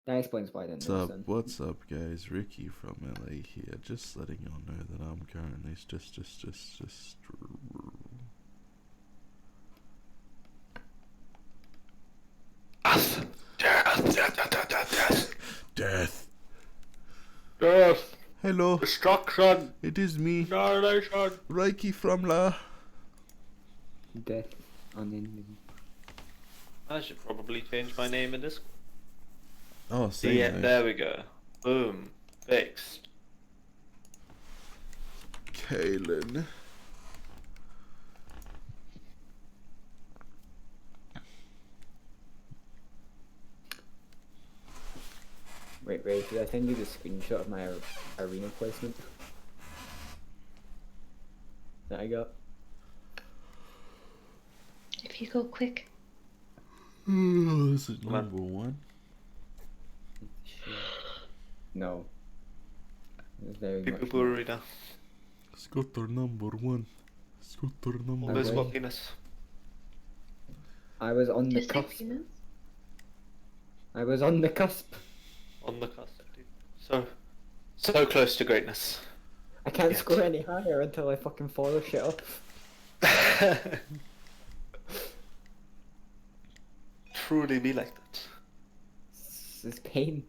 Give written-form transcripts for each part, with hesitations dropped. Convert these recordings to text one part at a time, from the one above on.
That explains why I didn't listen. What's up, guys? Ricky from LA here. Just letting y'all know that I'm currently just. Death. Hello. Destruction. It is me, Annihilation. Ricky from La. Death on Indian. I should probably change my name in this. Oh, see. Yeah, there we go. Boom. Fixed. Kalen. Wait, did I send you the screenshot of my arena placement? That I got? If you go quick. This is number one. No. It's very much People not. arena. Scooter number one. Scooter number There's Okay. what penis. I was on the Just cusp. like, you know? I was on the cusp. On the cusp, dude. So close to greatness. I can't Yes. score any higher until I fucking follow shit up. Truly be like that. It's pain.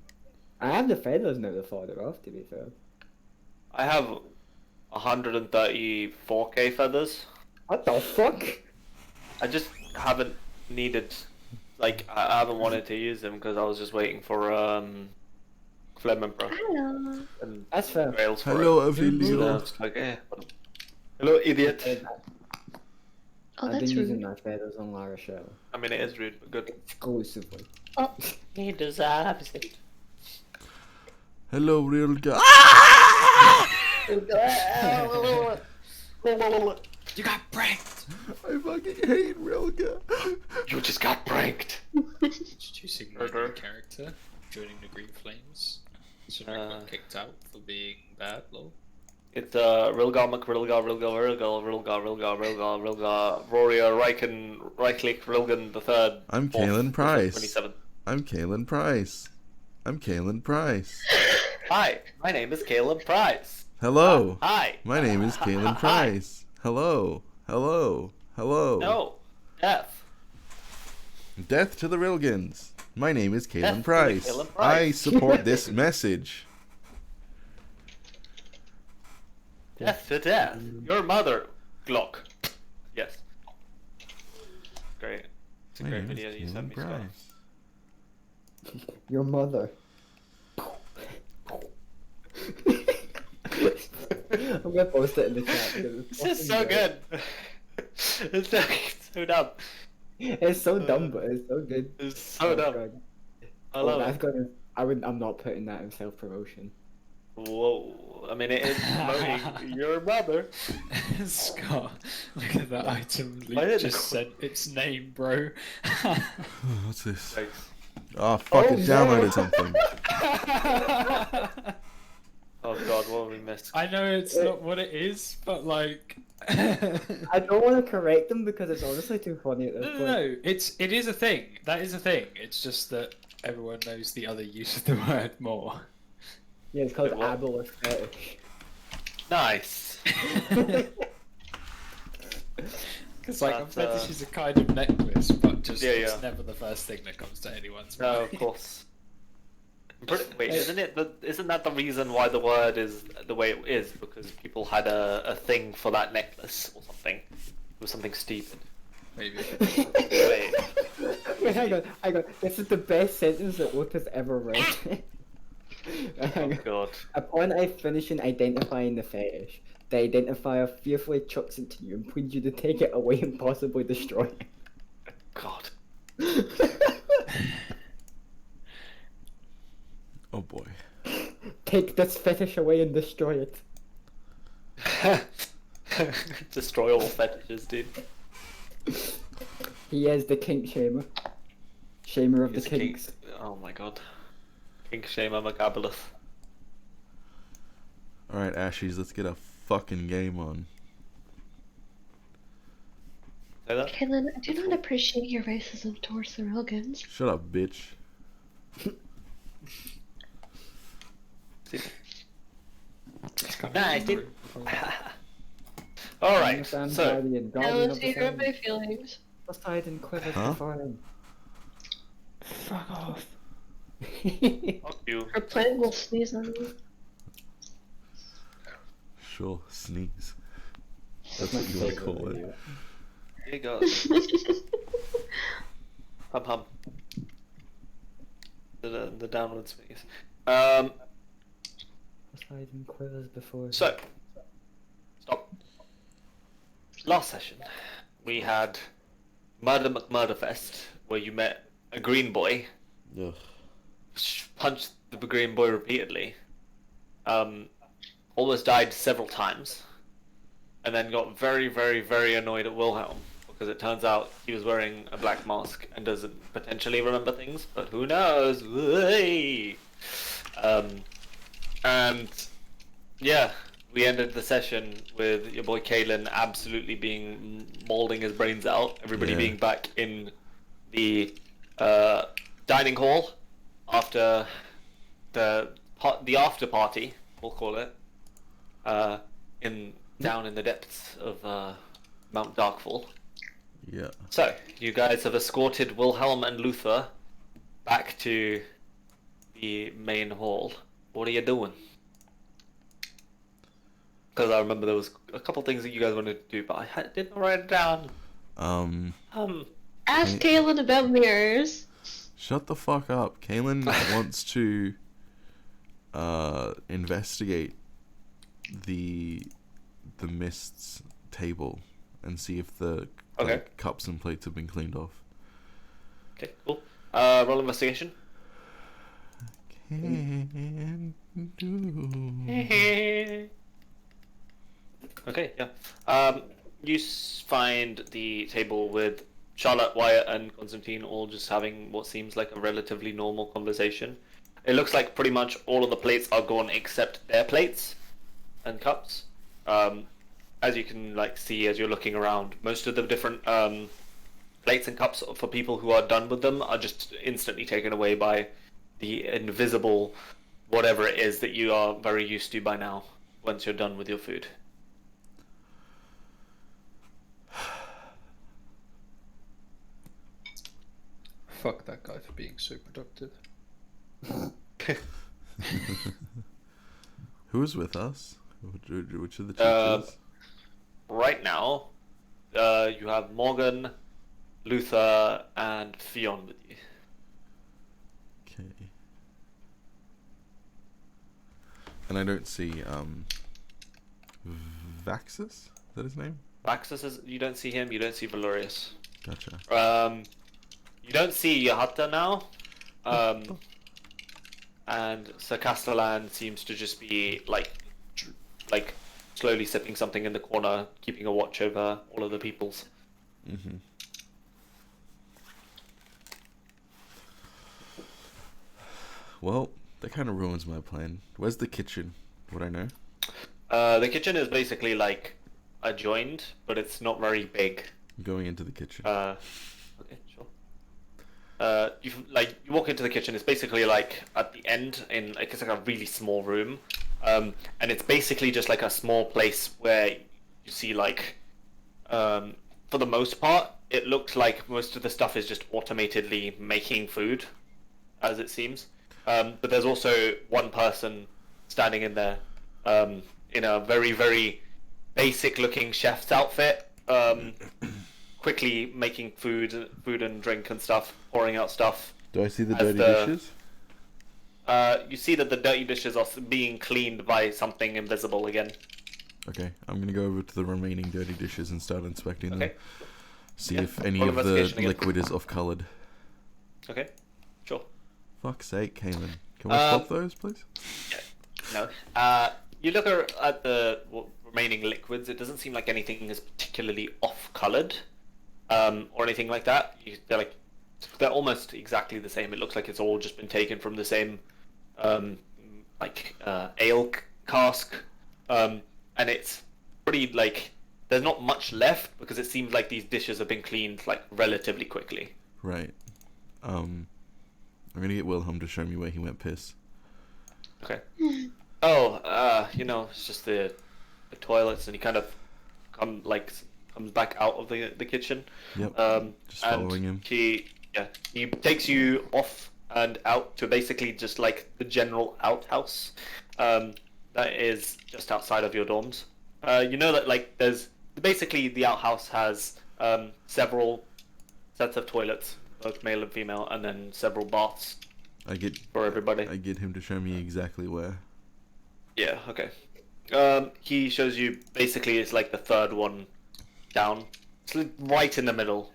I have the feathers now to further off, to be fair. I have 134k feathers. What the fuck? I just haven't needed, like, I haven't wanted to use them because I was just waiting for Flem Emperor Hello. and That's fair. Rails for Hello, it. every So then I little. was like, eh. Hello, idiot. Oh, I've that's been using rude. my feathers on Lara Shell. I mean, it is rude, but good. Exclusively. Oh, He deserves it. Hello, real guy. You got pranked. I fucking hate real guy. You just got pranked. Introducing my new Murder. character, joining the Green Flames. So I got kicked out for being bad, lol. It's Rilgar, Warrior, Reichlich, Rilgan the Third. I'm fourth, Kalen Price. 27. I'm Kalen Price. I'm Kalen Price. Hi, my name is Caleb Price. Hello. Hi. My name is Kalen Hi. Price. Hello. Hello. Hello. No, death. Death to the Rilgans. My name is Death to Kalen the Price. Kalen Price. I support this message. Death to death. Your mother, Glock. Yes. Great. It's a My great name is video you sent Kalen me, Scott. Price. Your mother. I'm gonna post it in the chat. 'cause it's This is so fucking great. good. It's so dumb. It's so dumb, but it's so good. It's so dumb. God. I love that's it. gonna. I'm not putting that in self promotion. Whoa. I mean, it is promoting your mother. Scott, look at that item. Why did Luke it just qu- said its name, bro. What's this? Thanks. Oh, fuck, Oh, it downloaded no. something. Oh god, what have we missed? I know it's not what it is, but like. I don't want to correct them because it's honestly too funny at this No, point. no, it is a thing. That is a thing. It's just that everyone knows the other use of the word more. Yeah, it's called Wait, what? ableist fetish. Nice. Because like a That's, fetish is a kind of necklace, but just Yeah, it's yeah. never the first thing that comes to anyone's No, mind. of course. Wait, isn't that the reason why the word is the way it is? Because people had a thing for that necklace or something. It was something stupid. Maybe. Wait. Wait, hang on. This is the best sentence that Otis ever read. Oh god. Upon I finishing identifying the fetish, the identifier fearfully chucks it to you and pleads you to take it away and possibly destroy it. God. Oh boy. Take this fetish away and destroy it. Destroy all fetishes, dude. He is the kink shamer. Shamer of the He's king- kinks. Oh my god. Kink Shamer Macabulous. Alright, Ashies, let's get a fucking game on. Say that? Kaylin, I do not appreciate your racism towards the Rogans. Shut up, bitch. Nice, dude. All right. Understand So Guardian, Now Guardian let's of the hear my Sun. feelings. Poseidon quivers Huh? before him. Fuck off. fuck you. Her plant will sneeze on me. Sure, sneeze. That's That's my what you want to favorite call it. video. Here you go. Hum hum. The downward sneeze. Poseidon quivers before him. So, stop. Last session, we had Murder McMurderfest, where you met a green boy, Ugh. punched the green boy repeatedly, almost died several times, and then got very, very, very annoyed at Wilhelm, because it turns out he was wearing a black mask and doesn't potentially remember things, but who knows? And yeah, we ended the session with your boy Kalen absolutely being mauling his brains out. Everybody Yeah. being back in the dining hall after the after party, we'll call it, down in the depths of Mount Darkfall. Yeah. So you guys have escorted Wilhelm and Luther back to the main hall. What are you doing? Because I remember there was a couple things that you guys wanted to do, but I didn't write it down. Ask Kaylin about mirrors. Shut the fuck up. Kaylin wants to investigate the mist's table and see if the Okay. cups and plates have been cleaned off. Okay, cool. Roll investigation. Can do. Okay, yeah. You find the table with Charlotte, Wyatt, and Constantine all just having what seems like a relatively normal conversation. It looks like pretty much all of the plates are gone except their plates and cups. As you can see as you're looking around, most of the different plates and cups for people who are done with them are just instantly taken away by the invisible whatever it is that you are very used to by now once you're done with your food. Fuck that guy for being so productive. Who is with us? Which of the teachers? Right now, you have Morgan, Luther, and Fionn with you. Okay. And I don't see Vaxus? Is that his name? Maxis is, you don't see him, you don't see Valerius. Gotcha. You don't see Yahata now. And Sir Castellan seems to just be like slowly sipping something in the corner, keeping a watch over all of the peoples. Mm-hmm. Well, that kind of ruins my plan. Where's the kitchen? Would I know? The kitchen is basically like adjoined, but it's not very big. I'm going into the kitchen. Okay, sure. You walk into the kitchen. It's basically like at the end in it's like a really small room, and it's basically just like a small place where you see for the most part, it looks like most of the stuff is just automatedly making food, as it seems. But there's also one person standing in there, in a very, very basic-looking chef's outfit, quickly making food and drink and stuff, pouring out stuff. Do I see the as dirty dishes? You see that the dirty dishes are being cleaned by something invisible again. Okay, I'm gonna go over to the remaining dirty dishes and start inspecting them. Okay. See Yeah, if any roll of the investigation again. liquid is off-colored. Okay, sure. Fuck's sake, Kaylin. Can we swap those, please? No. You look at the remaining liquids. It doesn't seem like anything is particularly off-colored, or anything like that. They're almost exactly the same. It looks like it's all just been taken from the same, ale cask, and it's pretty there's not much left because it seems like these dishes have been cleaned relatively quickly. Right. I'm gonna get Wilhelm to show me where he went piss. Okay. Oh, it's just the toilets, and he kind of comes back out of the kitchen. Yep. Just and following him. He takes you off and out to basically just like the general outhouse, that is just outside of your dorms. You know that like there's basically the outhouse has several sets of toilets, both male and female, and then several baths for everybody. I get him to show me exactly where. Yeah, okay. He shows you basically it's like the third one down. It's like right in the middle.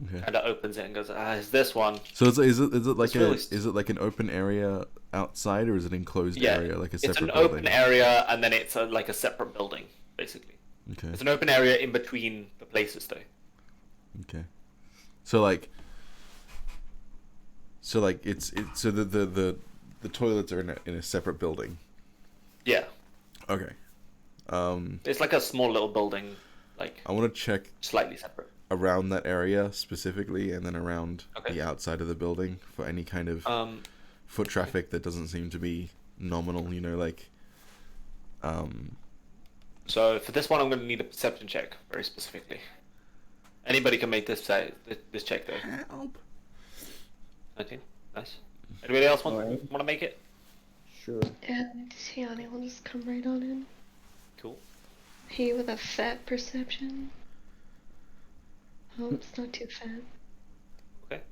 Okay. And it opens it and goes, is this one. So is it like It's really- is it like an open area outside, or is it enclosed Yeah, area like a separate it's an building? open area and then it's like a separate building, basically. Okay. It's an open area in between the places though. Okay. So it's so the toilets are in a separate building. Yeah. Okay. It's like a small little building, like I want to check slightly separate. around that area specifically, and then around Okay. the outside of the building for any kind of foot traffic that doesn't seem to be nominal. You know, like. So for this one, I'm going to need a perception check very specifically. Anybody can make this check though. Help. 19. Nice. Anybody else want Alright. to make it? Sure. And yeah, I'll just come right on in. Cool. He with a fat perception. Oh, it's not too fat. Okay.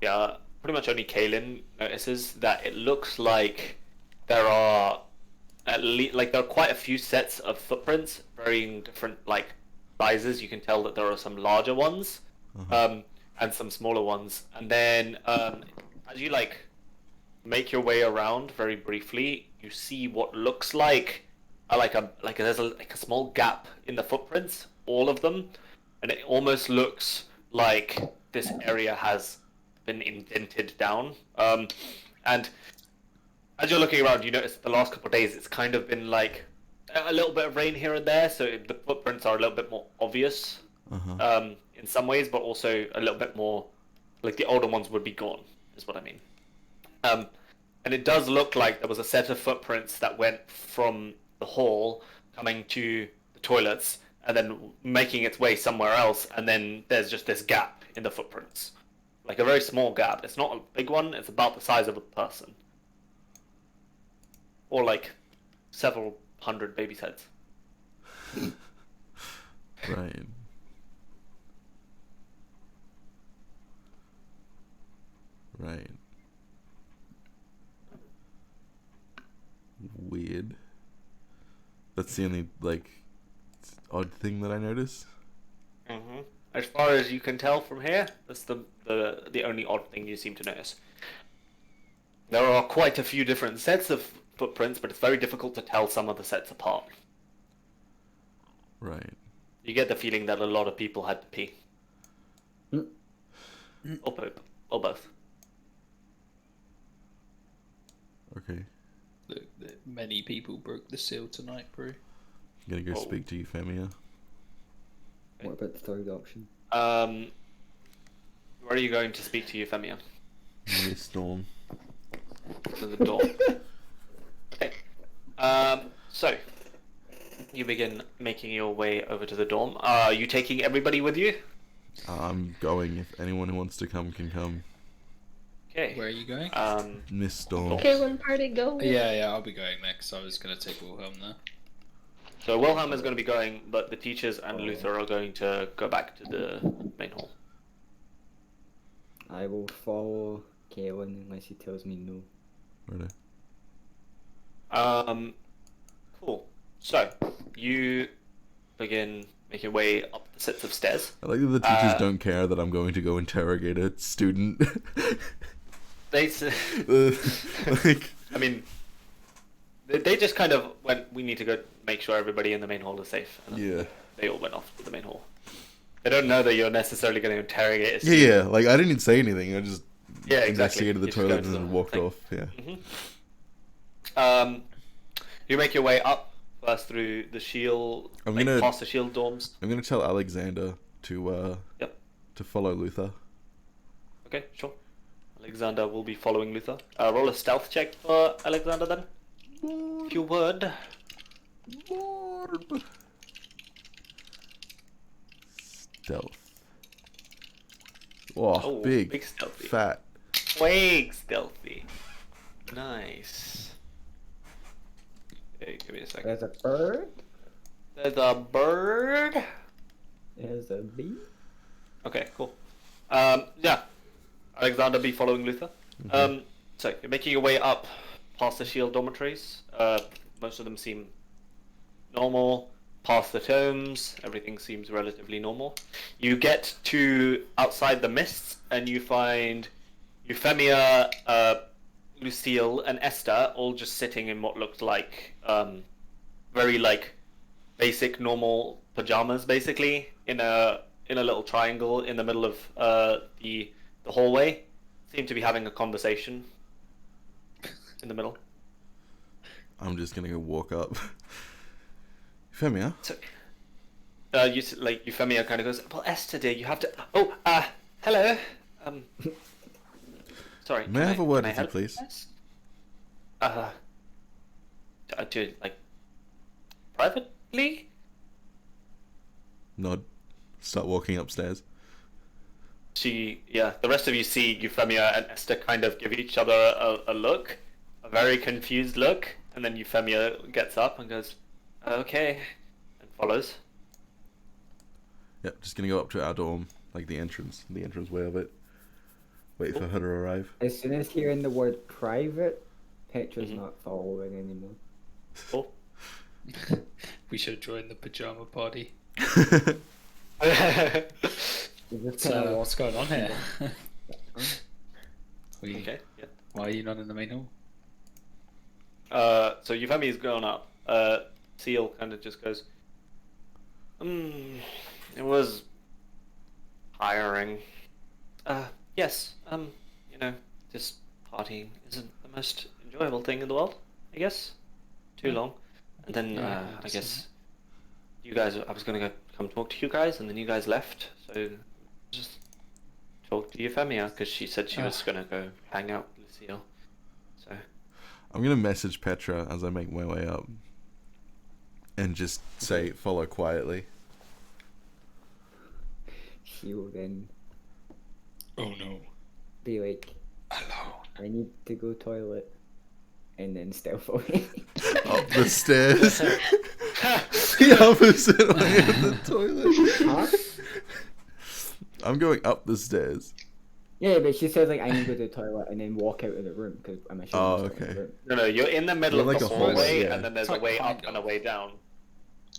Yeah, pretty much only Kaylin notices that it looks like there are there are quite a few sets of footprints, varying different like sizes. You can tell that there are some larger ones, and some smaller ones. And then as you make your way around very briefly, you see what looks like there's a small gap in the footprints, all of them, and it almost looks like this area has been indented down. And as you're looking around, you notice the last couple of days it's kind of been like a little bit of rain here and there, so the footprints are a little bit more obvious in some ways, but also a little bit more like the older ones would be gone, is what I mean. And it does look like there was a set of footprints that went from the hall coming to the toilets and then making its way somewhere else, and then there's just this gap in the footprints. Like a very small gap. It's not a big one, it's about the size of a person. Or like several hundred babies' heads. Right. Right. Weird. That's the only odd thing that I notice. Mm-hmm. As far as you can tell from here, that's the only odd thing you seem to notice. There are quite a few different sets of footprints, but it's very difficult to tell some of the sets apart. Right. You get the feeling that a lot of people had to pee. Or both. Okay. Many people broke the seal tonight, bro. I'm gonna go speak to Euphemia. What about the third option? Where are you going to speak to Euphemia? Miss Storm. To the door. Okay. So you begin making your way over to the dorm. Are you taking everybody with you? I'm going. If anyone who wants to come can come. Okay. Where are you going? Miss Storm. Okay, one party go. Yeah, I'll be going next. I was gonna take Wilhelm there. So Wilhelm is going to be going, but the teachers and Luther are going to go back to the main hall. I will follow Kaelin unless he tells me no. Right. Cool. So you begin making your way up the sets of stairs. I like that the teachers don't care that I'm going to go interrogate a student. They, Like, I mean, they just kind of went, we need to go make sure everybody in the main hall is safe. And then yeah. they all went off to the main hall. They don't know that you're necessarily going to interrogate a Yeah, student. yeah. Like, I didn't say anything. I just Yeah, exactly. investigated the You just go toilet to and the then walked thing. off. Yeah. You make your way up first through the shield, past the shield dorms. I'm gonna tell Alexander to Yep. to follow Luther. Okay, sure. Alexander will be following Luther. Roll a stealth check for Alexander then. If you would. Morb. Stealth. Oh, Oh, big, stealthy. fat. Way stealthy. Nice. Okay, give me a second. There's a bird. There's a bird. There's a bee. Okay, cool. Yeah. Alexander be following Luther. So you're making your way up past the shield dormitories. Most of them seem normal. Past the tomes, everything seems relatively normal. You get to outside the mists, and you find Euphemia, Lucille, and Esther all just sitting in what looked like very like basic normal pajamas, basically in a little triangle in the middle of the hallway. Seem to be having a conversation in the middle. I'm just gonna go walk up. Femia? So, Euphemia kind of goes, well, Esther, dear, you have to... Oh, hello. Sorry. May I have a word can I with you, help please? guys? Do it, like, privately? Nod. Start walking upstairs. The rest of you see Euphemia and Esther kind of give each other a look, a very confused look, and then Euphemia gets up and goes, okay, and follows. Yep, just gonna go up to our dorm, like the entrance way of it. Wait for her to arrive. As soon as hearing the word private, Petra's not following anymore. Cool. We should join the pajama party. You just So kinda walk- what's going on here? Okay, yeah. Why are you not in the main hall? So Euphemia's grown up. Seal kind of just goes, it was tiring. Yes, just partying isn't the most enjoyable thing in the world, I guess. Too long. And then, Yeah, I guess, you guys, I was gonna come talk to you guys, and then you guys left, so just talk to Euphemia, because she said she was gonna go hang out with Lucille. So, I'm gonna message Petra as I make my way up. And just say, follow quietly. She will then Oh no. be like, Hello. I need to go toilet. And then stealth away. Up the stairs. The opposite way of the toilet. Huh? I'm going up the stairs. Yeah, but she says like I need to go to the toilet and then walk out of the room because I'm assuming Oh, it's not in the okay. room. no, you're in the middle You're of like the a hallway, hallway, yeah. and then there's It's a like way kind up of. and a way down.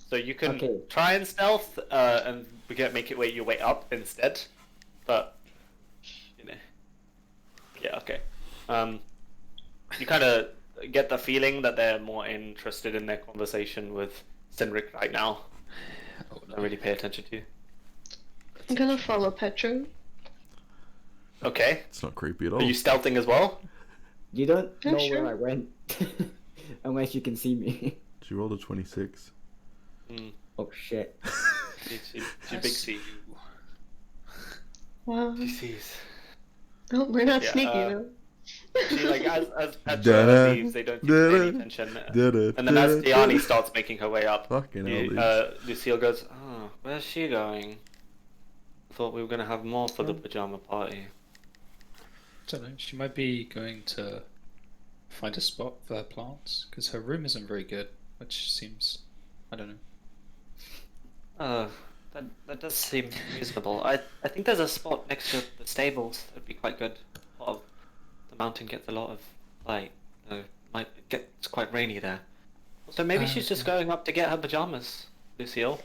So you can Okay. try and stealth, and make it your way up instead. But, yeah, okay. You kind of get the feeling that they're more interested in their conversation with Cynric right now. Oh Don't no. really pay attention to you. I'm gonna follow Petra. Okay. It's not creepy at Are all. you stealthing as well? You don't Yeah, know sure. where I went unless you can see me. Did you roll a 26? Oh shit. She big C. Wow. She sees. Oh, we're not Yeah, sneaky though. She, as Da-da, Petra leaves, they don't give da-da, any attention. Da-da, And then as da-da, Diani starts making her way up, Fucking hell, dude. Lucille goes, oh, where's she going? I thought we were going to have more for the pajama party. Don't know. She might be going to find a spot for her plants because her room isn't very good, which seems, I don't know. That does seem reasonable. I think there's a spot next to the stables that'd be quite good. The mountain gets a lot of light. It's quite rainy there. So maybe she's just going up to get her pajamas, Lucille.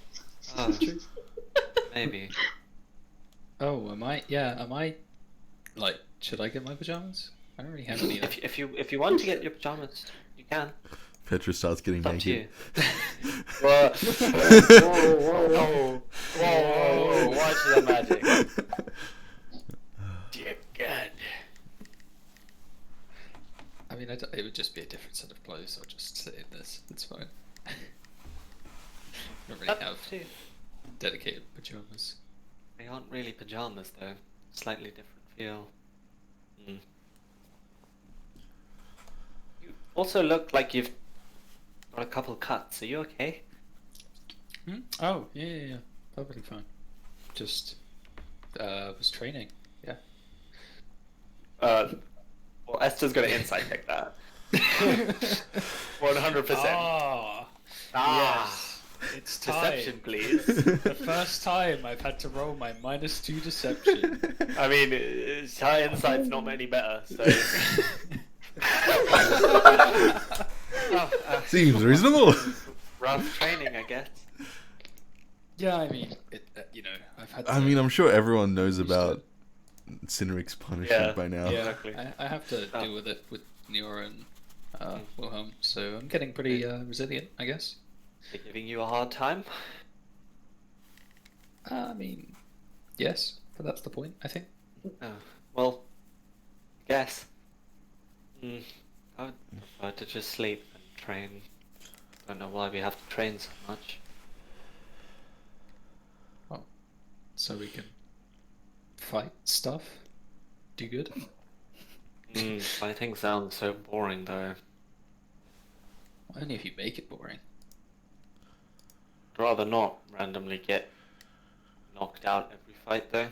Maybe. Oh, am I? Yeah, am I? Like, should I get my pajamas? I don't really have any. If you want to get your pajamas, you can. Petra starts getting It's up to you. naked. Whoa, watch the magic. Dear God. I mean, it would just be a different set of clothes. I'll just sit in this. It's fine. I don't really Up have to you. dedicated pajamas. They aren't really pajamas though. Slightly different feel. also look like you've got a couple cuts. Are you okay? Oh, yeah. Perfectly fine. Just was training. Yeah. Well, Esther's gonna insight check that. 100%. Yes. It's time. Deception, please. The first time I've had to roll my -2 deception. I mean, her insight's not any better, so. Seems reasonable. Rough training, I guess. Yeah, I mean, I've had. To I mean, I'm sure everyone knows used about Cinerick's punishment Yeah. by now. Yeah, Exactly. I have to deal with it with Neora and Wilhelm, so I'm getting pretty resilient, I guess. They're giving you a hard time? I mean, yes, but that's the point, I think. Oh, well, I guess. I would prefer to just sleep and train. Don't know why we have to train so much. So we can fight stuff, do good. Fighting sounds so boring, though. Only if you make it boring. I'd rather not randomly get knocked out every fight, though.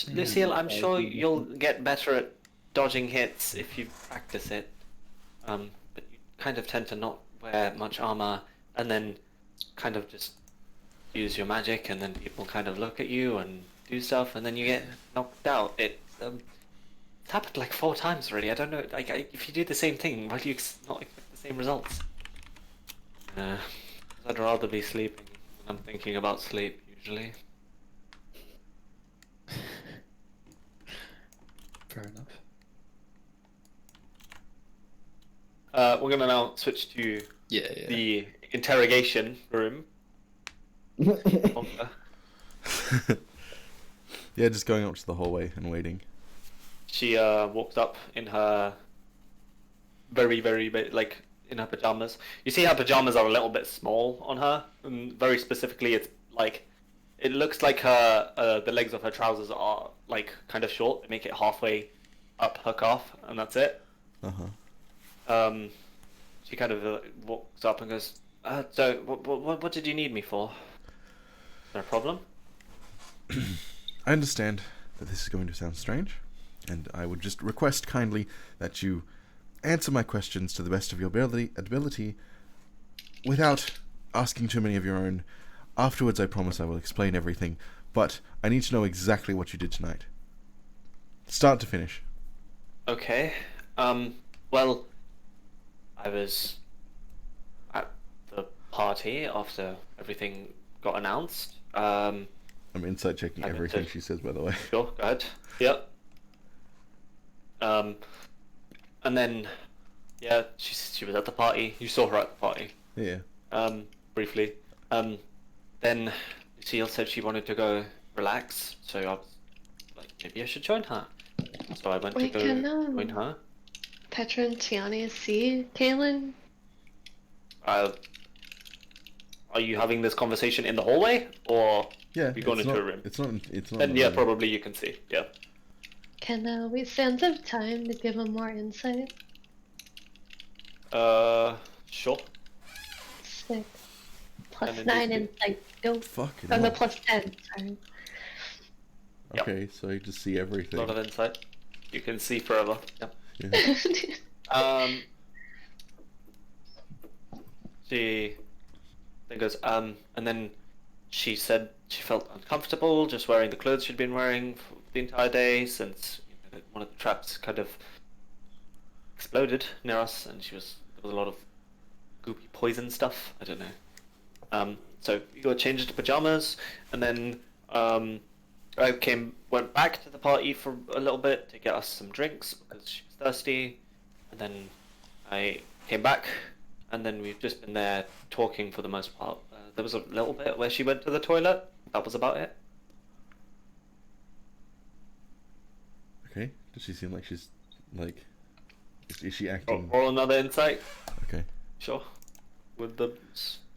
Lucille, I'm sure you'll get better at dodging hits if you practice it. But you kind of tend to not wear much armor, and then kind of just use your magic, and then people kind of look at you and do stuff, and then you get knocked out. It's happened like 4 times already. I don't know. If you do the same thing, why do you not expect the same results? I'd rather be sleeping when I'm thinking about sleep usually. Fair enough. We're gonna now switch to Yeah. the interrogation room. Yeah, just going up to the hallway and waiting. She walks up in her very like in her pajamas. You see her pajamas are a little bit small on her, and very specifically, it's like it looks like her the legs of her trousers are like kind of short. They make it halfway up her calf, and that's it. She kind of walks up and goes, "So, what did you need me for? Is there a problem?" I understand that this is going to sound strange, and I would just request kindly that you answer my questions to the best of your ability without asking too many of your own. Afterwards, I promise I will explain everything, but I need to know exactly what you did tonight. Start to finish. Okay. Well, I was at the party after everything got announced. I'm insight checking I meant everything to- she says, by the way. Sure, go ahead. Yep. And then, yeah, she was at the party. You saw her at the party. Yeah. Briefly. Then Lucille said she wanted to go relax, so I was like, maybe I should join her. So I went Wait, to go can, join her. Petra and Tiana see Kaylin? Are you having this conversation in the hallway, or Yeah. you going it's into not, a room? It's not. It's not. Then in the yeah, room. probably you can see. Yeah. Can we spend some time to give him more insight? Sure. 6 plus And then 9 these insight. Go. Fucking Oh, no, hell. plus 10. Sorry. Yep. Okay, so you just see A everything. lot of insight. You can see forever. Yep. Yeah. She then goes, and then she said she felt uncomfortable just wearing the clothes she'd been wearing for the entire day since one of the traps kind of exploded near us, and there was a lot of goopy poison stuff. I don't know. So we got changed into pajamas, and then I went back to the party for a little bit to get us some drinks because she was thirsty, and then I came back, and then we've just been there talking for the most part. There was a little bit where she went to the toilet. That was about it. Okay. Does she seem like she's like? Is she acting? Or another insight, Okay. sure. With the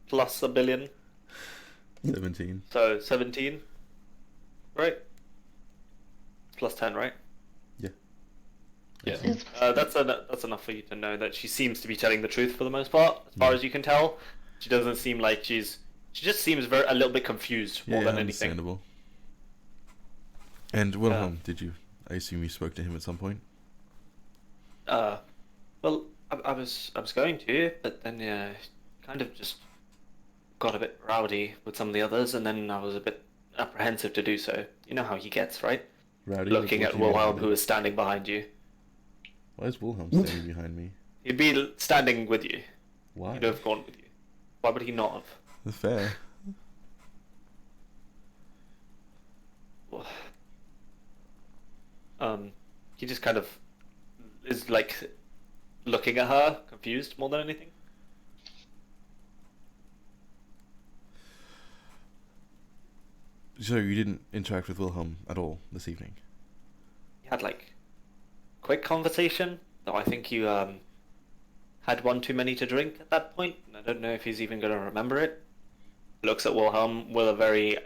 plus a billion, 17. so 17, right? Plus 10, right? Yeah. Yeah, It's that's enough for you to know that she seems to be telling the truth for the most part, as far as you can tell. She doesn't seem like she just seems a little bit confused more than anything. Understandable. And Wilhelm, I assume you spoke to him at some point? Well, I was going to, but then kind of just got a bit rowdy with some of the others, and then I was a bit apprehensive to do so. You know how he gets, right? Rowdy? Looking What at do you mean Wilhelm, rowdy? who is standing behind you. Why is Wilhelm standing behind me? He'd be standing with you. Why? He'd have gone with you. Why would he not have? That's fair. He just kind of is like looking at her, confused more than anything. So you didn't interact with Wilhelm at all this evening? He had like quick conversation, though I think you had one too many to drink at that point, and I don't know if he's even gonna remember it. Looks at Wilhelm with a very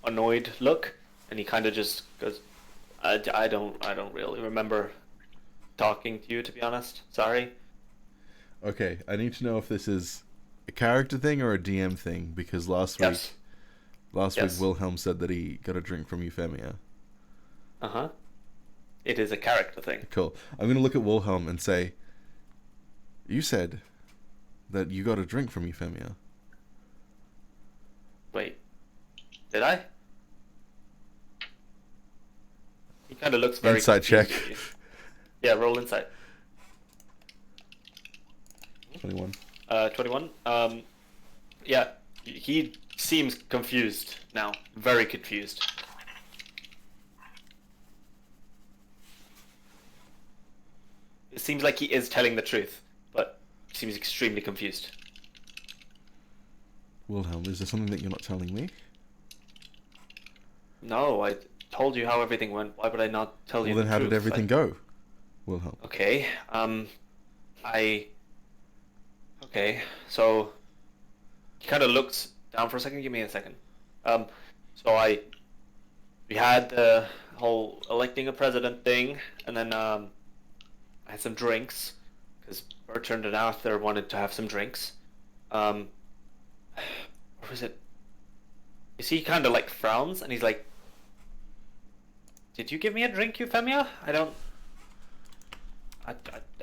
annoyed look, and he kind of just goes, I don't really remember talking to you, to be honest. Sorry. Okay, I need to know if this is a character thing or a DM thing, because last Yes. week Wilhelm said that he got a drink from Euphemia. Uh-huh. It is a character thing. Cool. I'm gonna look at Wilhelm and say, you said that you got a drink from Euphemia. Wait. Did I? He kind of looks very Insight check. confused at you. Yeah, roll insight. 21. 21. Yeah, he seems confused now. Very confused. It seems like he is telling the truth, but he seems extremely confused. Wilhelm, is there something that you're not telling me? No, I told you how everything went. Why would I not tell you Well, then the how truth? did everything go, Wilhelm? Okay, Okay, so he kind of looks down for a second. Give me a second. We had the whole electing a president thing, and then I had some drinks because Bertrand and Arthur wanted to have some drinks. What was it? You see, he kind of like frowns, and he's like, "Did you give me a drink, Euphemia? I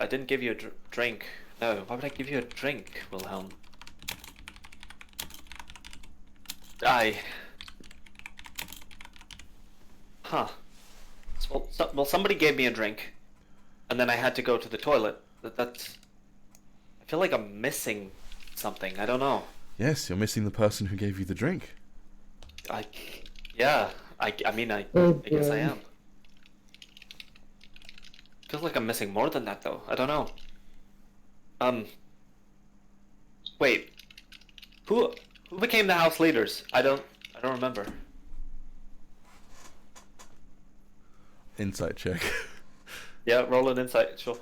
didn't give you a drink. No, why would I give you a drink, Wilhelm? Huh. Well, somebody gave me a drink, and then I had to go to the toilet. That's... I feel like I'm missing something. I don't know. Yes, you're missing the person who gave you the drink. Yeah. I guess I am. Feels like I'm missing more than that, though. I don't know. Wait. Who became the house leaders? I don't remember. Insight check. Yeah, roll an insight, sure.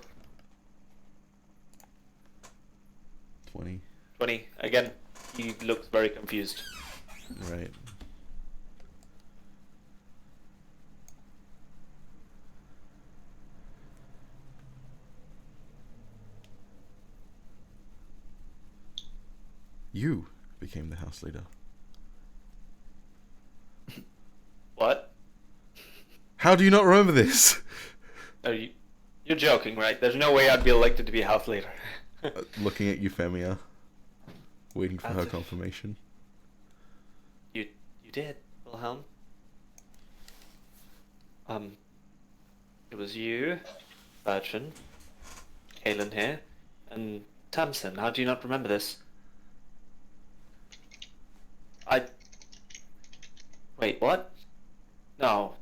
20. 20. Again, he looks very confused. Right. You became the house leader. What? How do you not remember this? You're joking, right? There's no way I'd be elected to be house leader. Looking at Euphemia, waiting for her That's- confirmation. You did, Wilhelm. It was you, Bertrand, Kalen here, and Tamsin. How do you not remember this? Wait, what? No.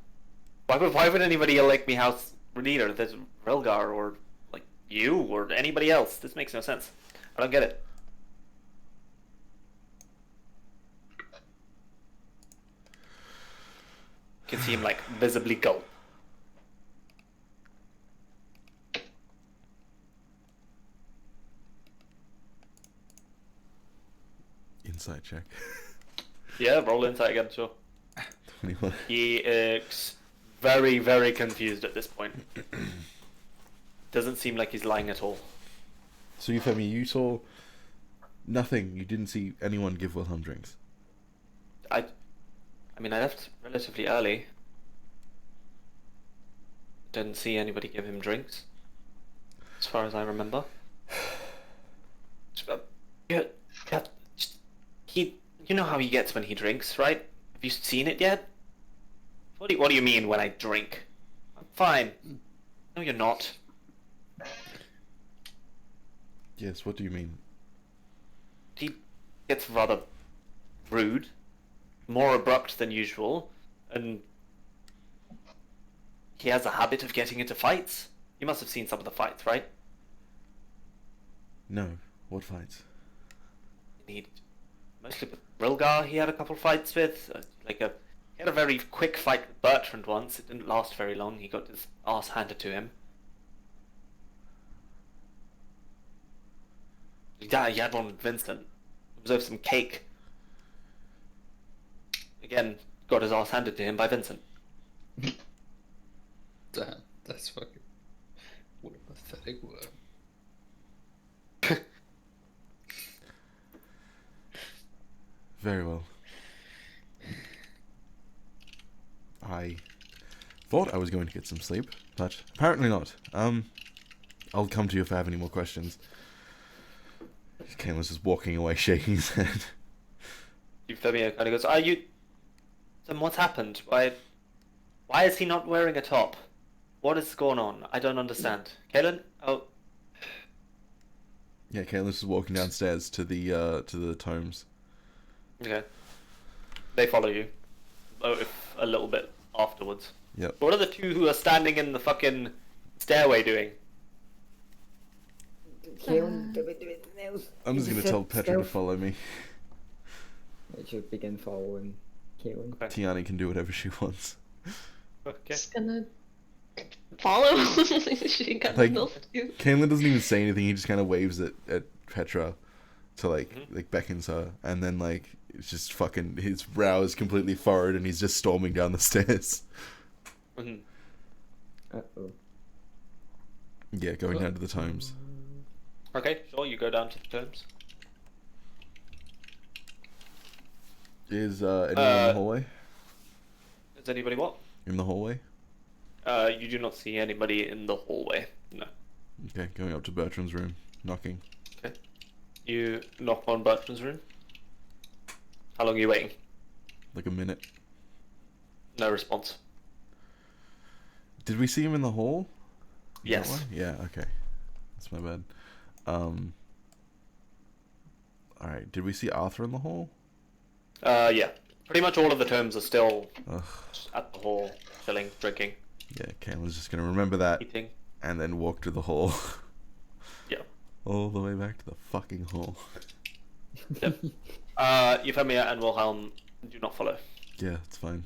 Why would anybody elect me house leader? There's Relgar or like you or anybody else. This makes no sense. I don't get it. You can see him like visibly go. Insight check. Yeah, roll insight again, sure. 21. He is very, very confused at this point. doesn't seem like he's lying at all. So Euphemia, you saw nothing. You didn't see anyone give Wilhelm drinks. I mean, I left relatively early. Didn't see anybody give him drinks, as far as I remember. Yeah, yeah, you know how he gets when he drinks, right? Have you seen it yet? What do you mean when I drink? I'm fine. No, you're not. Yes, what do you mean? He gets rather rude, more abrupt than usual, and he has a habit of getting into fights. You must have seen some of the fights, right? No. What fights? Mostly with Rilgar, he had a couple fights with. He had a very quick fight with Bertrand once. It didn't last very long. He got his ass handed to him. Yeah, he had one with Vincent. It was over some cake. Again, got his ass handed to him by Vincent. Damn, that's fucking... What a pathetic word. Very well. I thought I was going to get some sleep, but apparently not. I'll come to you if I have any more questions. Caitlin's just walking away, shaking his head. Euphemia kind of goes, "Are you... Then what's happened? Why is he not wearing a top? What is going on? I don't understand." Caitlin? Oh. Yeah, Caitlin's just walking downstairs to the tomes. Okay. They follow you. Oh, if a little bit afterwards. Yep. What are the two who are standing in the fucking stairway doing? Caitlin, do it now. I'm just gonna tell Petra to follow me. I should begin following Caitlin. Okay. Tiani can do whatever she wants. Okay. Just gonna follow. She got Like, enough to. Caitlin doesn't even say anything. He just kind of waves at Petra to like Mhm. like beckons her, and then like it's just fucking his brow is completely furrowed, and he's just storming down the stairs. Mhm. Uh-oh. Yeah, going down to the tomes. Okay, sure, you go down to the terms. Is anyone in the hallway? Is anybody what? In the hallway? You do not see anybody in the hallway. No. Okay, going up to Bertram's room, knocking. Okay. You knock on Bertrand's room. How long are you waiting? Like a minute. No response. Did we see him in the hall? Is that Yes. why? Yeah, okay. That's my bad. Alright, did we see Arthur in the hall? Yeah. Pretty much all of the terms are still Ugh. at the hall, chilling, drinking, Yeah, Caitlin's just gonna remember that eating. and then walk to the hall. Yeah. All the way back to the fucking hall. Yep. Euphemia and Wilhelm do not follow. Yeah, it's fine.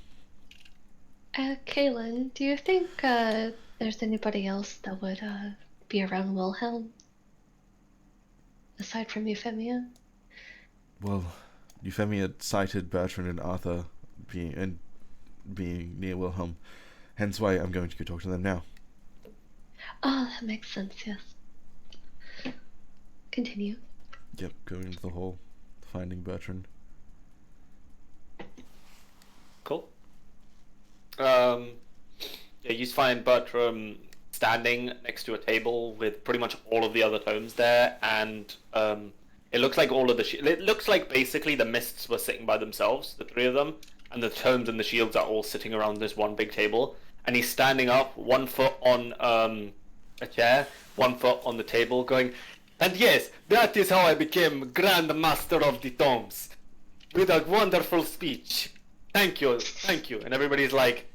Kaylin, do you think there's anybody else that would be around Wilhelm? Aside from Euphemia? Well, Euphemia cited Bertrand and Arthur being near Wilhelm, hence why I'm going to go talk to them now. Oh, that makes sense, yes. Continue. Yep, going into the hall, finding Bertrand. Cool. Yeah, you find Bertram standing next to a table with pretty much all of the other tomes there, and it looks like all of the it looks like basically the mists were sitting by themselves, the three of them, and the tomes and the shields are all sitting around this one big table, and he's standing up, one foot on a chair, one foot on the table, going, "And yes, that is how I became Grand Master of the Tomes, with a wonderful speech. Thank you, thank you." And everybody's like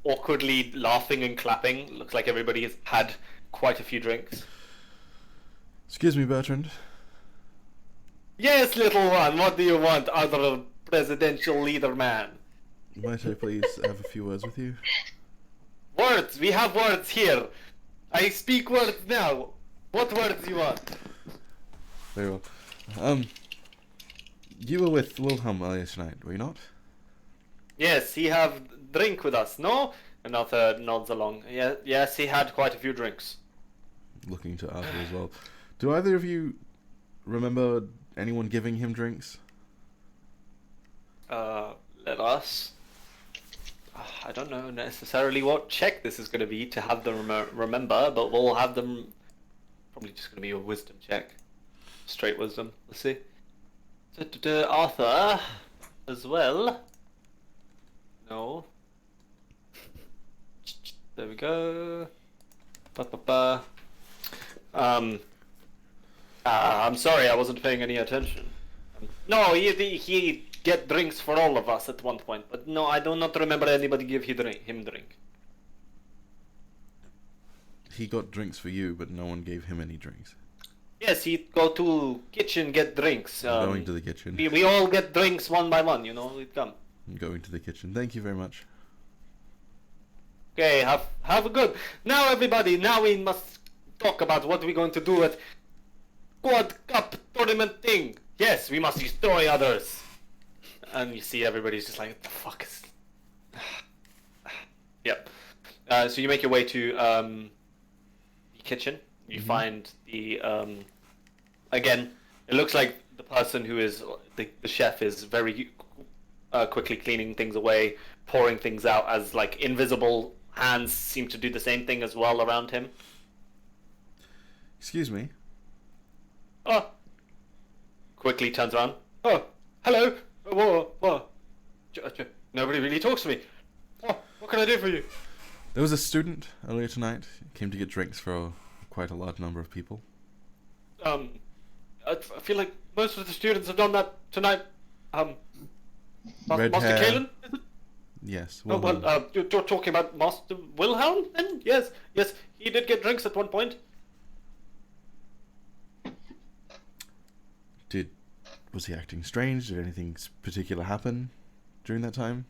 awkwardly laughing and clapping. Looks like everybody has had quite a few drinks. Excuse me, Bertrand. Yes, little one, what do you want, other presidential leader man? Might I please have a few words with you? Words, we have words here. I speak words now. What words you want? Very well. You were with Wilhelm earlier tonight, were you not? Yes, he have drink with us, no? And Arthur nods along. Yeah, yes, he had quite a few drinks. Looking to Arthur as well. Do either of you remember anyone giving him drinks? Let us. I don't know necessarily what check this is going to be to have them remember, but we'll have them. Probably just going to be a wisdom check. Straight wisdom. Let's see. Arthur, as well. No. There we go. Ba-ba-ba. I'm sorry, I wasn't paying any attention. No, he get drinks for all of us at one point, but no, I do not remember anybody give him drink. He got drinks for you, but no one gave him any drinks. Yes, he go to kitchen get drinks. Going to the kitchen. We all get drinks one by one, you know. It come. I'm going to the kitchen. Thank you very much. Okay, have a good. Now everybody, now we must talk about what we're going to do at Quad Cup tournament thing. Yes, we must destroy others. And you see everybody's just like, what the fuck is... Yep. So you make your way to the kitchen. You find the... Again, it looks like the person who is... The chef is very quickly cleaning things away, pouring things out as like invisible hands seem to do the same thing as well around him. Excuse me. Oh. Quickly turns around. Oh, hello. Whoa. Nobody really talks to me. Oh, what can I do for you? There was a student earlier tonight. Came to get drinks for quite a large number of people. I feel like most of the students have done that tonight. Red Master hair. Kalen, is it? Yes. Oh, Wilhelm. well, you're talking about Master Wilhelm then? Yes, he did get drinks at one point. Was he acting strange? Did anything particular happen during that time?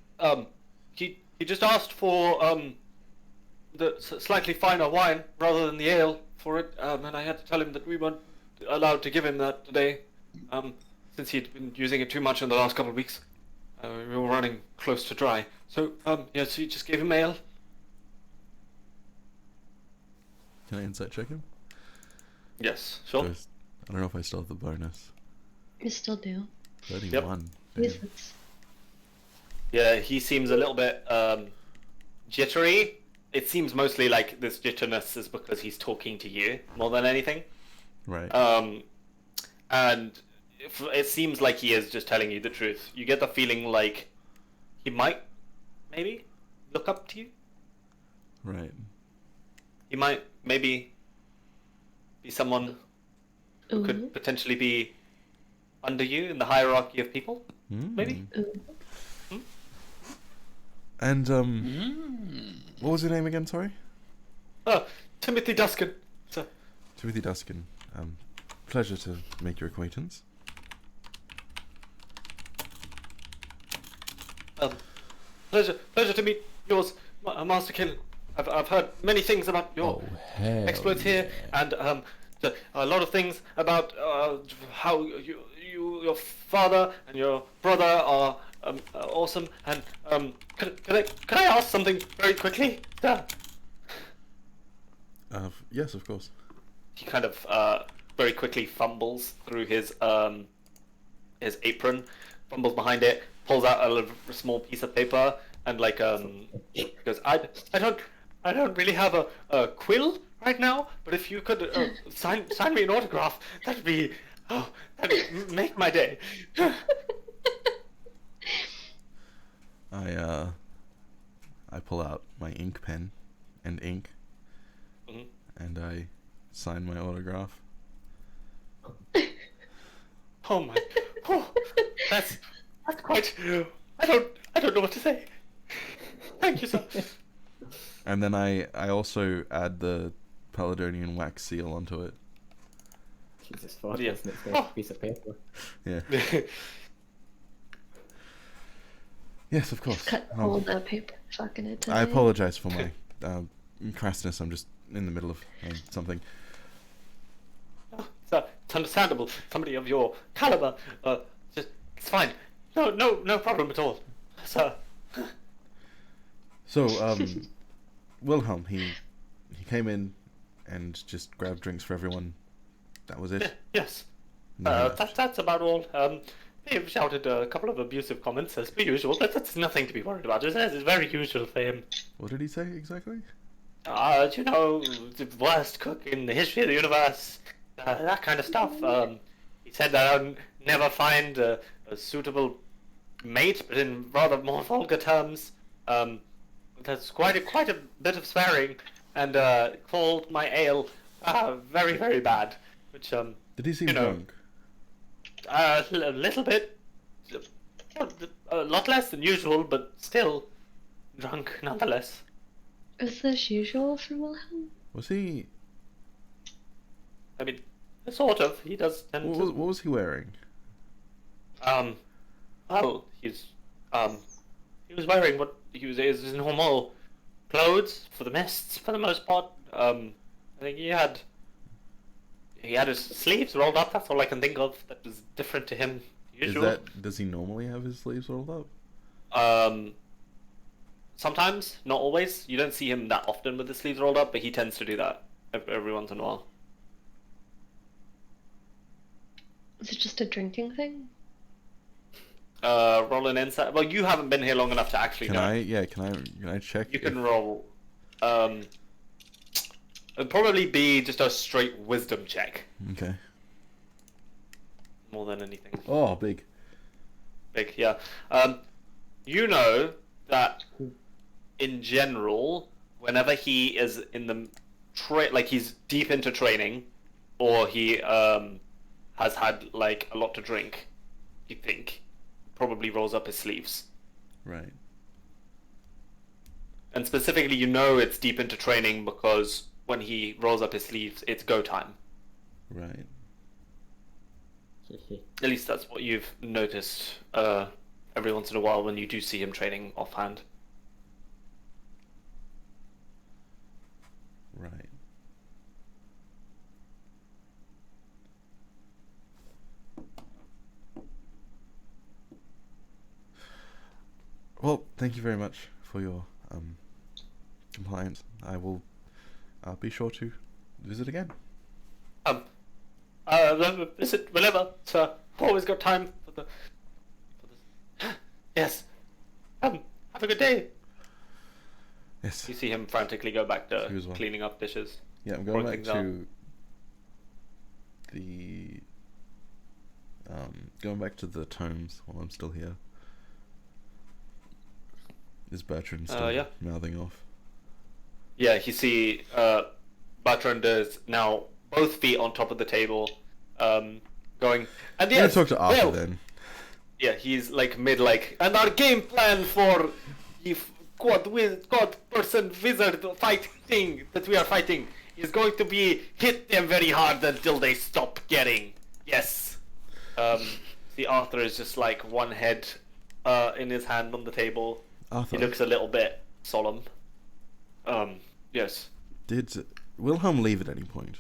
He just asked for the slightly finer wine rather than the ale for it, and I had to tell him that we weren't allowed to give him that today, since he'd been using it too much in the last couple of weeks. We were running close to dry, so yes, he just gave him ale. Can I insight check him? Yes, sure. I don't know if I still have the bonus. You still do. 31. Yes, Damn. it's... Yeah, he seems a little bit jittery. It seems mostly like this jitterness is because he's talking to you more than anything. Right. And it seems like he is just telling you the truth. You get the feeling like he might, maybe, look up to you. Right. He might, maybe, be someone who Ooh. could potentially be under you in the hierarchy of people. Maybe. Ooh. And what was your name again? Sorry. Oh, Timothy Duskin. So, Timothy Duskin. Pleasure to make your acquaintance. pleasure to meet yours, Master Killen. I've heard many things about your exploits here, and a lot of things about how your father and your brother are awesome. And could I ask something very quickly? Yes, of course. He kind of very quickly fumbles through his apron, fumbles behind it, pulls out a small piece of paper, and like goes, I don't really have a quill right now, but if you could sign me an autograph, that'd make my day. I pull out my ink pen and ink, and I sign my autograph. Oh my! Oh, that's quite. I don't know what to say. Thank you, sir. And then I also add the Paladonian wax seal onto it. Jesus fuck, Yeah. isn't it? It's a piece of paper. Yeah. Yes, of course. Cut all the paper fucking it today. I apologize for my crassness. I'm just in the middle of something. It's understandable. Somebody of your caliber, it's fine. No problem at all, sir. So, Wilhelm, he came in and just grabbed drinks for everyone. That was it. Yes. And then he left. That's about all. He shouted a couple of abusive comments as per usual. That's nothing to be worried about. It's very usual for him. What did he say exactly? You know, the worst cook in the history of the universe. That kind of stuff. He said that I'd never find a suitable mate, but in rather more vulgar terms. That's quite a bit of swearing, and called my ale very, very bad. Which Did he seem you know, drunk? a little bit, a lot less than usual, but still drunk nonetheless. Is this usual for Wilhelm? Was he? I mean, sort of. He does tend What was he wearing? Well, he was wearing what he was his normal clothes for the mists for the most part. I think he had his sleeves rolled up. That's all I can think of that was different to him. Usual. Does he normally have his sleeves rolled up? Sometimes, not always. You don't see him that often with the sleeves rolled up, but he tends to do that every once in a while. Is it just a drinking thing? Roll an insight. Well, you haven't been here long enough to actually Can know. Can I check? You can roll. It'd probably be just a straight wisdom check Okay. more than anything. Oh, big. Big, yeah. You know that in general, whenever he is in the like he's deep into training, or he has had like a lot to drink, you think probably rolls up his sleeves. Right. And specifically, you know it's deep into training because when he rolls up his sleeves, it's go time. Right. At least that's what you've noticed every once in a while when you do see him training offhand. Right. Well, thank you very much for your compliance. I'll be sure to visit again. Visit whenever, sir. Always got time for this. Yes. Have a good day. Yes. You see him frantically go back to You as well. cleaning up dishes. Yeah, I'm going Throwing back things to the tomes while I'm still here. Is Bertrand still Yeah. mouthing off? Yeah, you see Bertrand is now both feet on top of the table, going. And I'm gonna yes, talk to Arthur well, then. yeah, he's like mid like, and our game plan for the god person wizard fight thing that we are fighting is going to be hit them very hard until they stop getting. Yes. The Arthur is just like one head in his hand on the table. Arthur, He looks a little bit solemn. Yes. did Wilhelm leave at any point?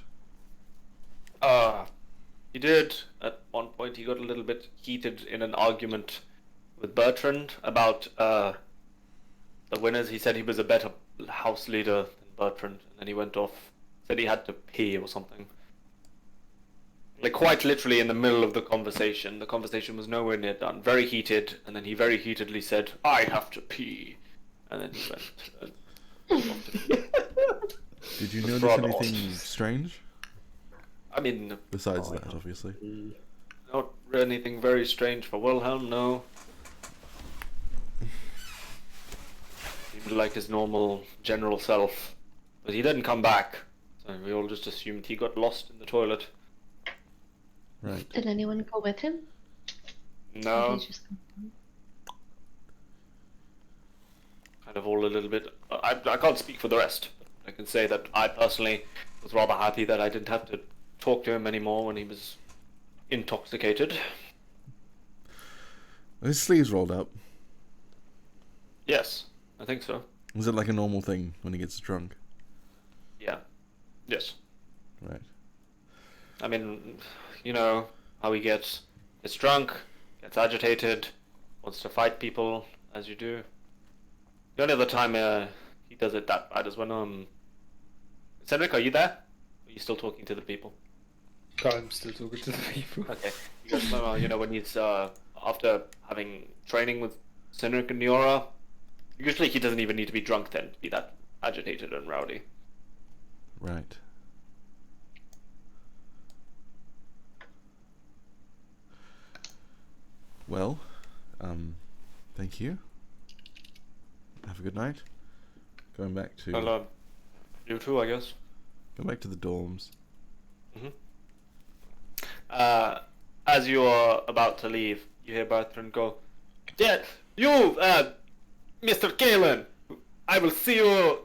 He did. At one point, he got a little bit heated in an argument with Bertrand about the winners. He said he was a better house leader than Bertrand, and then he went off. Said he had to pee or something. Like quite literally in the middle of the conversation. The conversation was nowhere near done. Very heated, and then he very heatedly said, "I have to pee," and then he went. Off to pee. Did you Was notice rather anything odd. strange? I mean, Besides that, obviously. not anything very strange for Wilhelm, no. Seemed like his normal general self. But he didn't come back, so we all just assumed he got lost in the toilet. Right. Did anyone go with him? Or No, did he just come home? kind of all a little bit. I can't speak for the rest. I can say that I personally was rather happy that I didn't have to talk to him anymore when he was intoxicated. His sleeves rolled up. Yes, I think so. Was it like a normal thing when he gets drunk? Yeah. Yes. Right. I mean, you know how he gets drunk, gets agitated, wants to fight people, as you do. The only other time he does it that bad as when Cedric, are you there? Are you still talking to the people? I'm still talking to the people. Okay. He goes, well, you know, when he's after having training with Cedric and Niora, usually he doesn't even need to be drunk then to be that agitated and rowdy. Right. Well, thank you. Have a good night. Going back to Well, you too, I guess. go back to the dorms. As you are about to leave, you hear Bertrand go, "Yeah, you, Mr. Kalen, I will see you,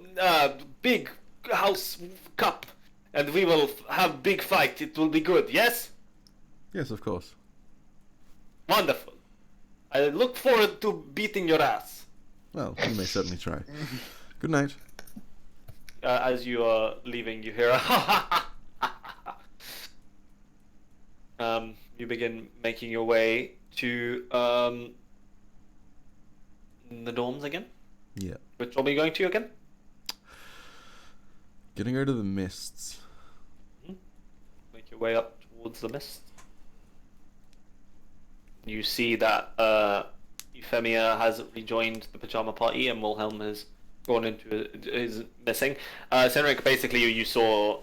big house cup, and we will have big fight. It will be good, yes? Yes, of course. Wonderful. I look forward to beating your ass." Well, you may certainly try. Good night. As you are leaving, you hear a you begin making your way to the dorms again. Yeah. Which dorm are you going to again? Getting rid of the mists. Make your way up towards the mist. You see that Euphemia has rejoined the pajama party and Wilhelm has gone into is missing. Cedric, basically you saw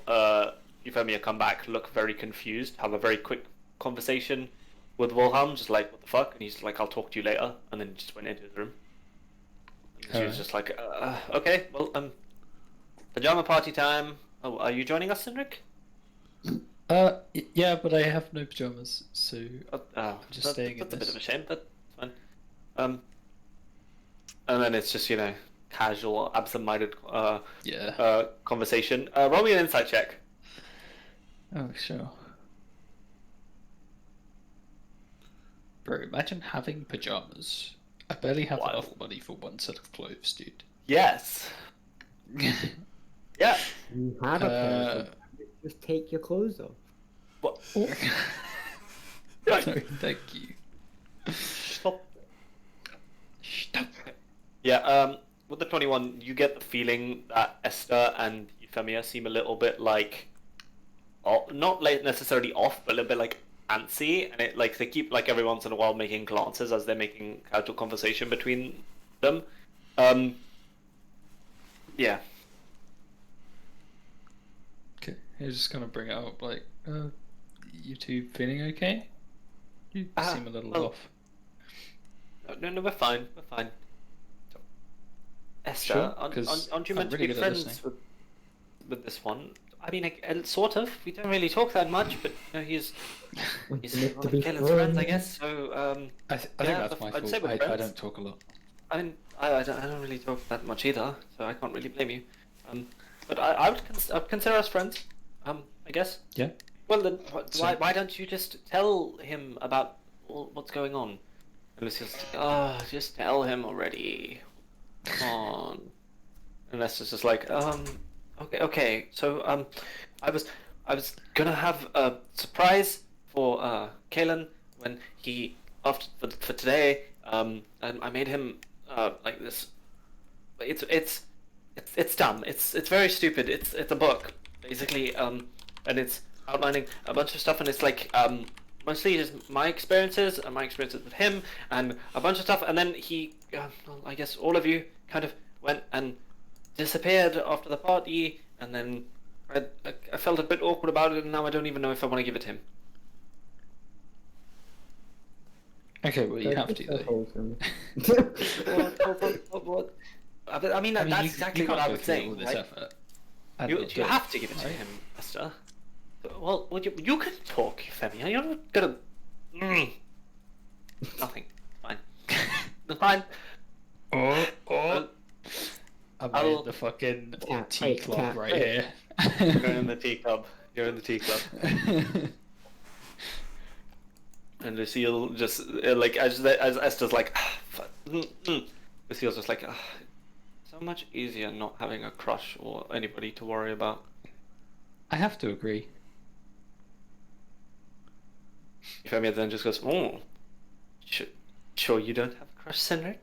Euphemia come back, look very confused, have a very quick conversation with Wilhelm, just like, what the fuck? And he's like, I'll talk to you later, and then just went into his room. And she was just like, okay, well, pajama party time. Oh, are you joining us, Cedric? Yeah, but I have no pajamas, so just staying in That's a bit this. of a shame, but it's fine. And then it's just, you know, casual, absent-minded Yeah. conversation. Roll me an insight check. Oh, sure. Bro, imagine having pajamas. I barely have Wow. enough money for one set of clothes, dude. Yes. Yeah. You have a pair of them. Just take your clothes off. What? No, thank you. Stop. Stop. Yeah, with the 21, you get the feeling that Esther and Euphemia seem a little bit like, not like necessarily off, but a little bit like antsy, and it like they keep like every once in a while making glances as they're making casual conversation between them. Yeah. Okay, I'm just gonna bring it up, like, you two feeling okay? You seem a little well, off. No, we're fine. We're fine. Esther, Sure, aren't 'cause you I'm meant to really be good at friends listening. with this one? I mean, sort of. We don't really talk that much, but you know, he's meant one to of be Kellen's friends, I friends. guess. So, I think yeah, that's my I'd say fault. we're I friends. don't talk a lot. I mean, I don't really talk that much either, so I can't really blame you. But I'd consider us friends. I guess. Yeah. Well, then, So- why don't you just tell him about what's going on? And Lucia's like, oh, just tell him already. Come on. And Esther's just like, okay. So, I was gonna have a surprise for Kalen when he for today. I made him like this. It's dumb. It's very stupid. It's a book basically, and it's outlining a bunch of stuff, and it's like mostly just my experiences and my experiences with him, and a bunch of stuff. And then he, well, I guess all of you kind of went and disappeared after the party, and then I felt a bit awkward about it, and now I don't even know if I want to give it to him. Okay, well, you have to, That's though. wholesome. What? I mean, I mean, that's you exactly can't what I go was through saying. all this Right? effort. and You not do you it, have to give it to right? him, Esther. Well, you can talk, Euphemia. You're not gonna. Nothing. Fine. Fine. Oh, Well, I'm I'll- in the fucking Cat tea fight, club cat right fight. here. You're in the tea club. You're in the tea club. And Lucille just like as Esther's like, Lucille's just like, so much easier not having a crush or anybody to worry about. I have to agree. Euphemia then just goes, oh, sure you don't have a crush, Cedric?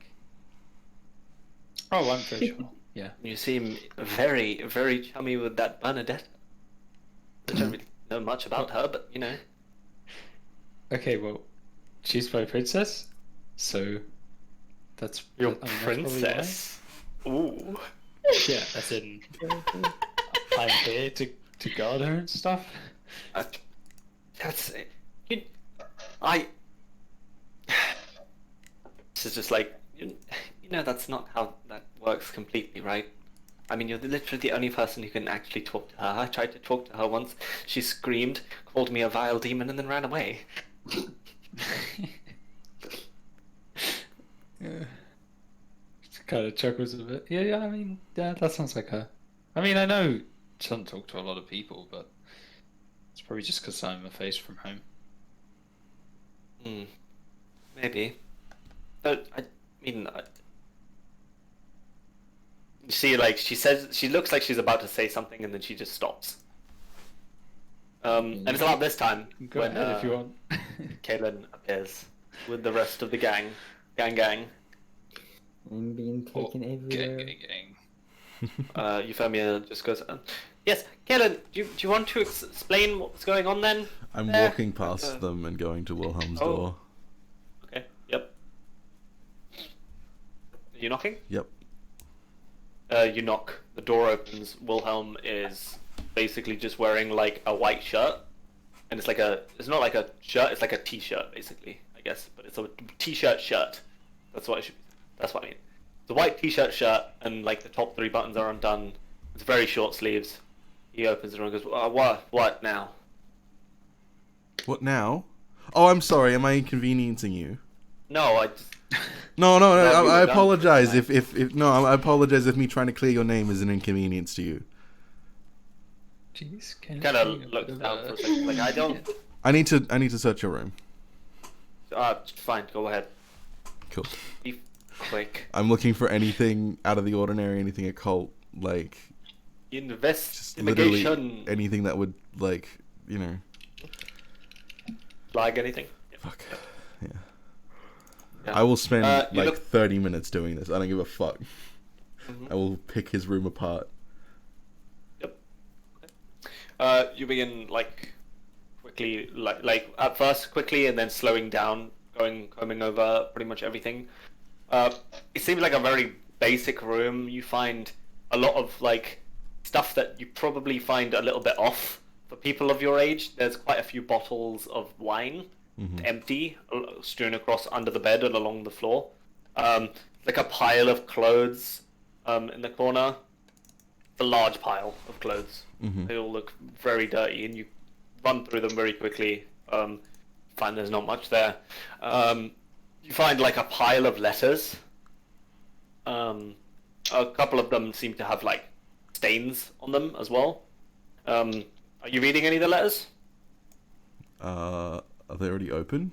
Oh, I'm very sure. Yeah. You seem very, very chummy with that Bernadette. I don't really know much about her, but you know. Okay, well, she's my princess, so that's Your I mean, that's probably why. princess. Ooh. Yeah, as in I'm here to guard her and stuff. That's it. I. This is just like you know that's not how that works completely, right? I mean, you're literally the only person who can actually talk to her. I tried to talk to her once. She screamed, called me a vile demon, and then ran away. Yeah. She kind of chuckles a bit. Yeah, I mean, yeah, that sounds like her. I mean, I know she doesn't talk to a lot of people, but it's probably just because I'm a face from home. Hmm. Maybe. But you see, like she says, she looks like she's about to say something, and then she just stops. And it's about this time Go when ahead if you want. Kaelin appears with the rest of the gang. I'm being taken everywhere. Euphemia just goes, yes, Kaelin, do you want to explain what's going on then? I'm There. walking past them and going to Wilhelm's Oh. door. Okay, yep. Are you knocking? Yep. You knock. The door opens. Wilhelm is basically just wearing like a white shirt, and it's not like a shirt. It's like a t-shirt basically, I guess, but it's a t-shirt shirt. That's what I should. That's what I mean. It's a white t-shirt shirt, and like the top 3 buttons are undone. It's very short sleeves. He opens the door and goes, "What now?" What now? Oh, I'm sorry. Am I inconveniencing you? No, I just. No. Glad we I were done apologize for if no. I apologize if me trying to clear your name is an inconvenience to you. Jeez, Kind of looks down for a second. Like I don't. I need to search your room. Fine. Go ahead. Cool. Be quick. I'm looking for anything out of the ordinary, anything occult, like just literally Investigation. anything that would like Flag anything. Yeah. Fuck. Yeah. Yeah. I will spend You like look- 30 minutes doing this. I don't give a fuck. Mhm. I will pick his room apart. Yep. You begin like quickly, like at first quickly, and then slowing down, combing over pretty much everything. It seems like a very basic room. You find a lot of like stuff that you probably find a little bit off for people of your age. There's quite a few bottles of wine, empty, strewn across under the bed and along the floor. Like a pile of clothes in the corner. It's a large pile of clothes. They all look very dirty, and you run through them very quickly. Find there's not much there. You find like a pile of letters. A couple of them seem to have like stains on them as well. Are you reading any of the letters? Are they already open?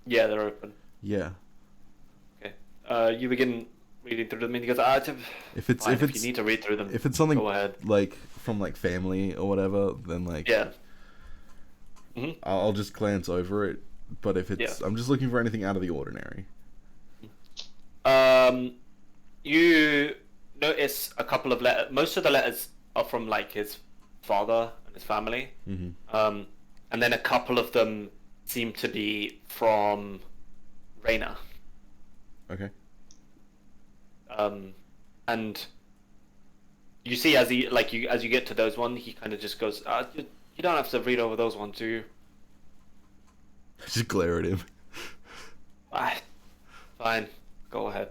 Yeah, they're open. Yeah. Okay. You begin reading through them, and he goes, If it's fine, if if it's you need to read through them, if it's something go ahead. like from like family or whatever, then like Yeah. I'll just glance over it. But if it's Yeah. I'm just looking for anything out of the ordinary. You notice a couple of letters. Most of the letters are from like his father and his family. And then a couple of them seem to be from Raina. Okay. And you see as you get to those ones, he kind of just goes, you don't have to read over those ones, do you? I just glare at him. Fine, go ahead.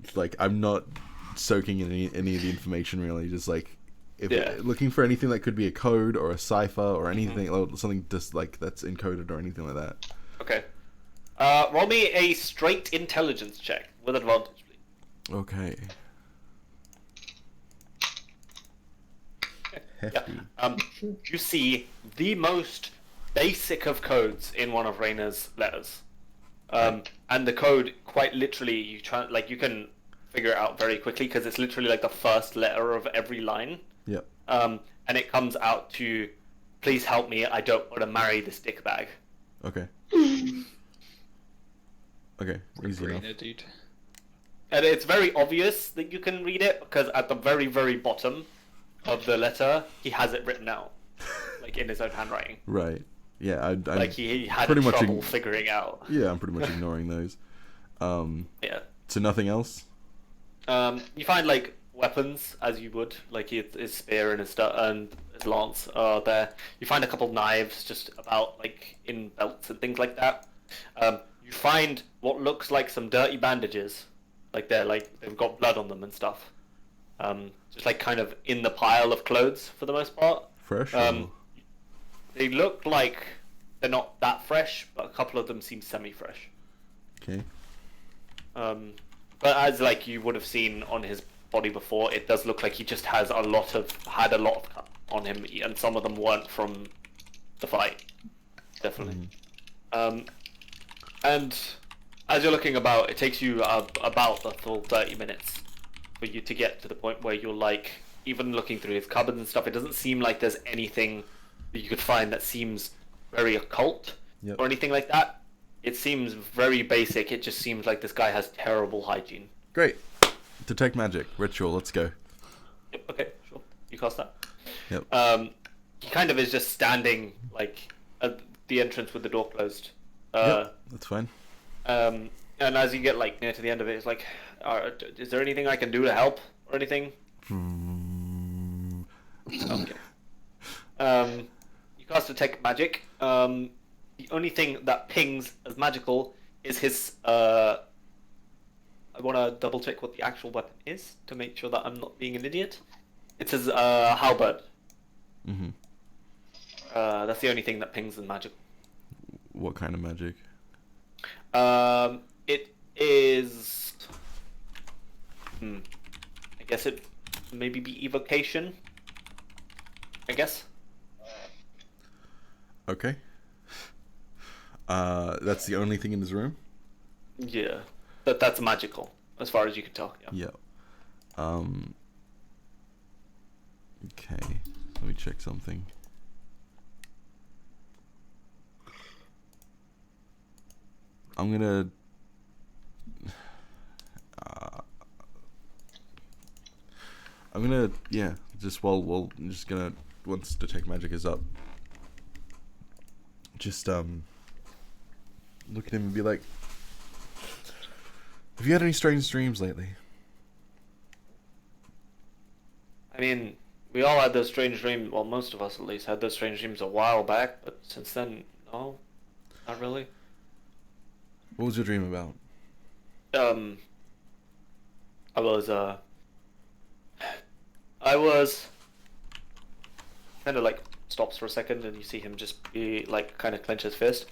It's like I'm not soaking in any of the information really. Just like if Yeah. looking for anything that could be a code or a cipher or anything or something just like that's encoded or anything like that. Okay. Roll me a straight intelligence check with advantage, please. Okay. Hefty. Yeah. You see the most basic of codes in one of Raina's letters. And the code, quite literally, you can figure it out very quickly because it's literally like the first letter of every line. Yep. And it comes out to, "Please help me. I don't want to marry this dickbag." Okay. Okay. Easy enough. Brainer, dude. And it's very obvious that you can read it because at the very, very bottom of the letter, he has it written out, like in his own handwriting. Right. Yeah, I'm Like he had pretty much trouble figuring out. Yeah, I'm pretty much ignoring those. Yeah. So nothing else? You find like weapons as you would, like his spear and his stuff and his lance are there. You find a couple knives just about like in belts and things like that. You find what looks like some dirty bandages, like they've got blood on them and stuff. Just like kind of in the pile of clothes for the most part. Fresh? They look like they're not that fresh, but a couple of them seem semi-fresh. Okay. But as like you would have seen on his body before, it does look like he just had a lot of cut on him, and some of them weren't from the fight, definitely. And as you're looking about, it takes you about a full 30 minutes for you to get to the point where you're like, even looking through his cupboards and stuff, it doesn't seem like there's anything that you could find that seems very occult or anything like that. It seems very basic. It just seems like this guy has terrible hygiene. Great. Detect magic. Ritual. Let's go. Yep, okay, sure. You cast that. Yep. He kind of is just standing like at the entrance with the door closed. Yep. That's fine. And as you get like near to the end of it, it's like, is there anything I can do to help or anything? Okay. You cast Detect Magic. The only thing that pings as magical is his. I want to double check what the actual weapon is to make sure that I'm not being an idiot. It's his halberd. Mm-hmm. That's the only thing that pings as magical. What kind of magic? It is. I guess it maybe be evocation. I guess. Okay. That's the only thing in his room? Yeah. That's magical, as far as you can tell. Yeah. Yeah. Okay. Let me check something. I'm gonna... yeah, just I'm just gonna, once Detect Magic is up, just, look at him and be like, have you had any strange dreams lately? I mean, we all had those strange dreams, well, most of us at least had those strange dreams a while back, but since then, no, not really. What was your dream about? I was kind of like stops for a second and you see him just be like kind of clench his fist.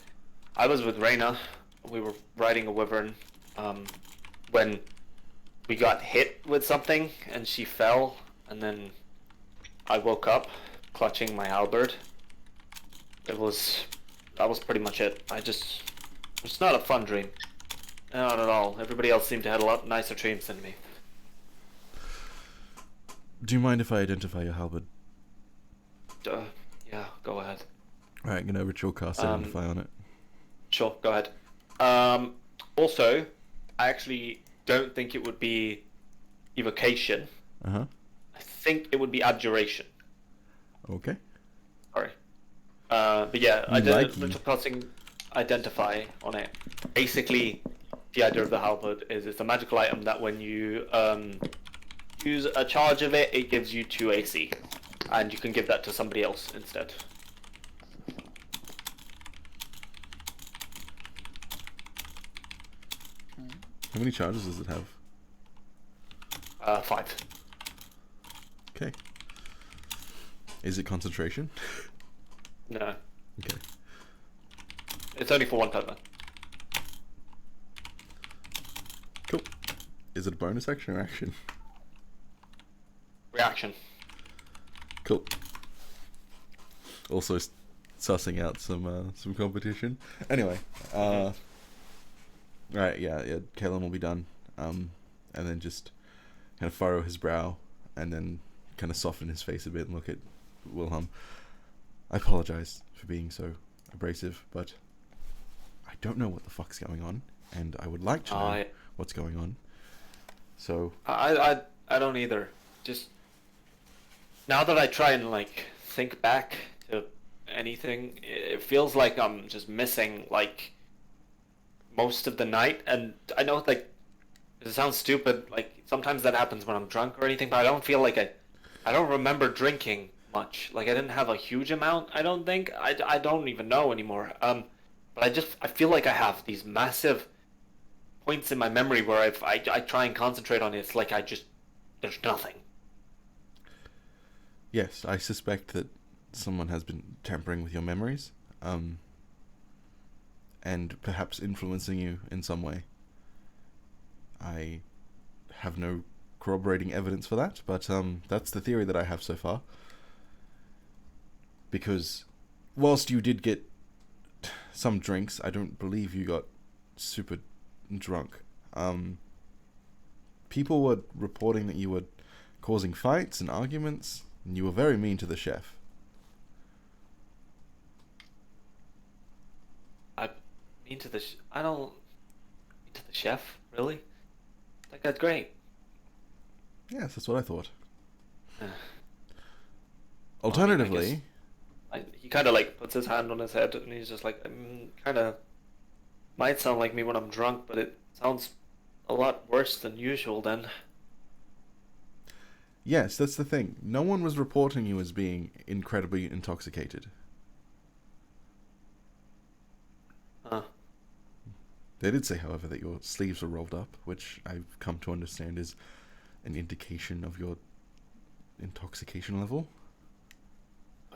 I was with Reyna. We were riding a wyvern when we got hit with something and she fell, and then I woke up clutching my halberd. That was pretty much it. It's not a fun dream. Not at all. Everybody else seemed to have a lot nicer dreams than me. Do you mind if I identify your halberd? Yeah, go ahead. Alright, I'm gonna ritual cast identify on it. Sure, go ahead. Also, I actually don't think it would be evocation. Uh-huh. I think it would be abjuration. Okay. Sorry. But yeah, I Like did ritual casting identify on it. Basically, the idea of the halberd is it's a magical item that when you use a charge of it, it gives you 2 AC. And you can give that to somebody else instead. How many charges does it have? 5. Okay. Is it concentration? No. Okay. It's only for one turn though. Cool. Is it a bonus action or action? Reaction. Cool. Also sussing out some competition. Anyway, right, yeah, Kalen will be done. And then just kind of furrow his brow and then kind of soften his face a bit and look at Wilhelm. I apologize for being so abrasive, but I don't know what the fuck's going on, and I would like to know what's going on. So I don't either. Just now that I try and like think back to anything, it feels like I'm just missing like most of the night. And I know like it sounds stupid. Like sometimes that happens when I'm drunk or anything, but I don't feel like I don't remember drinking much. Like I didn't have a huge amount. I don't think. I don't even know anymore. But I feel like I have these massive points in my memory where I try and concentrate on it. It's like there's nothing. yes, I suspect that someone has been tampering with your memories, and perhaps influencing you in some way. I have no corroborating evidence for that, but that's the theory that I have so far. Because whilst you did get some drinks, I don't believe you got super drunk. People were reporting that you were causing fights and arguments, and you were very mean to the chef. I don't mean to the chef, really? Like that's great. Yes, that's what I thought. Uh, Alternatively, he kind of like puts his hand on his head and he's just like, kind of might sound like me when I'm drunk, but it sounds a lot worse than usual then. yes, that's the thing. No one was reporting you as being incredibly intoxicated. Huh. They did say, however, that your sleeves were rolled up, which I've come to understand is an indication of your intoxication level.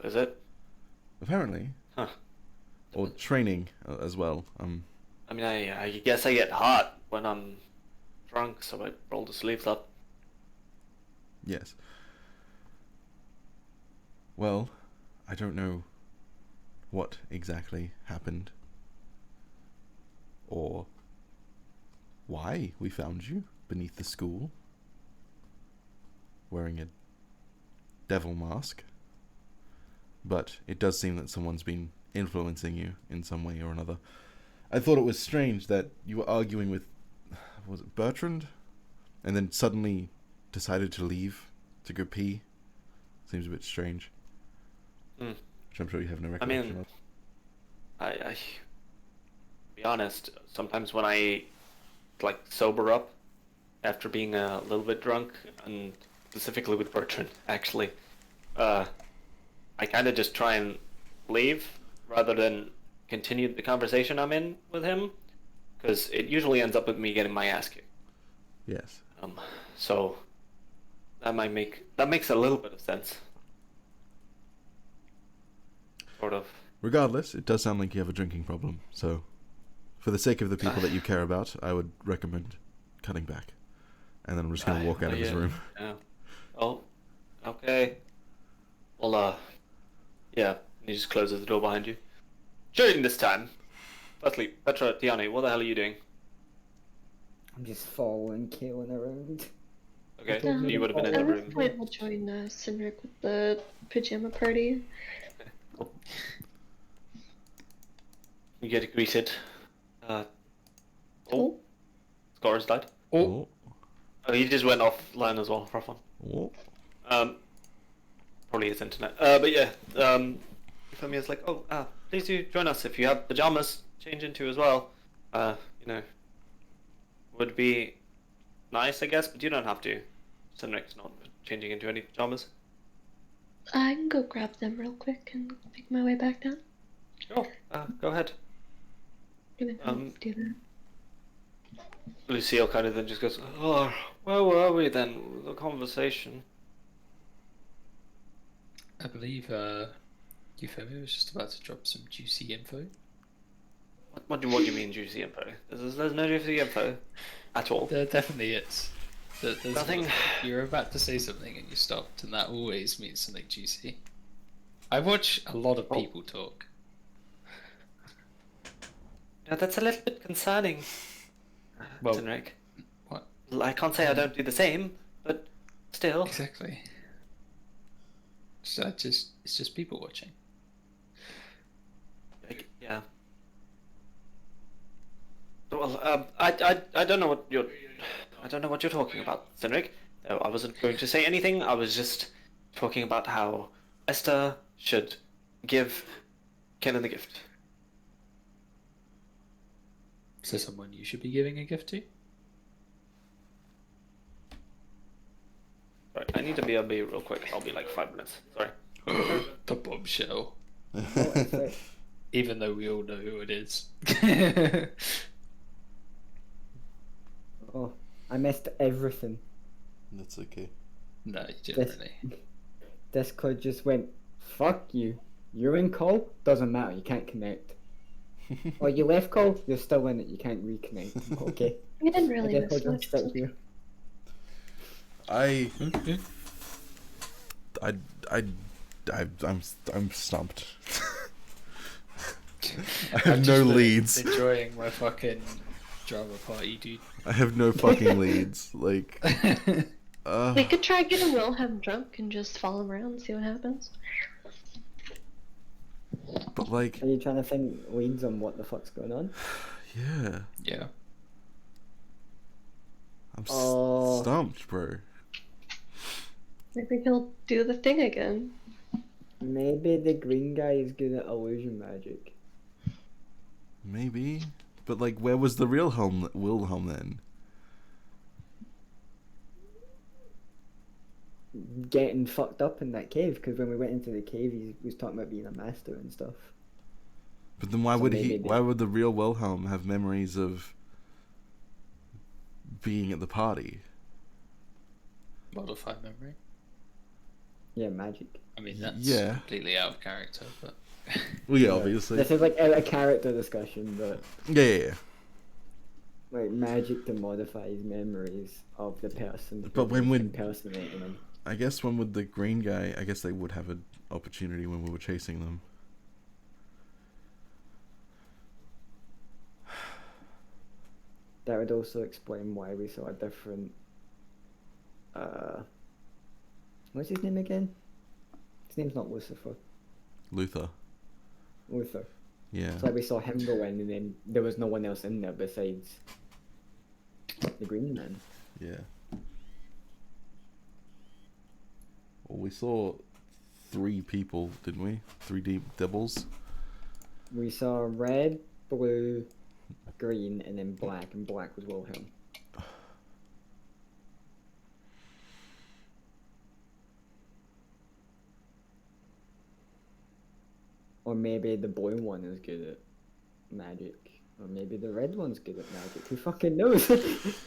Is it? Apparently. Huh. Or training as well. I mean, I guess I get hot when I'm drunk, so I roll the sleeves up. Yes. Well, I don't know what exactly happened. Or why we found you beneath the school, wearing a devil mask. But it does seem that someone's been influencing you in some way or another. I thought it was strange that you were arguing with, was it Bertrand? And then suddenly decided to leave to go pee. Seems a bit strange. Which I'm sure you have no recollection of. I be honest, sometimes when I like sober up after being a little bit drunk, and specifically with Bertrand, actually, I kind of just try and leave rather than continue the conversation I'm in with him, because it usually ends up with me getting my ass kicked. Yes. So that makes a little bit of sense. Sort of. Regardless, it does sound like you have a drinking problem, so for the sake of the people that you care about, I would recommend cutting back. And then I'm just going to walk out of his room. Yeah. Oh, okay. Well, yeah, he just closes the door behind you. During this time, firstly, Petra, Tiani, what the hell are you doing? I'm just following Kaelin around. Okay, told so you you would have been in At the this room. point, we'll join Cynric with the pajama party. Cool. You get greeted. Cool. Score's died. Oh. Oh, he just went offline as well for fun. Oh. Probably his internet. But yeah, Euphemia's like, please do join us if you have pajamas to change into as well. Would be nice, I guess, but you don't have to. Cynric's not changing into any pajamas. I can go grab them real quick and make my way back down. Sure, go ahead. Gonna do that. Lucille kind of then just goes, oh, where were we then? The conversation. I believe Euphemia was just about to drop some juicy info. What do you mean juicy info? There's no juicy info at all. There definitely is. There's Nothing. You're about to say something and you stopped, and that always means something juicy. I watch a lot of people talk. Yeah, that's a little bit concerning, Well, Cynric. what? I can't say I don't do the same, but still. Exactly. So it's just people watching. Yeah. Well, I don't know what you're I don't know what you're talking about, Cynric. No, I wasn't going to say anything. I was just talking about how Esther should give Kenan the gift. Is there someone you should be giving a gift to? Right, I need to BRB real quick. I'll be like 5 minutes. Sorry. The bombshell. Oh, it's like, Even though we all know who it is. oh, I missed everything. That's okay. No, you didn't really. Discord just went, fuck you. You're in call? Doesn't matter, you can't connect. Or you left call? You're still in it, you can't reconnect. Okay. You didn't I really guess I'll miss just sit much. here. I'm stumped. I have no leads. Enjoying my fucking drama party, dude. I have no fucking leads. Like, We could try getting Wilhelm drunk and just follow him around and see what happens. but like, Are you trying to find leads on what the fuck's going on? yeah, Yeah. I'm Oh. stumped, bro. Maybe he'll do the thing again. Maybe the green guy is good at illusion magic. Maybe, but like, where was the real Wilhelm then? Getting fucked up in that cave, because when we went into the cave, he was talking about being a master and stuff. But then why So would maybe Why would the real Wilhelm have memories of being at the party? Modify memory. Yeah, magic. I mean, that's Yeah. completely out of character, but. Well, yeah, obviously. This is like a character discussion, but Yeah. like magic to modify his memories of the person. But when would- impersonating him? I guess when with the green guy, I guess they would have an opportunity when we were chasing them. That would also explain why we saw a different. What's his name again? His name's not Lucifer. Luther. Luther. Yeah. It's like we saw him go in, and then there was no one else in there besides the Green Man. Yeah. Well, we saw 3 people, didn't we? 3 deep devils. We saw red, blue, green, and then black, and black was Wilhelm. Or maybe the blue one is good at magic. Or maybe the red one's good at magic. Who fucking knows?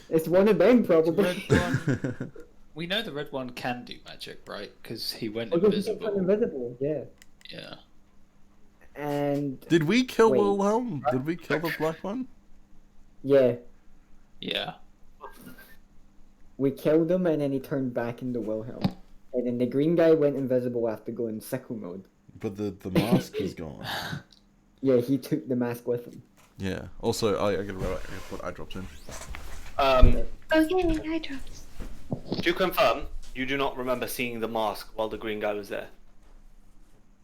It's one of them, probably. Red one. We know the red one can do magic, right? Because he went Oh, yeah, he invisible. went invisible, yeah. Yeah. And Did we kill Wait. Wilhelm? Did we kill the black one? yeah, Yeah. we killed him, and then he turned back into Wilhelm. And then the green guy went invisible after going sickle mode. But the mask is gone. Yeah, he took the mask with him. Yeah. Also, I gotta put eye drops in. Oh yay, eye drops. To confirm, you do not remember seeing the mask while the green guy was there.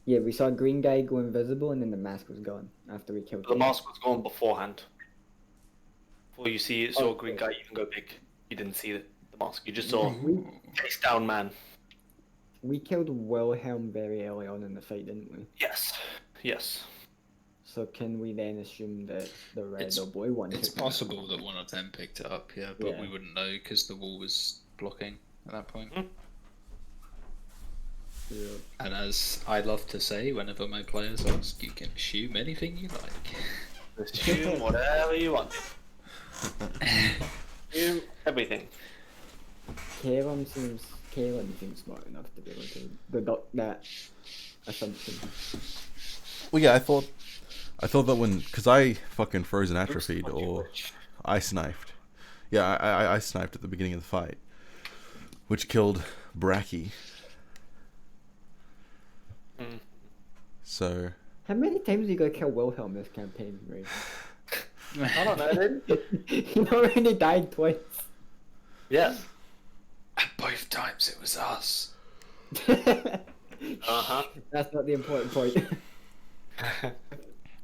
Yeah, we saw green guy go invisible, and then the mask was gone after we killed The him. mask was gone beforehand. Before you saw green guy even go big, you didn't see the mask. You just saw face down man. We killed Wilhelm very early on in the fight, didn't we? Yes. Yes. So can we then assume that the red It's- or blue one It's took the mask? possible that one of them picked it up, yeah, but Yeah. we wouldn't know because the wall was blocking at that point. Yeah. And as I love to say, whenever my players ask, you can assume anything you like. Assume whatever you want. Assume everything. Kaelin seems smart enough to be able to deduct that assumption. Well, yeah, I thought that because I fucking frozen atrophied or I sniped. Yeah, I sniped at the beginning of the fight, which killed Bracky. Mm. So How many times are you gonna kill Wilhelm this campaign, Ray? I don't know, then. He already died twice. Yeah. And both times it was us. Uh-huh. That's not the important point.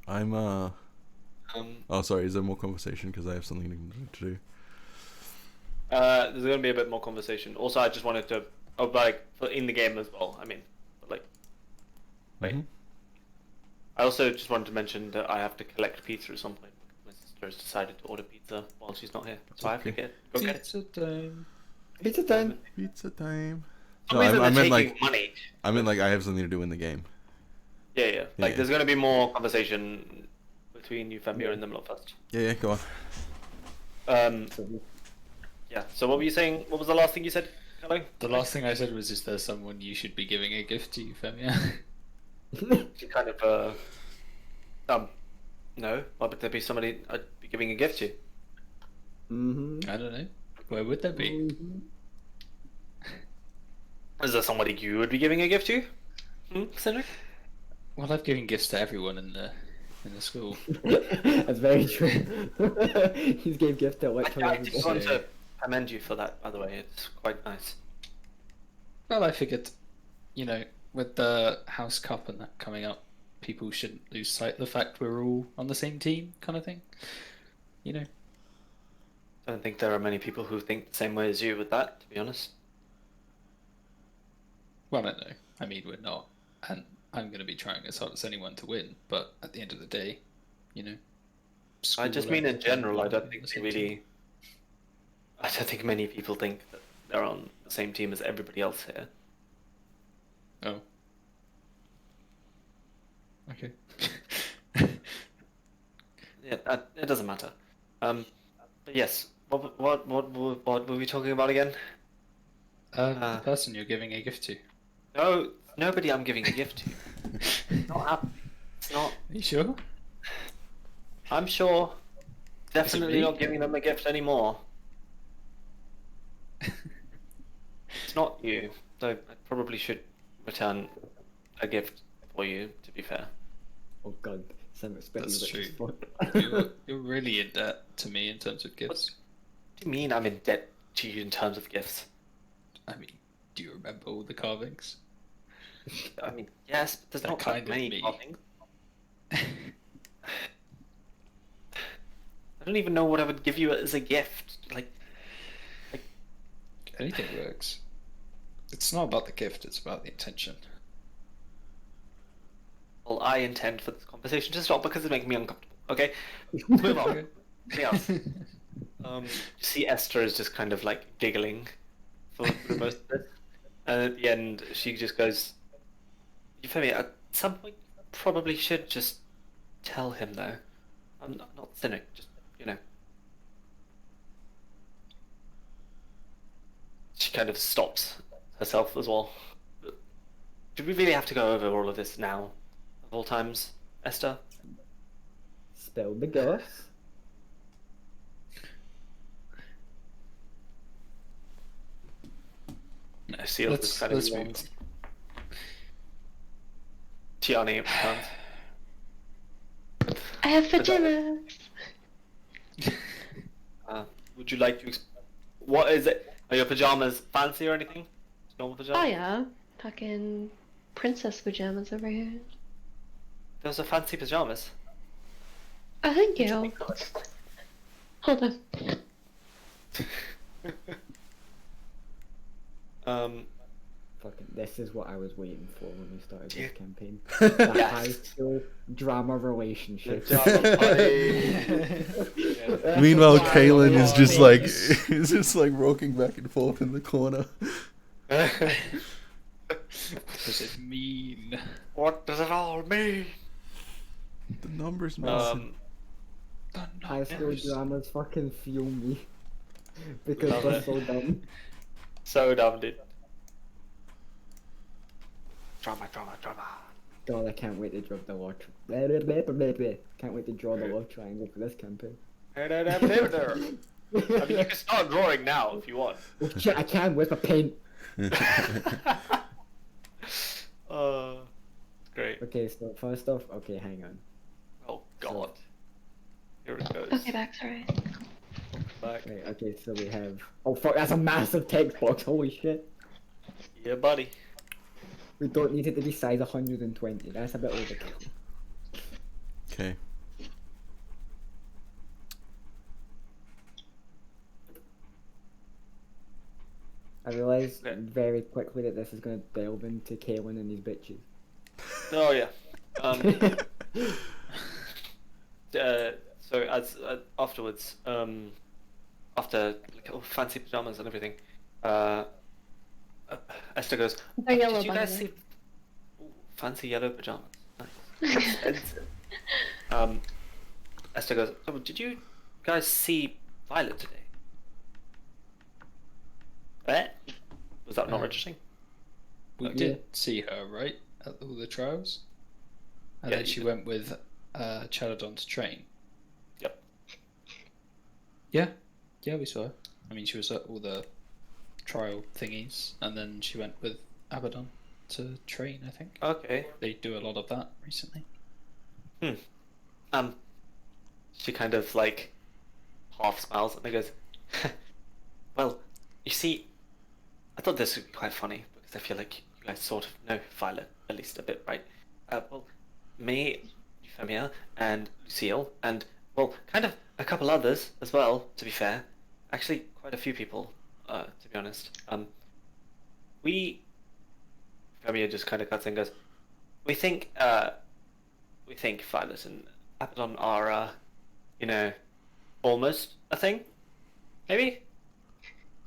I'm Oh, sorry. Is there more conversation? Because I have something to do. There's gonna be a bit more conversation. Also, I just wanted to, like, in the game as well. I mean, like, wait. Mhm. I also just wanted to mention that I have to collect pizza at some point. My sister has decided to order pizza while she's not here, so I have to Okay. go get it. Pizza time. Pizza time. Pizza time. For some No, reason I they're meant taking like money. I have something to do in the game. Yeah. Like, Yeah. there's gonna be more conversation between you, Femir, Yeah. and them lot first. Yeah, go on. So we- Yeah. So what were you saying? What was the last thing you said, Hello? The last thing I said was, is there someone you should be giving a gift to, Femia? She kind of, no. Why would there be somebody I'd be giving a gift to? Mhm. I don't know. Where would there be? Mhm. Is there somebody you would be giving a gift to? Cedric? Well, I've given gifts to everyone in the school. That's very true. He's gave gift to I literally just everybody. want to commend you for that, by the way. It's quite nice. Well, I figured, you know, with the House Cup and that coming up, people shouldn't lose sight of the fact we're all on the same team, kind of thing. You know. I don't think there are many people who think the same way as you with that, to be honest. Well, I don't know. I mean, we're not, and I'm going to be trying as hard as anyone to win. But at the end of the day, you know. I just school mean in and general, I don't on think the they same really... team. I don't think many people think that they're on the same team as everybody else here. Oh. Okay. Yeah, it doesn't matter. But yes, what were we talking about again? The person you're giving a gift to. No, nobody I'm giving a gift to. It's not happening. It's not. Are you sure? I'm sure. Definitely me? not giving them a gift anymore. It's not you, though I probably should return a gift for you, to be fair. Oh god, Sam expecting That's rich as true. fuck. You're really in debt to me in terms of gifts. What do you mean I'm in debt to you in terms of gifts? I mean, do you remember all the carvings? I mean, yes, but there's They're not that kind of many me. carvings. I don't even know what I would give you as a gift. Like, Anything works. It's not about the gift, it's about the intention. well, I intend for this conversation to stop because it's making me uncomfortable. Okay, move on. Okay. Anything else? You see Esther is just kind of like giggling for the most of it. And at the end, she just goes, Euphemia, at some point, you probably should just tell him, though. I'm not cynic, just, you know. She kind of stops herself as well. Do we really have to go over all of this now, of all times, Esther? Spill the goss. No, Seal just kind of let's move yawns. Tiani returns. I have pajamas. Would you like to... What is it? Are your pajamas fancy or anything? Normal pajamas? Oh yeah, fucking princess pajamas over here. Those are fancy pajamas. Oh, thank you. Hold on. Fucking, this is what I was waiting for when we started Yeah. this campaign. The Yes. high school drama relationship. Pajama party. Meanwhile, Wow. Kaylin is just Wow. like is just like rocking back and forth in the corner. What does it mean? What does it all mean? The numbers missing. High school dramas fucking fuel me. Because Love they're it. so dumb. So dumb, dude. Drama. God, I can't wait to draw the love Can't wait to draw the love triangle for this campaign. I mean, you can start drawing now if you want. Oh shit, I can with a paint. Great. Okay, so first off, okay, hang on. Oh god. Here it goes. Okay, back, sorry. Back. Right, okay, so we have... Oh fuck, that's a massive text box, holy shit. Yeah, buddy. We don't need it to be size 120, that's a bit overkill. Okay. I realised Okay. very quickly that this is going to delve into Kaelin and these bitches. Oh yeah. So as afterwards, after like all fancy pajamas and everything, uh, Esther goes, They're yellow, "Did you by the guys way." see ooh, fancy yellow pajamas? Nice, expensive." Um, Esther goes, "Oh, did you guys see Violet today?" Eh? Was that not Um, registering? We Okay. did see her, right? At all the trials? And Yeah, then you she did. went with Chaladon to train. Yep. Yeah. Yeah, we saw her. I mean, she was at all the trial thingies, and then she went with Abaddon to train, I think. Okay. They do a lot of that recently. Hmm. Um, she kind of like half smiles and goes, "Well, you see, I thought this would be quite funny because I feel like you guys sort of know Violet at least a bit, right? Well, me, Euphemia, and Lucille, and well, kind of a couple others as well. To be fair, actually, quite a few people. To be honest, we Euphemia just kind of cuts in and goes, we think, we think Violet and Abaddon are, you know, almost a thing, maybe,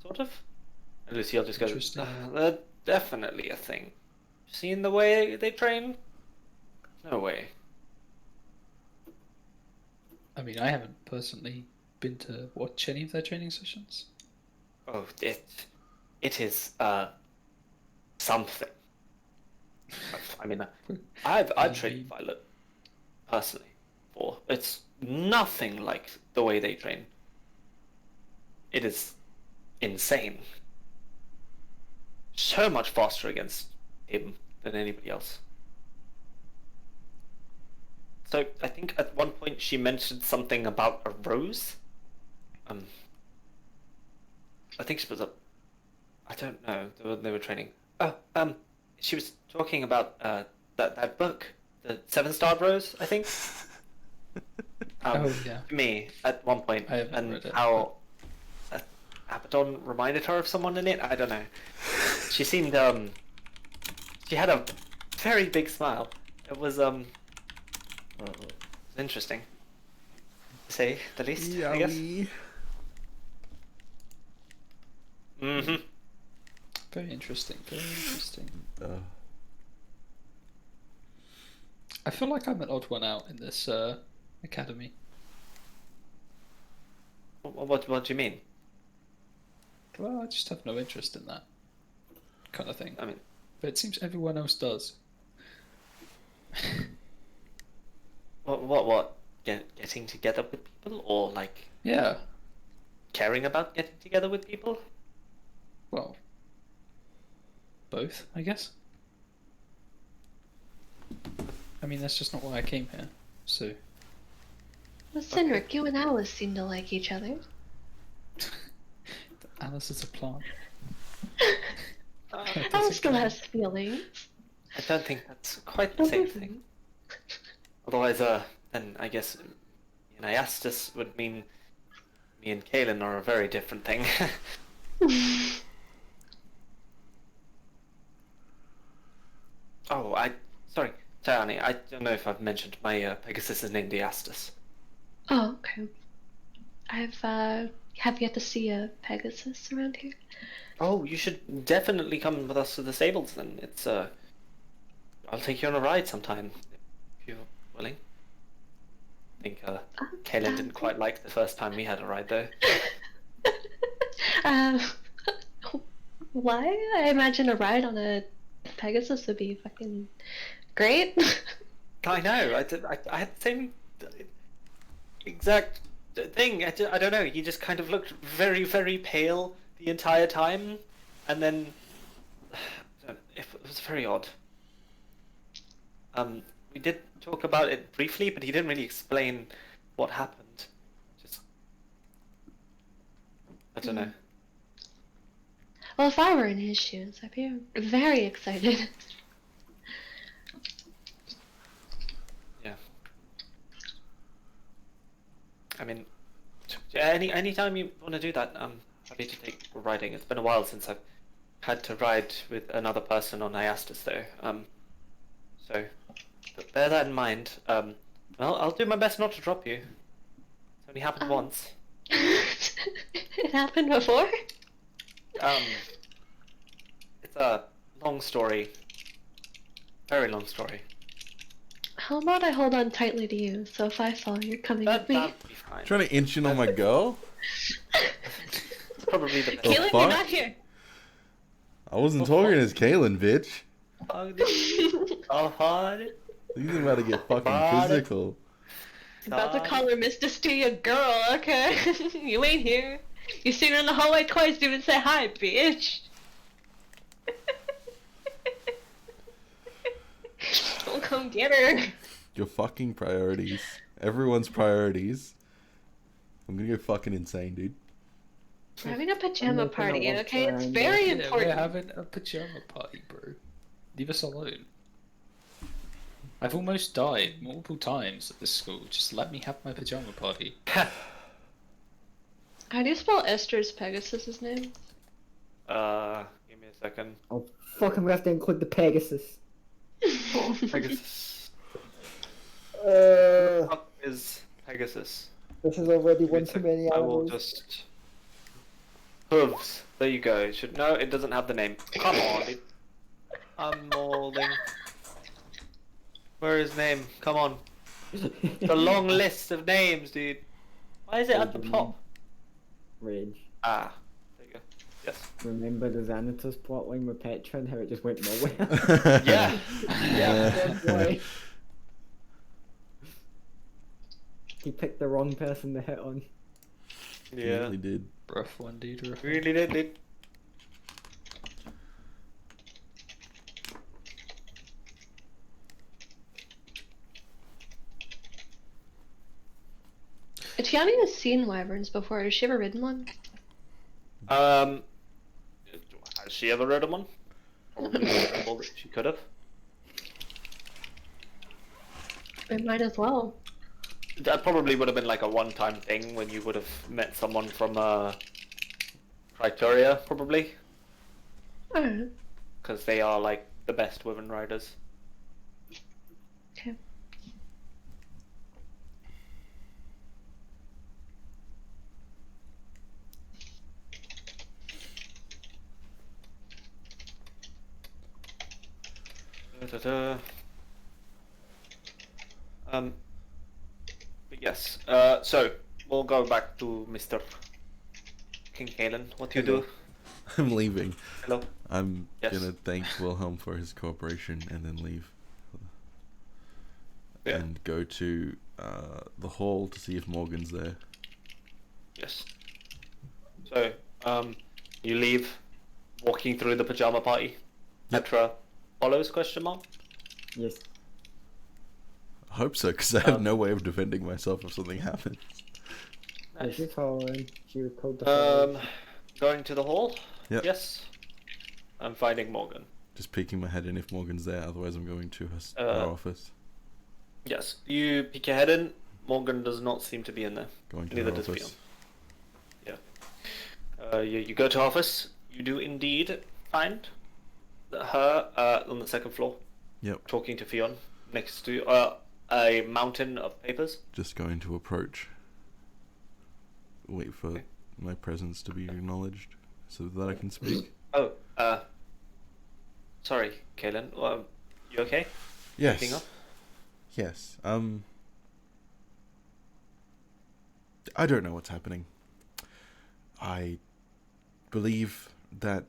sort of." And Lucille just goes, Interesting. "They're definitely a thing. Seen the way they train? No way." I mean, I haven't personally been to watch any of their training sessions. Oh, it is something. I mean, I've trained Violet personally before. It's nothing like the way they train. It is insane. So much faster against him than anybody else. So I think at one point she mentioned something about a rose. I think she was a. I don't know. They were training. Oh, she was talking about that book, the Seven Starred Rose, I think. Oh, yeah. To me at one point, I haven't and read it, how Abaddon reminded her of someone in it. I don't know. She seemed she had a very big smile. It was interesting, to say the least. I guess. Yowie. Mm-hmm. Very interesting, very interesting. Uh, I feel like I'm an odd one out in this academy. What do you mean? Well, I just have no interest in that kind of thing. I mean, But it seems everyone else does. what? Getting together with people, or like Yeah, caring about getting together with people? well, both, I guess. I mean, that's just not why I came here, so... Well, Cynric, you and Alice seem to like each other. Alice is a plant. Alice still has feelings. I don't think that's quite the same thing. Otherwise, then I guess Iastus would mean me and Kaelin are a very different thing. Oh, sorry, Tayani, I don't know if I've mentioned my Pegasus is named Iastus. Oh, okay. I've have yet to see a Pegasus around here. Oh, you should definitely come with us to the stables then. It's I'll take you on a ride sometime if you're willing. I think Kaelin didn't quite like the first time we had a ride though. um, why? I imagine a ride on a Pegasus would be fucking great. I know. I had the same exact thing. I don't know. He just kind of looked very, very pale the entire time, and then it was very odd. We did talk about it briefly, but he didn't really explain what happened. Just I don't know. Well, if I were in his shoes, I'd be very excited. Yeah. I mean, anytime you want to do that, I'm happy to take riding. It's been a while since I've had to ride with another person on Iastis though. So bear that in mind. Well, I'll do my best not to drop you. It's only happened once. It happened before? It's a long story. Very long story. How about I hold on tightly to you, so if I fall, you're coming with me? That'd be fine. Trying to inch in on my girl? It's probably the best. The Kaylin, you're fuck? not here. I wasn't talking as Kaylin, bitch. Oh, hard. He's about to get fucking Body. physical. About to call her Mr. Steal your girl, okay? You ain't here. You seen her in the hallway twice, didn't even say hi, bitch. Don't come get her. Your fucking priorities. Everyone's priorities. I'm gonna go fucking insane, dude. We're having a pajama making party, a love okay? It's triangle. very Yeah, important. we're having a pajama party, bro. Leave us alone. I've almost died multiple times at this school. Just let me have my pajama party. How do you spell Esther's Pegasus's name? Give me a second. Oh, fuck, I'm gonna have to include the Pegasus. Pegasus. Uh, What is Pegasus? this is already Give me a one too second. many I will hours. just. Hooves. There you go. It should no, it doesn't have the name. Come on, dude. I'm molding. Where is his name? Come on. The long list of names, dude. Why is it at the top? Rage. Ah, there you go. Yes. Remember the Xanatos plotline with Petra and how it just went nowhere? Yeah. Yeah, boy. He picked the wrong person to hit on. Yeah. Really did. Rough one, dude. Rough. Really did, dude. Tiani has seen wyverns before. Has she ever ridden one? Has she ever ridden one? Probably more that she could have. It might as well. That probably would have been like a one-time thing when you would have met someone from Criteria, probably, I don't know. because they are like the best women riders. Okay. Da-da-da. But yes. So we'll go back to Mr. King Kalen. What you do? I'm leaving. Hello. I'm Yes. gonna thank Wilhelm for his cooperation and then leave. Yeah. And go to the hall to see if Morgan's there. Yes. So you leave, walking through the pajama party. Yep. Petra follows? Question mark. Yes. I hope so, because I have no way of defending myself if something happens. Nice. She's following. She was told to follow. Going to the hall. Yep. Yes. I'm finding Morgan. Just peeking my head in if Morgan's there, otherwise I'm going to her, Uh, her office. Yes. You peek your head in. Morgan does not seem to be in there. Going to Neither her does office. Fiona. Yeah. You go to office. You do indeed find her on the second floor. Yep. Talking to Fionn next to a mountain of papers. Just going to approach. Wait for Okay. my presence to be acknowledged so that I can speak. Oh, sorry, Kaylin. You okay? Picking Yes. up? Yes. I don't know what's happening. I believe that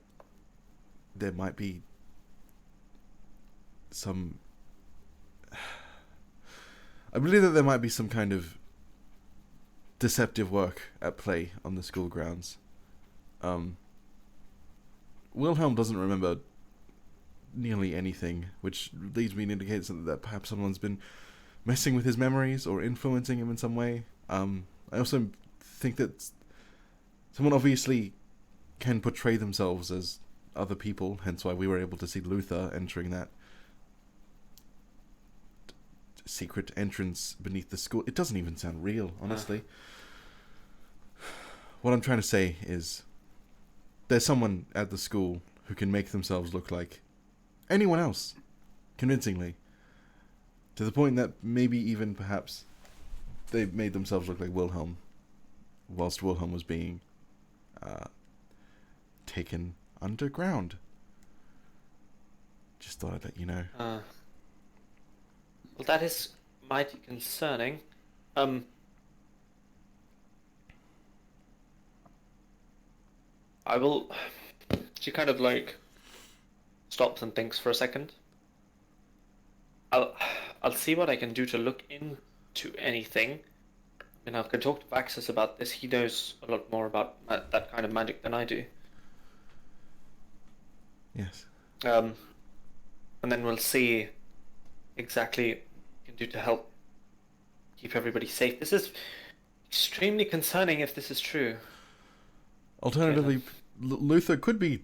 there might be some... I believe that there might be some kind of deceptive work at play on the school grounds. Wilhelm doesn't remember nearly anything, which leads me to indicate that perhaps someone's been messing with his memories or influencing him in some way. I also think that someone obviously can portray themselves as other people, hence why we were able to see Luther entering that secret entrance beneath the school. It doesn't even sound real, honestly. What I'm trying to say is there's someone at the school who can make themselves look like anyone else, convincingly. To the point that maybe even perhaps they made themselves look like Wilhelm, whilst Wilhelm was being taken underground. Just thought I'd let you know. Well, that is mighty concerning. I will. She kind of like stops and thinks for a second. I'll see what I can do to look into anything. I can talk to Vaxus about this. He knows a lot more about that kind of magic than I do. Yes. And then we'll see exactly what we can do to help keep everybody safe. This is extremely concerning if this is true. Alternatively, Luther could be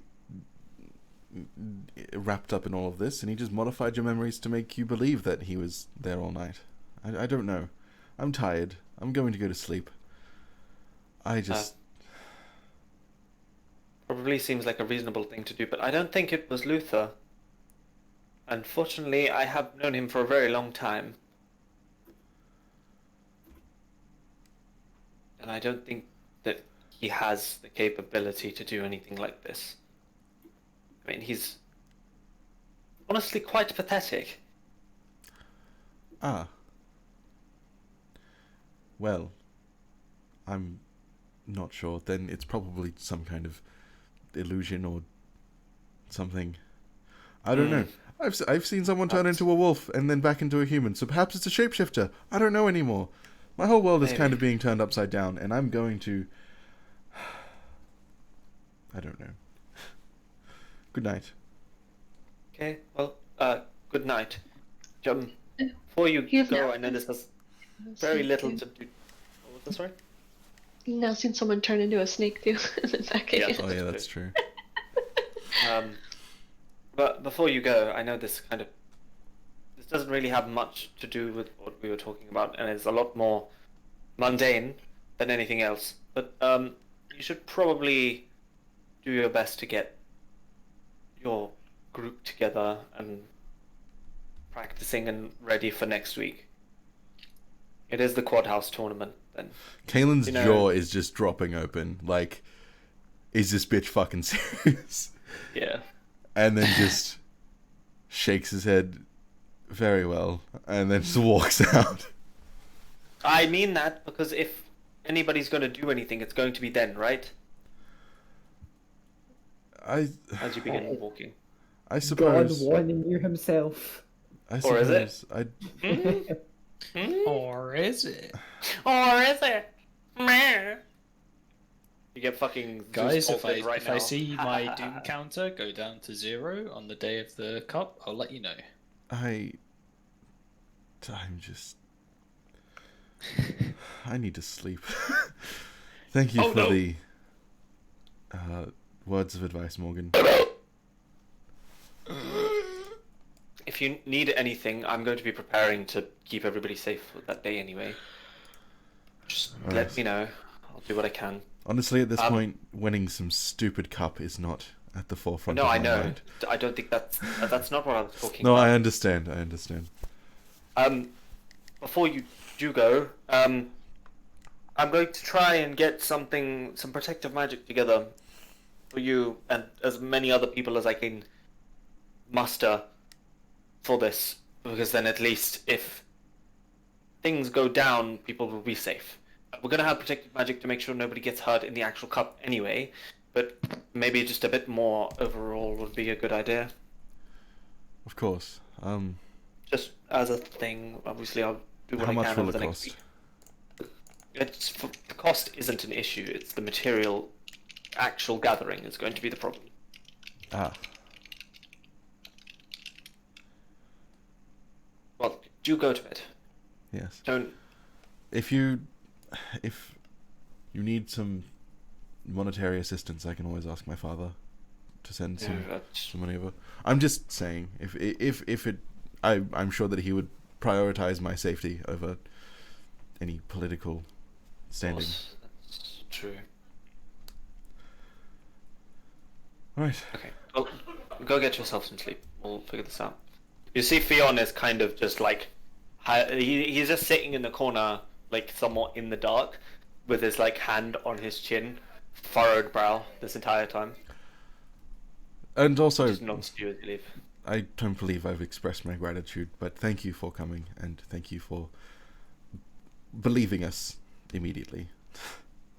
wrapped up in all of this, and he just modified your memories to make you believe that he was there all night. I don't know. I'm tired. I'm going to go to sleep. I just... Probably seems like a reasonable thing to do, but I don't think it was Luther. Unfortunately, I have known him for a very long time. And I don't think that he has the capability to do anything like this. I mean, he's honestly quite pathetic. Ah. Well, I'm not sure. Then it's probably some kind of illusion or something. I don't know. I've seen someone turn into a wolf and then back into a human, so perhaps it's a shapeshifter. I don't know anymore. My whole world is kind of being turned upside down, and I'm going to... I don't know. Good night. Okay, well, good night. Before you go, I know this has very little to do... What was this, sorry? You've now seen someone turn into a snake too. Yeah. Oh yeah, that's true. But before you go, I know this doesn't really have much to do with what we were talking about, and it's a lot more mundane than anything else. But you should probably do your best to get your group together and practicing and ready for next week. It is the Quad House tournament, then. Kalen's jaw is just dropping open. Like, is this bitch fucking serious? Yeah. And then just shakes his head very well, and then just walks out. I mean that because if anybody's going to do anything, it's going to be then, right? As you begin walking. I suppose. God warning you himself. I Or is it? suppose Or is it? Or is it? You get fucking Guys, if now. I see my doom counter go down to 0 on the day of the cup, I'll let you know. I'm just... I need to sleep. Thank you for the words of advice, Morgan. If you need anything, I'm going to be preparing to keep everybody safe for that day anyway. Just let me know. I'll do what I can. Honestly, at this point, winning some stupid cup is not at the forefront of No, my I know. mind. I don't think that's not what I was talking No, about. I understand. I understand. Before you do go, I'm going to try and get some protective magic together for you and as many other people as I can muster for this, because then at least if things go down, people will be safe. We're going to have protective magic to make sure nobody gets hurt in the actual cup anyway, but maybe just a bit more overall would be a good idea. Of course. Just as a thing, obviously I'll do what How I much can will over it the next cost? week. The cost isn't an issue, it's the material actual gathering is going to be the problem. Ah. Well, do go to bed. Yes. Don't... If you need some monetary assistance, I can always ask my father to send some money over. I'm just saying, I'm sure that he would prioritize my safety over any political standing. That's true. All right. Okay. Well, go get yourself some sleep. We'll figure this out. You see, Fionn is kind of just like he's just sitting in the corner, like somewhat in the dark, with his like hand on his chin, furrowed brow this entire time. And also, Just nods to you as you leave. I don't believe I've expressed my gratitude, but thank you for coming, and thank you for believing us immediately.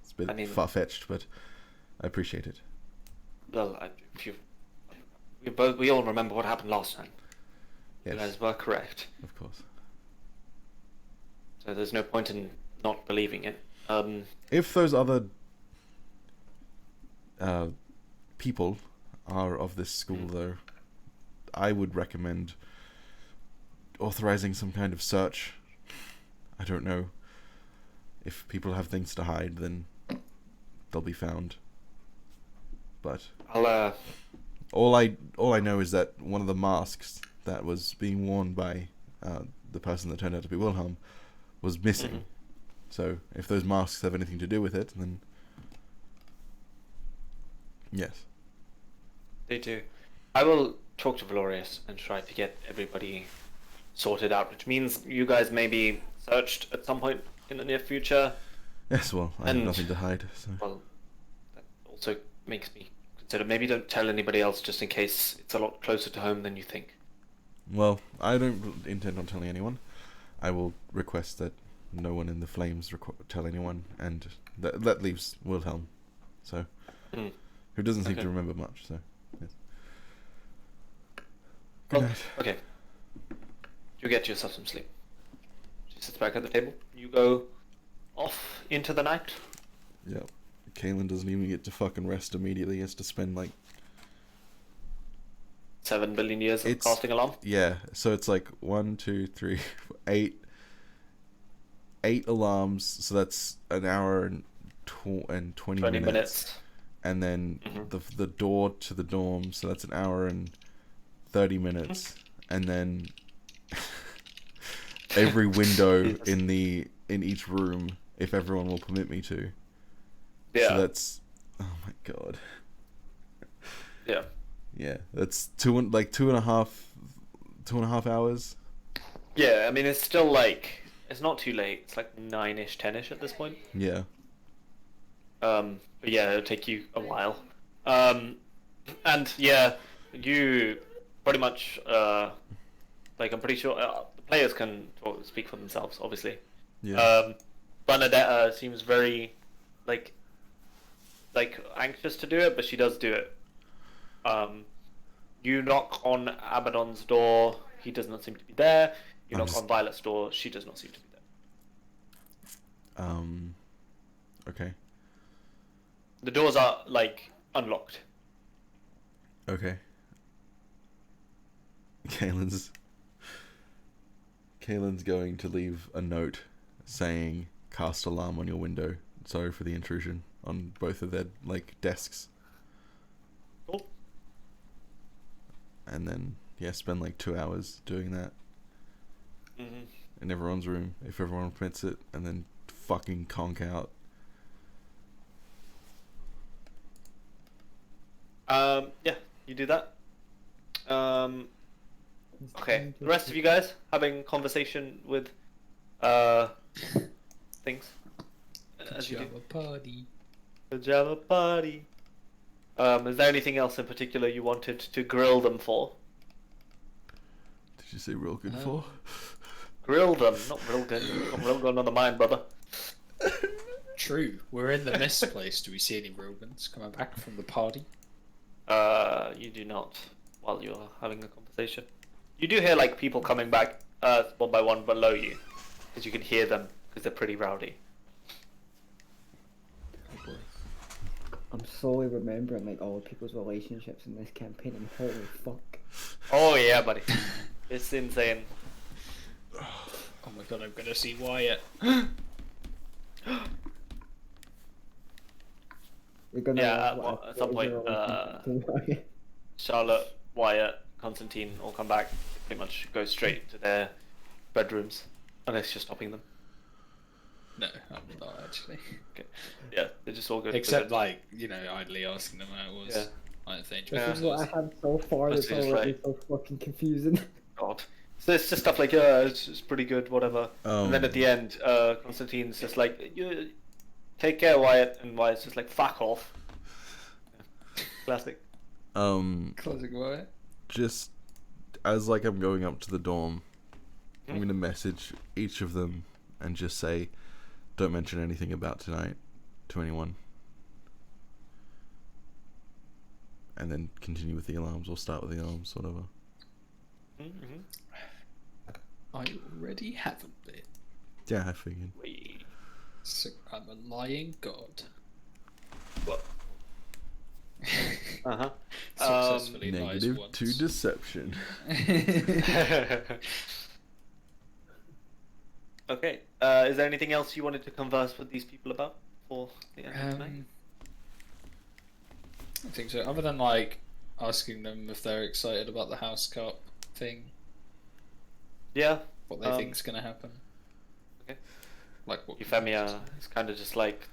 It's a bit far-fetched, but I appreciate it. Well, we all remember what happened last time. Yes, You guys were correct. of course. So there's no point in not believing it. If those other people are of this school, though, I would recommend authorizing some kind of search. I don't know. If people have things to hide, then they'll be found. But I'll all I know is that one of the masks that was being worn by the person that turned out to be Wilhelm was missing. Mhm. So if those masks have anything to do with it, then yes. They do. I will talk to Valorius and try to get everybody sorted out, which means you guys may be searched at some point in the near future. Yes, well, I have And- nothing to hide, so... Well, that also makes me consider maybe don't tell anybody else just in case it's a lot closer to home than you think. Well, I don't intend on telling anyone. I will request that no one in the Flames tell anyone, and that leaves Wilhelm, so... Mm. Who doesn't seem Okay. to remember much, so... Yes. Good Well, night. okay. You get yourself some sleep. She sits back at the table. You go off into the night. Yep. Kaelin doesn't even get to fucking rest immediately. He has to spend, like... 7 billion years of It's- casting alarm. Yeah, so it's like 1, 2, 3, 8 alarms, so that's an hour and 20 20 minutes. minutes. And then Mhm. the door to the dorm, so that's an hour and 30 minutes. And then every window Jesus. in each room, if everyone will permit me to. Yeah. So that's, oh my god. Yeah. Yeah, that's two and a half hours. Yeah, I mean, it's still like, it's not too late. It's like 9-ish, 10-ish at this point. Yeah. But yeah, it'll take you a while. And yeah, you pretty much, like, I'm pretty sure the players can speak for themselves, obviously. Yeah. Bernadetta seems very, like anxious to do it, but she does do it. You knock on Abaddon's door, he does not seem to be there. You knock on Violet's door, she does not seem to be there. Okay. The doors are, like, unlocked. Okay. Kaelin's going to leave a note saying, "Cast alarm on your window. Sorry for the intrusion," on both of their, like, desks. Cool. And then, yeah, spend like 2 hours doing that Mm-hmm. in everyone's room, if everyone permits it, and then fucking conk out. Yeah, you do that. Okay, the rest of you guys having conversation with, things. As you do. Pajama party. Pajama party. Is there anything else in particular you wanted to grill them for? Did you say real good for? Grill them, not Rilgun. Not Rilgun on the mind, brother. True. We're in the mess place. Do we see any Rogans coming back from the party? You do not, while you're having a conversation. You do hear, like, people coming back, one by one below you. Because you can hear them, because they're pretty rowdy. I'm slowly remembering like all people's relationships in this campaign, and holy fuck. Oh yeah, buddy. It's insane. Oh my god, I'm gonna see Wyatt. We're gonna Yeah, what, well, at some what is point, your relationship Charlotte, Wyatt, Constantine all come back. Pretty much go straight to their bedrooms, unless you're stopping them. No, I'm not actually. Okay. Yeah, they just all go. to Except, bed. like, you know, idly asking them how it was. Yeah. I think. This is what I have so far. It's Honestly, just already like- so fucking confusing. God. So it's just stuff like, yeah, it's pretty good, whatever. And then at the Um, end, Constantine's just like, you take care, Wyatt, and Wyatt's just like, fuck off. Yeah. Classic. Classic Wyatt. just as like I'm going up to the dorm, I'm Hmm? gonna message each of them and just say, don't mention anything about tonight to anyone. And then continue with the alarms, or start with the alarms, whatever. Mm-hmm. I already haven't been. Yeah, I figured. So I'm a lying god. What? Uh-huh. Successfully lies Negative once. to deception. Okay. Is there anything else you wanted to converse with these people about for the end of tonight? I think so. Other than like asking them if they're excited about the house cup thing, Yeah. what they think's gonna happen. Okay. Like what? Euphemia is kind of just like,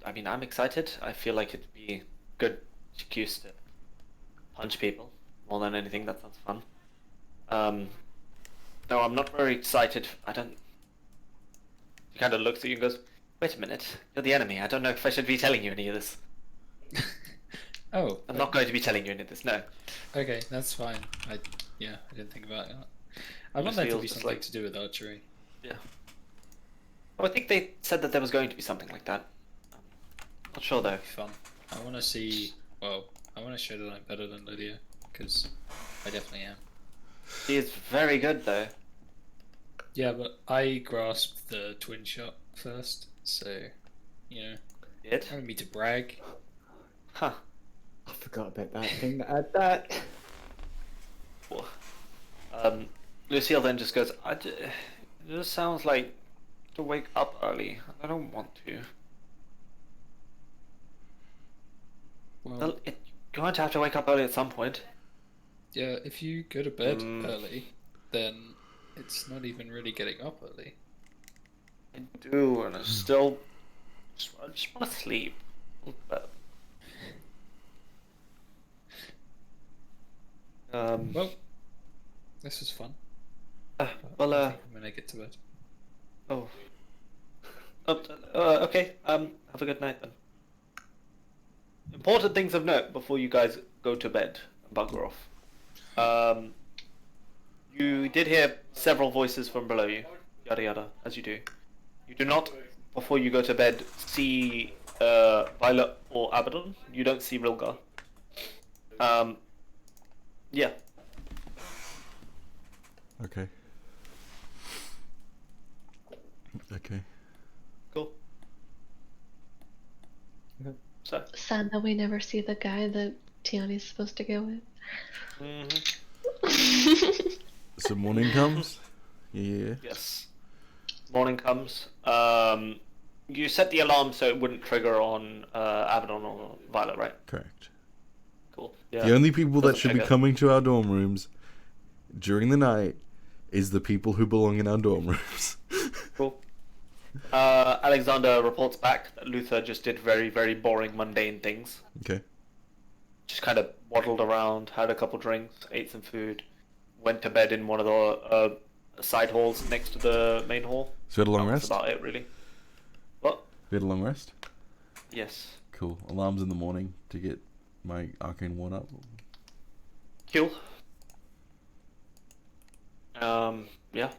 I mean, I'm excited. I feel like it'd be good excuse to punch people more than anything. That sounds fun. No, I'm not very excited. I don't. He kind of looks at you and goes, "Wait a minute, you're the enemy. I don't know if I should be telling you any of this. Oh, I'm not going to be telling you any of this. No." okay, that's fine. I didn't think about that. I want Just that to feels be just something like- to do with archery. Yeah. Oh, I think they said that there was going to be something like that. Not sure though. That'd be fun. I want to see. Well, I want to show that I'm better than Lydia because I definitely am. She is very good though. Yeah, but I grasped the twin shot first, so you know, Did? I don't mean to brag. Huh. I forgot about that thing that had that. Cool. Lucille then just goes, it just sounds like to wake up early. I don't want to. Well, Well, you're going to have to wake up early at some point. yeah, if you go to bed Mm. early, then it's not even really getting up early. I do, and I just want to sleep. But, Well, this is fun. well, I think I'm gonna get to bed. oh. Okay, have a good night then. Important things of note before you guys go to bed and bugger off. You did hear several voices from below you, yada yada, as you do. You do not, before you go to bed, see Violet or Abaddon. You don't see Rilgar. Yeah. Okay. Okay. Cool. Okay. So. Sad that we never see the guy that Tiani's supposed to go with. Mm-hmm. So morning comes? Yeah. Yes. Morning comes. You set the alarm so it wouldn't trigger on Abaddon or Violet, right? Correct. Cool. Yeah. The only people that Doesn't should be trigger. coming to our dorm rooms during the night is the people who belong in our dorm rooms. Cool. Alexander reports back that Luther just did very, very boring, mundane things. Okay. Just kind of waddled around, had a couple drinks, ate some food, went to bed in one of the side halls next to the main hall. So we had a long That's rest? about it, really. What? We had a long rest? Yes. Cool. Alarms in the morning to get my arcane one up. Cool. Yeah.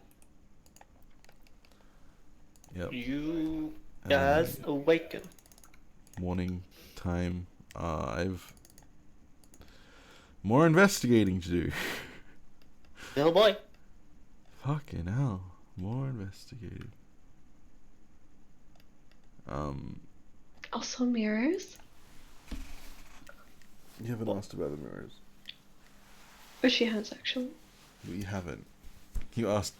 Yep. You guys awaken. Morning time. I've more investigating to do. Little boy. Fucking hell. More investigating. Also mirrors? You haven't asked about the mirrors. Or she has actually. We haven't. You asked.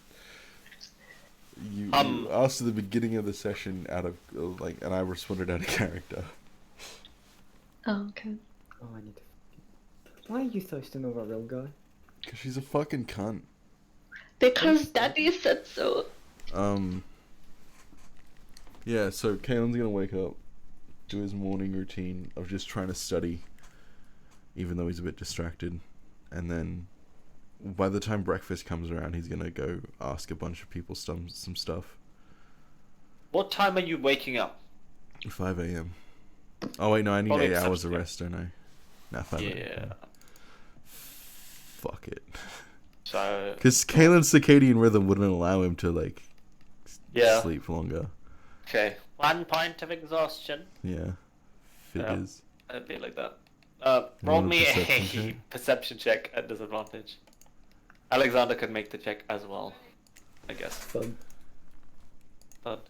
You asked at the beginning of the session out of and I responded out of character. Oh, okay. Oh, I need to. Why are you thirsting over a real guy? Cause she's a fucking cunt. Because Daddy said so. Yeah. So Kalen's gonna wake up, do his morning routine of just trying to study, even though he's a bit distracted. And then by the time breakfast comes around, he's gonna go ask a bunch of people some stuff. What time are you waking up? 5 a.m. Oh wait, no, I need Probably 8 hours of yeah. rest, don't I? Nah, 5 Yeah. a.m. Fuck it. So Because Kalen's circadian rhythm wouldn't allow him to like yeah. sleep longer. Okay. 1 point of exhaustion. Yeah. Figures. It'd be like that. You Roll want a me perception a check? perception check at disadvantage. Alexander could make the check as well, I guess. Fun. But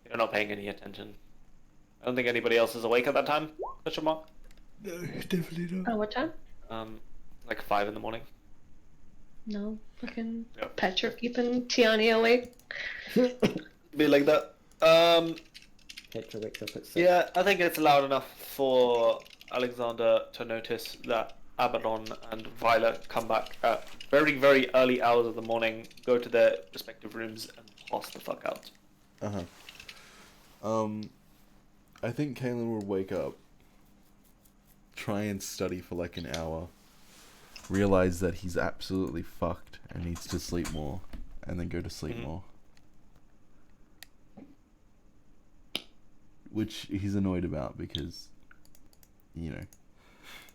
you're not paying any attention. I don't think anybody else is awake at that time. Question mark. No, definitely not. Oh, what time? Like 5 in the morning. No, fucking Yep. Petra keeping Tiani awake. Be like that. Petra wakes up at 6. Yeah, I think it's loud enough for Alexander to notice that Abaddon and Violet come back at very, very early hours of the morning, go to their respective rooms, and pass the fuck out. I think Kalen will wake up, try and study for like an hour, realize that he's absolutely fucked and needs to sleep more, and then go to sleep more. Which he's annoyed about because, you know,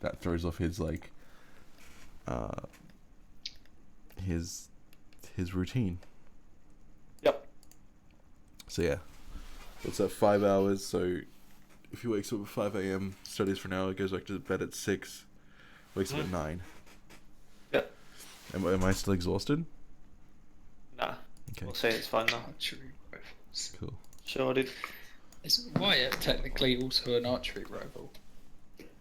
that throws off his like, his routine. Yep. So yeah, what's that? 5 hours. So if he wakes up at 5 a.m., studies for an hour, goes back to bed at 6, wakes up at 9. Yeah. Am I still exhausted? Nah. Okay. We'll say it's fine now. Archery rifles. Cool. Sure, dude. Is Wyatt technically also an archery rival?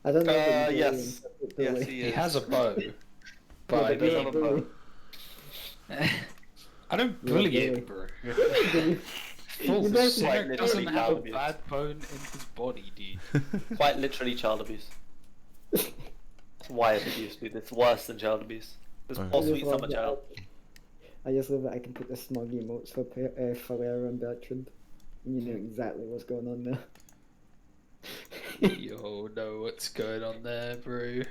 I don't know. If Yes. Yes, He has a bow, but I he does have a mean, bow. I don't Yeah, bully really. it, bro. You Full guys Sonic like doesn't literally have a child abuse. bad bone in his body, dude. Quite literally child abuse. It's wired abuse, dude. It's worse than child abuse. It's Oh. Paul I Sweet just love Summer that- Child. I just love that I can put the smug emotes for Falera and Bertrand. And you know exactly what's going on there. Yo, know what's going on there, bro.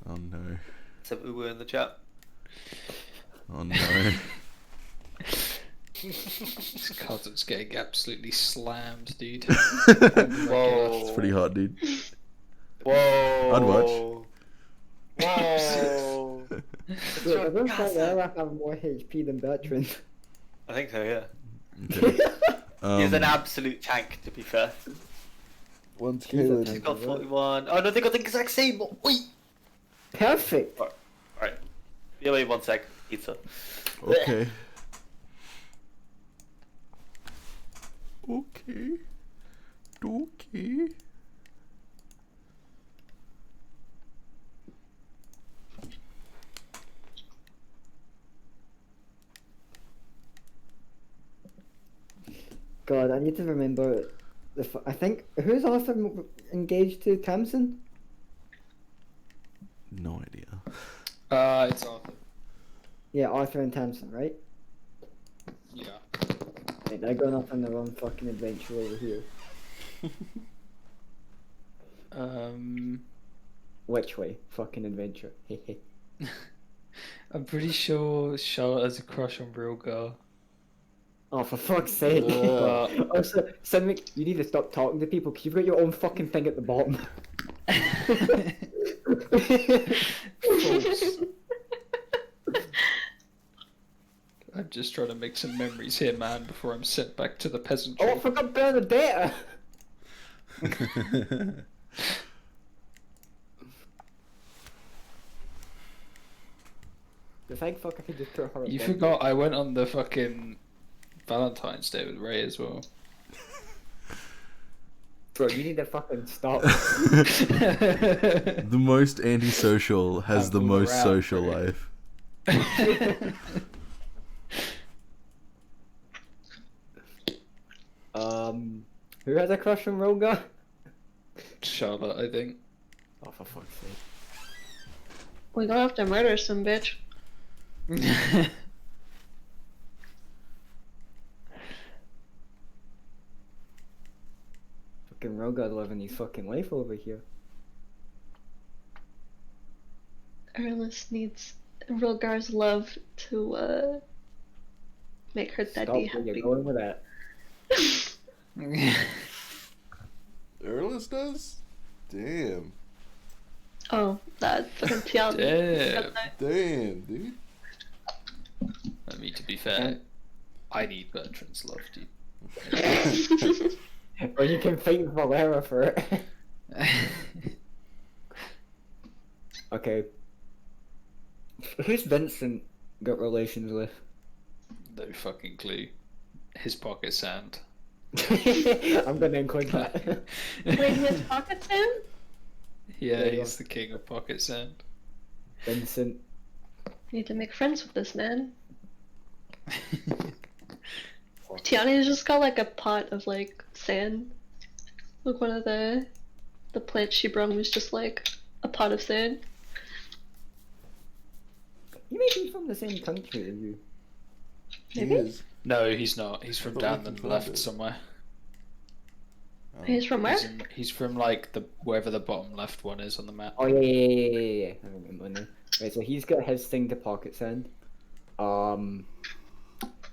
Oh no. Some uwu in the chat. Oh no. His cousin's getting absolutely slammed, dude. Whoa. It's pretty hot, dude. Whoa. I'd watch. Whoa. Look, doesn't Falera have more HP than Bertrand? I think so, yeah. Okay. He's an absolute tank, to be fair. Once He's a Caleb, He's got 41. Oh no, they got the exact same. Wait. Perfect! Alright. Yeah, wait 1 sec. Pizza. okay. Okay. Okay. God, I need to remember. I think who's Arthur engaged to? Tamsin? No idea. It's Arthur. Yeah, Arthur and Tamsin, right? Yeah. Right, they're going off on their own fucking adventure over here. Which way? Fucking adventure. Hehe. I'm pretty sure Charlotte has a crush on Real Girl. Oh, for fuck's sake. Also, Cinemic, you need to stop talking to people because you've got your own fucking thing at the bottom. False. I'm just trying to make some memories here, man, before I'm sent back to the peasantry. Oh, I forgot Bernadetta! Thank fuck I could just throw her a You bomb. forgot I went on the fucking Valentine's Day with Ray as well. Bro, you need to fucking stop. The most antisocial has the move most around, social bro. life. Who has a crush on Roga? Charlotte, I think. Oh, for fuck's sake. We're gonna have to murder some bitch. Fucking Rogar living his fucking life over here. Erlis needs Rilgar's love to make her Stop daddy where you're happy. going with that. Erlis does? Damn. Oh, that fucking Tiana. Damn. Damn, dude. I mean, to be fair, I need Bertrand's love, dude. Or you can fight Valera for it. Okay. Who's Vincent got relations with? No fucking clue. His pocket sand. I'm gonna include that. Wait, he has pockets in? Yeah, There you he's the king of pocket sand. Vincent. Need to make friends with this man. Tiana's just got like a pot of like sand. Like one of the plants she brought was just like a pot of sand. He may be from the same country as you. Maybe? He is. No, he's not. He's from thought down we the confirmed left it. somewhere. Oh. He's from where? He's from like the wherever the bottom left one is on the map. Oh yeah. I remember now. Right, so he's got his thing to pocket sand. Oh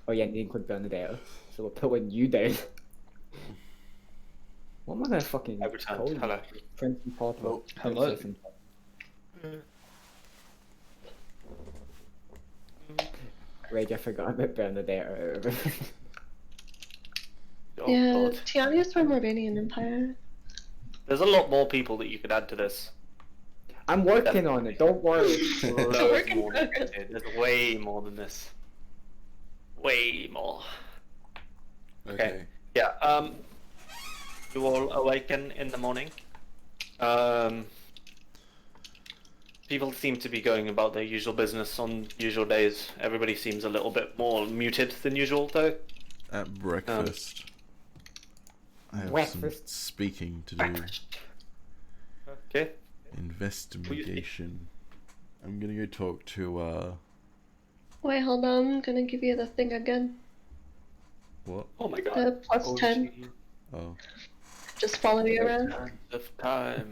yeah, and include Bernadetta. So we're pulling you down. What am I gonna fucking I returned. call you? Hello. Prince and Papa. Hello. Hello. Princess and- Right, I forgot about Bernadetta. Oh, Yeah, God. Tiana's from Mordanian Empire. There's a lot more people that you could add to this. I'm working on it, don't worry. Loads Work in more than progress. this. There's way more than this. Way more. Okay. Yeah, you all awaken in the morning. People seem to be going about their usual business on usual days. Everybody seems a little bit more muted than usual, though. At breakfast. I have Breakfast. some speaking to do. Okay. Investigation. I'm gonna go talk to, Wait, hold on, I'm gonna give you the thing again. what? Oh my god. The plus Oh, 10. gee. Oh. Just follow you around. Of time.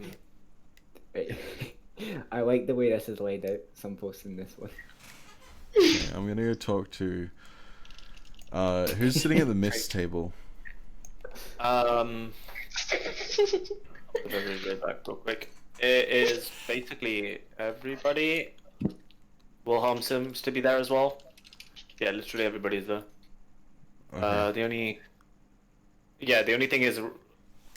Right. I like the way this is laid out, so I'm posting this one. Okay, I'm gonna go talk to, who's sitting at the mist table? I'll put everybody back real quick. It is basically everybody. Wilhelm seems to be there as well. Yeah, literally everybody's there. Okay. The only thing is,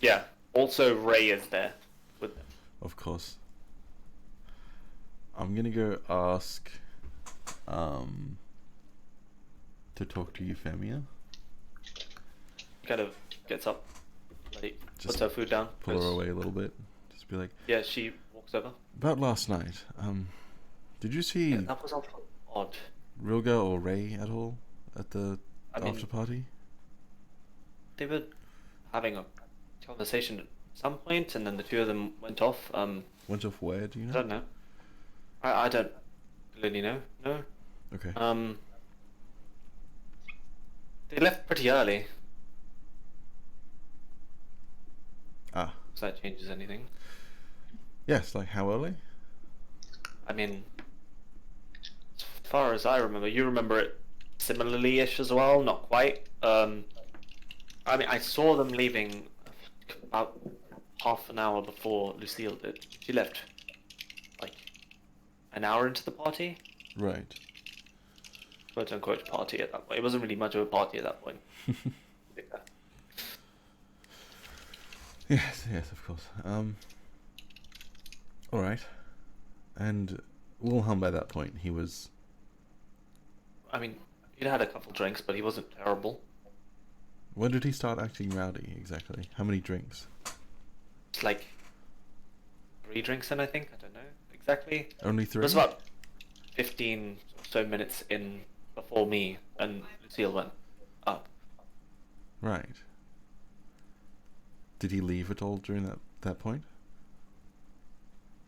yeah, also Ray is there with them. Of course. I'm gonna go ask, to talk to Euphemia. Kind of gets up, like, Just puts her food down. Pull her goes- away a little bit. Just be like, Yeah, she walks over. about last night, did you see Yeah, that was odd. Rilga or Ray at all at the I mean- after party? They were having a conversation at some point, and then the two of them went off. Went off where, do you I know? don't know. I don't really know. No. Okay. They left pretty early. Ah. If that changes anything. Yes, like how early? I mean, as far as I remember, you remember it similarly-ish as well. Not quite. I mean, I saw them leaving about half an hour before Lucille did. She left like an hour into the party. Right. Quote unquote party at that point. It wasn't really much of a party at that point. Yeah. Yes, of course. Alright. And Wilhelm by that point, he was... I mean, he'd had a couple drinks, but he wasn't terrible. When did he start acting rowdy, exactly? How many drinks? It's like 3 drinks in, I think. I don't know exactly. Only It 3? was about 15 or so minutes in before me and Lucille went up. Right. Did he leave at all during that point?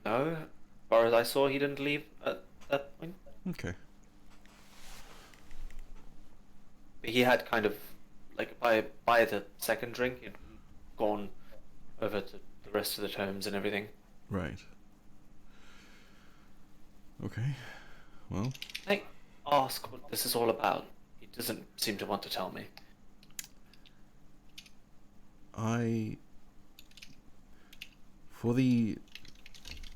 No, as far as I saw, he didn't leave at that point. Okay. He had kind of, like, by the second drink, he'd gone over to the rest of the tomes and everything. Right. Okay. Well, Can I ask what this is all about? He doesn't seem to want to tell me. for the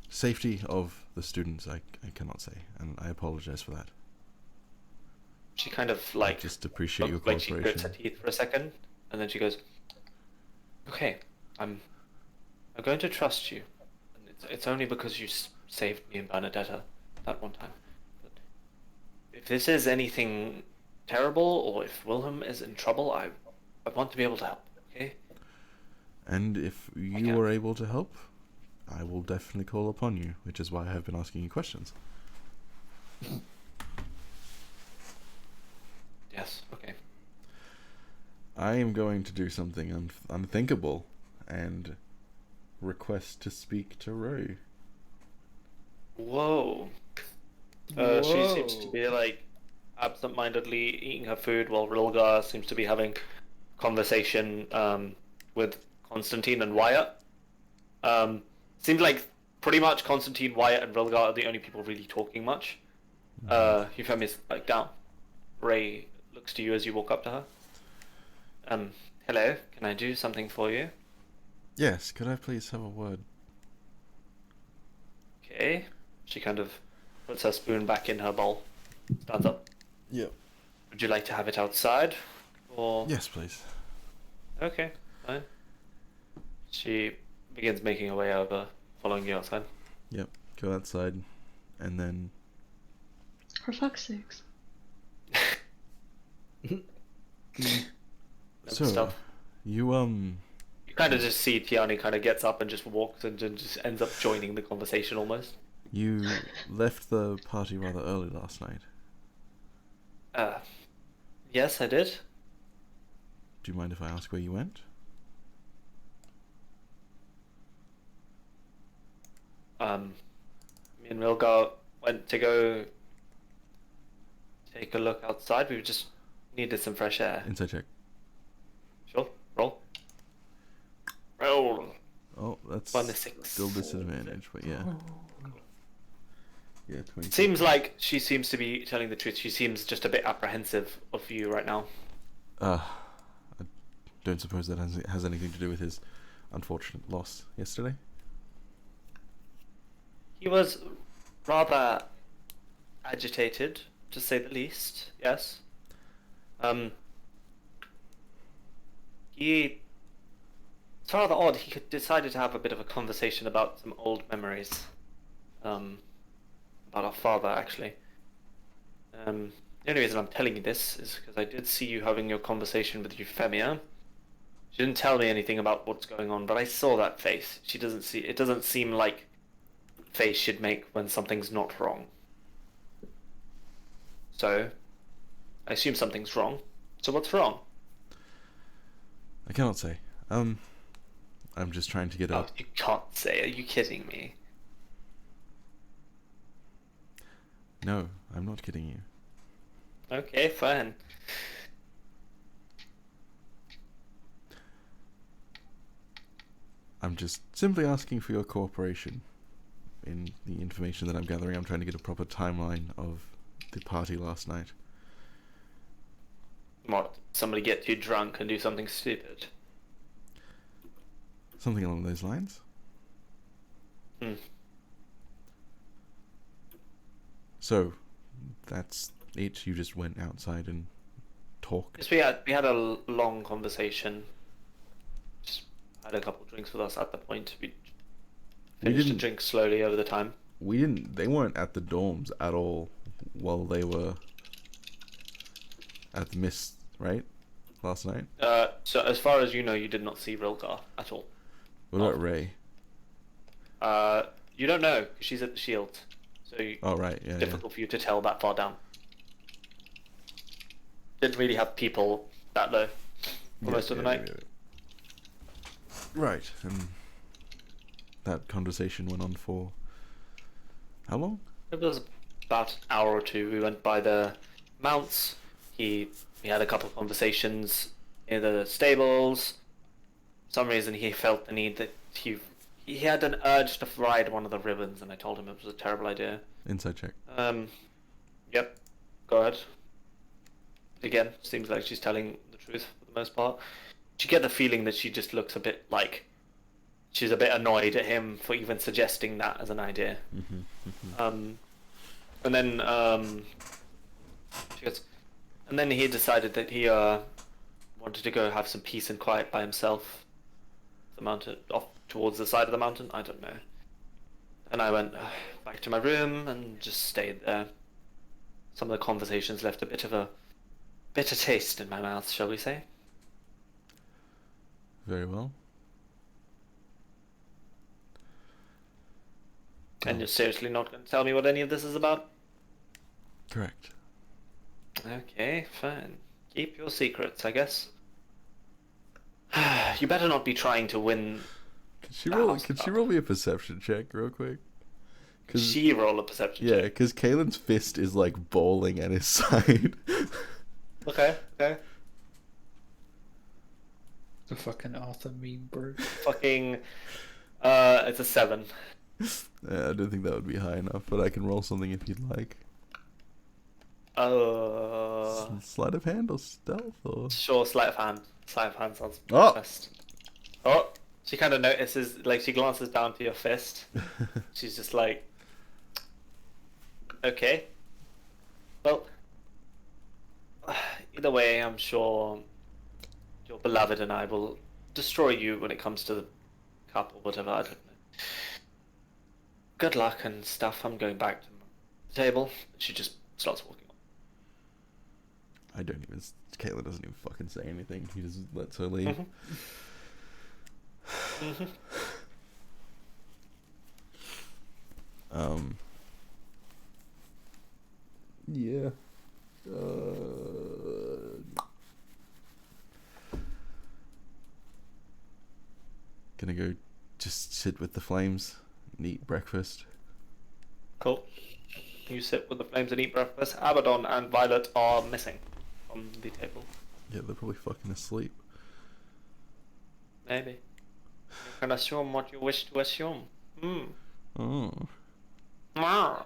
safety of the students, I cannot say, and I apologize for that. She kind of I just appreciate your looks like she cooperation. grits her teeth for a second, and then she goes, "Okay, I'm going to trust you. And it's only because you saved me and Bernadetta that one time. But if this is anything terrible, or if Wilhelm is in trouble, I want to be able to help. Okay." And if you are able to help, I will definitely call upon you, which is why I have been asking you questions. Yes. Okay. I am going to do something unthinkable and request to speak to Rue. Whoa. She seems to be like absent-mindedly eating her food while Rilgar seems to be having conversation with Constantine and Wyatt. Seems like pretty much Constantine, Wyatt, and Rilgar are the only people really talking much. Euphemia's like down. Ray looks to you as you walk up to her. Hello, can I do something for you? Yes, could I please have a word? Okay. She kind of puts her spoon back in her bowl. Stands up. Yep. Would you like to have it outside? Or Yes, please. Okay, fine. She begins making her way over, following you outside. Yep. Go outside, and then For fuck's sakes. so Stuff. you You kind of just see Tiani kind of gets up and just walks and just ends up joining the conversation almost. you left the party rather early last night. Yes, I did. Do you mind if I ask where you went? Me and Rilgar went to go take a look outside. We just needed some fresh air. Inside check. Sure, roll. Roll. Oh, that's -6. still disadvantage, but yeah. Yeah, 20. Seems like she seems to be telling the truth. She seems just a bit apprehensive of you right now. I don't suppose that has anything to do with his unfortunate loss yesterday. He was rather agitated, to say the least. Yes. It's rather odd. He decided to have a bit of a conversation about some old memories. About our father, actually. The only reason I'm telling you this is because I did see you having your conversation with Euphemia. She didn't tell me anything about what's going on, but I saw that face. It doesn't seem like face should make when something's not wrong. So, I assume something's wrong. So what's wrong? I cannot say. I'm just trying to get Oh, up. you can't say. Are you kidding me? No, I'm not kidding you. Okay, fine. I'm just simply asking for your cooperation in the information that I'm gathering. I'm trying to get a proper timeline of the party last night. What? Somebody get too drunk and do something stupid? Something along those lines. So, that's it. You just went outside and talked. Yes, we had a long conversation. Just had a couple of drinks with us at the point. We finished the didn't- drink slowly over the time. They weren't at the dorms at all while they were at the Mist, right? Last night? So as far as you know, you did not see Rilgar at all. What about Ray? You don't know, 'cause she's at the shield. So Oh, right, yeah. difficult for you to tell that far down. Didn't really have people that low for most of the night. Right, and that conversation went on for how long? It was about an hour or two. We went by the mounts. We had a couple of conversations in the stables. some reason he felt the need that he had an urge to ride one of the ribbons, and I told him it was a terrible idea. Inside check. Yep. Go ahead. Again, seems like she's telling the truth for the most part. You get the feeling that she just looks a bit like she's a bit annoyed at him for even suggesting that as an idea. And then she goes, and then he decided that he wanted to go have some peace and quiet by himself. The mountain, off towards the side of the mountain. I don't know. And I went back to my room and just stayed there. Some of the conversations left a bit of a bitter taste in my mouth, shall we say? Very well. And you're seriously not going to tell me what any of this is about? Correct. Okay, fine. Keep your secrets, I guess. You better not be trying to win. Could she roll me a perception check real quick? She roll a perception check. Yeah, because Kaelin's fist is like bawling at his side. Okay. The fucking Arthur meme, bro. Fucking, it's a 7. Yeah, I don't think that would be high enough, but I can roll something if you'd like. Sleight of hand or stealth or? Sure, sleight of hand. Sleight of hand sounds Oh! best. Oh! She kind of notices, like, she glances down to your fist. She's just like, okay. Well, either way, I'm sure your beloved and I will destroy you when it comes to the cup or whatever, I don't know. Good luck and stuff. I'm going back to the table. She just starts walking on. Caitlin doesn't even fucking say anything. He just lets her leave. Yeah. Gonna go just sit with the flames and eat breakfast. Cool. You sit with the flames and eat breakfast. Abaddon and Violet are missing from the table. Yeah, they're probably fucking asleep. Maybe. You can assume what you wish to assume. Oh. Ah.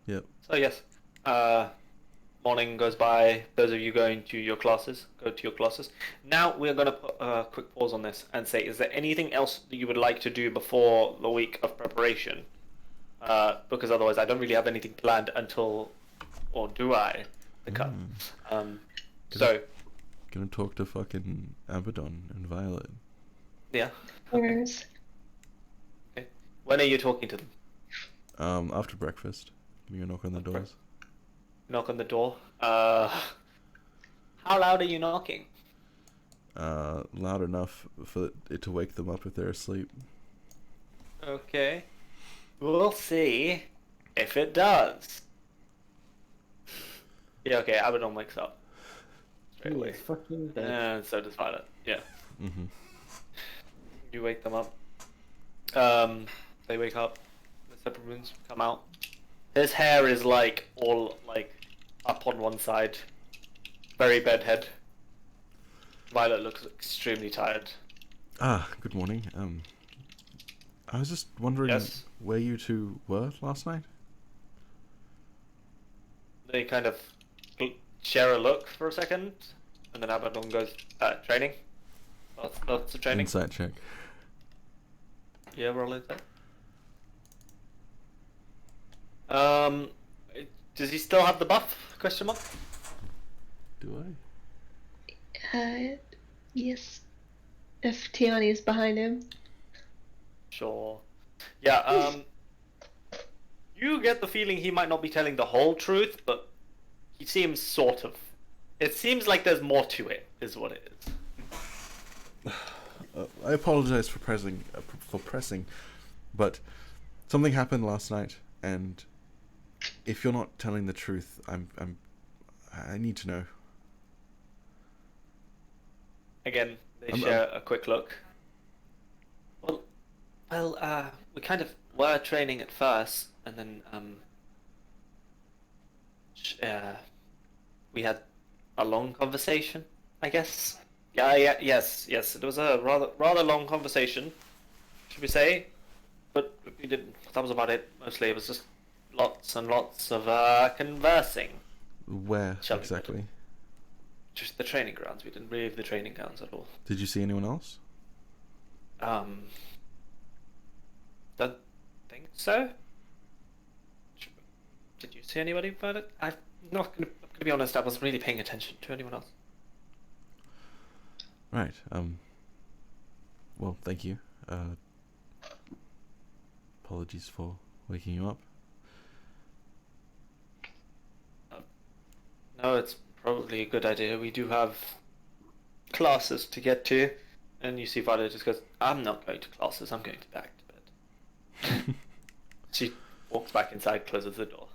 Yep. So yes, morning goes by. Those of you going to your classes, go to your classes. Now we're going to put a quick pause on this and say, is there anything else that you would like to do before the week of preparation? Because otherwise I don't really have anything planned until, or do I? The cut. So. Gonna talk to fucking Abaddon and Violet. Yeah. Where's... Okay. When are you talking to them? After breakfast. Gonna go knock on the doors. Knock on the door. How loud are you knocking? Loud enough for it to wake them up if they're asleep. Okay. We'll see if it does. Yeah, okay, Abaddon wakes up. Straight He away. is fucking dead. And so does Violet. Yeah. Mm-hmm. You wake them up. They wake up. The separate rooms come out. His hair is like all like up on one side. Very bedhead. Violet looks extremely tired. Good morning. I was just wondering Yes? where you two were last night? They kind of share a look for a second, and then Abaddon goes, training? Lots of training? Insight check. Yeah, roll it. Does he still have the buff? Question mark? Do I? Yes. If Tiani is behind him. Sure. Yeah, you get the feeling he might not be telling the whole truth, but he seems sort of. It seems like there's more to it, is what it is. I apologize for pressing, but something happened last night, and if you're not telling the truth, I need to know. Again, they share a quick look. Well, we kind of were training at first, and then we had a long conversation, I guess. Yes. It was a rather long conversation, should we say? But we didn't. That was about it. Mostly, it was just lots and lots of conversing. Where Shall we exactly? Just the training grounds. We didn't leave the training grounds at all. Did you see anyone else? Don't think so. Did you see anybody about it? I'm gonna be honest. I wasn't really paying attention to anyone else. Right. Well, thank you. Apologies for waking you up. No, it's probably a good idea. We do have classes to get to, and you see Violet just goes, "I'm not going to classes. I'm going back to bed." She walks back inside, closes the door.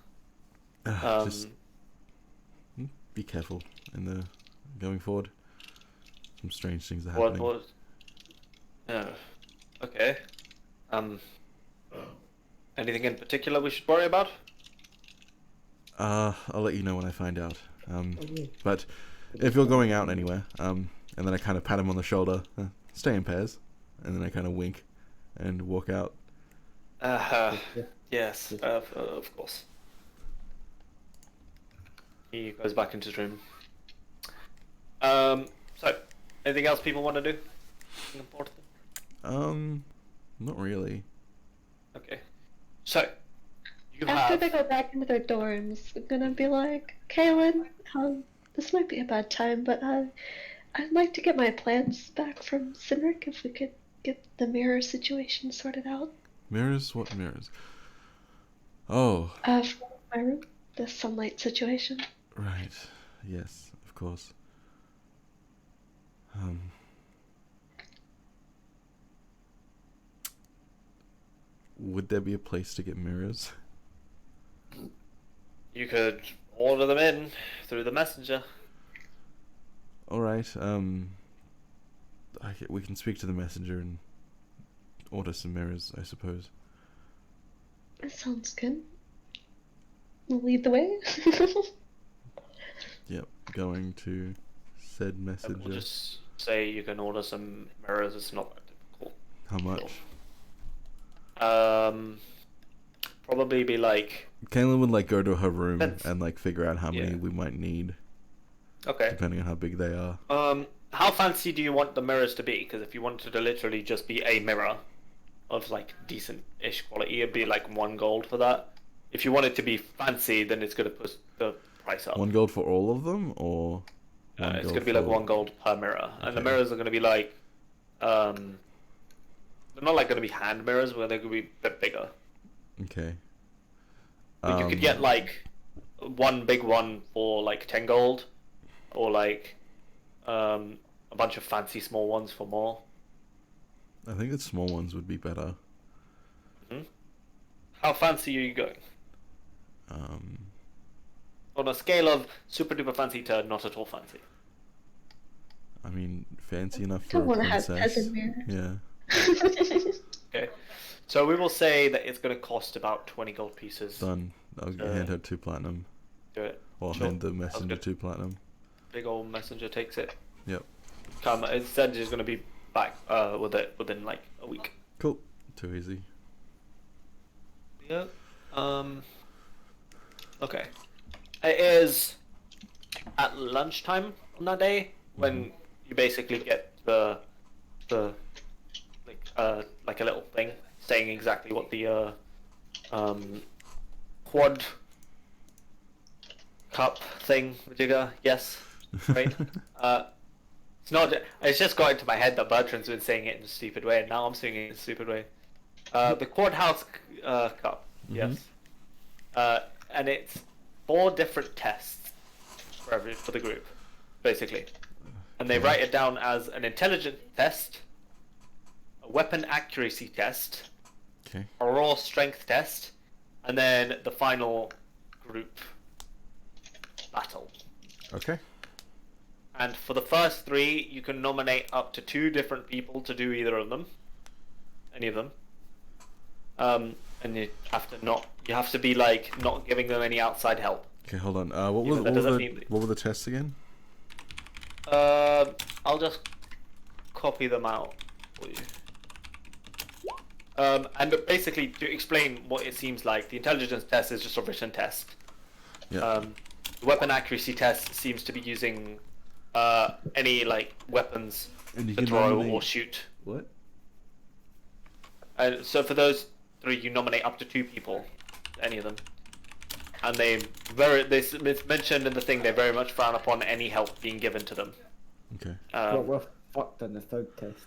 Just be careful in the going forward. Some strange things are happening. What? Oh, okay. Anything in particular we should worry about? I'll let you know when I find out. But if you're going out anywhere, and then I kind of pat him on the shoulder, stay in pairs, and then I kind of wink and walk out. Yes, of course. He goes back into his room. So, anything else people want to do? Anything important? Not really. Okay. So, you After have... they go back into their dorms, I'm gonna be like, Kaylin, this might be a bad time, but I'd like to get my plans back from Cynric if we could get the mirror situation sorted out. Mirrors? What mirrors? Oh. For my room, the sunlight situation. Right. Yes, of course. Would there be a place to get mirrors? You could order them in through the messenger. All right. We can speak to the messenger and order some mirrors, I suppose. That sounds good. We'll lead the way. Yep. Going to said messenger. We'll just say you can order some mirrors. It's not that difficult. How much? Probably be like... Kaylin would go to her room and figure out how many Yeah. we might need. Okay. Depending on how big they are. How fancy do you want the mirrors to be? Because if you wanted to literally just be a mirror of decent-ish quality, it'd be 1 gold for that. If you want it to be fancy, then it's gonna push the price up. 1 gold for all of them, or it's gonna be 1 gold per mirror, and the mirrors are gonna be they're not gonna be hand mirrors, but they're gonna be a bit bigger. Okay. But you could get 1 big one for 10 gold, or a bunch of fancy small ones for more. I think the small ones would be better. Mm-hmm. How fancy are you going? On a scale of super duper fancy to not at all fancy. I mean, fancy enough for Don't a want to have princess. peasant mirrors. Yeah. Okay, so we will say that it's going to cost about 20 gold pieces. Done. I'll hand her 2 platinum. Do it. Or Sure. hand the messenger good. 2 platinum. Big old messenger takes it. Yep. It said it's going to be back with it within a week. Cool. Too easy. Yeah. Okay. It is at lunchtime on that day when you basically get the a little thing saying exactly what the quad cup thing, Majigga, yes, right? It's not. It's just got into my head that Bertrand's been saying it in a stupid way, and now I'm saying it in a stupid way. The quad house cup, yes, and it's 4 different tests for the group, basically, and they write it down as an intelligence test, a weapon accuracy test, Okay. a raw strength test, and then the final group battle. Okay. And for the first 3, you can nominate up to 2 different people to do either of them, any of them. And you have to be not giving them any outside help. Okay, hold on. What Even that doesn't mean- what were the tests again? I'll just copy them out for you. And basically, to explain what it seems like, the intelligence test is just a written test. Yeah. The weapon accuracy test seems to be using any like weapons And you to can throw nominate- or shoot. What? And so for those 3, you nominate up to 2 people, any of them. And it's mentioned in the thing they very much frown upon any help being given to them. Okay. But we're fucked on the third test.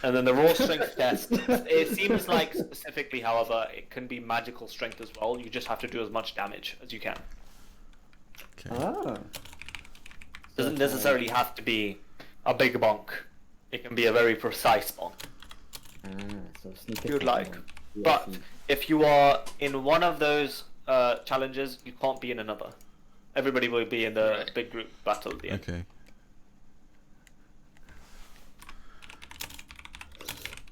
And then the raw strength test. It seems like specifically, however, it can be magical strength as well. You just have to do as much damage as you can. Okay. Ah. Doesn't necessarily have to be a big bonk. It can be a very precise bonk. So sneak If you'd like. Yeah, But see. if you are in one of those challenges, you can't be in another. Everybody will be in the Right. big group battle at the end. Okay.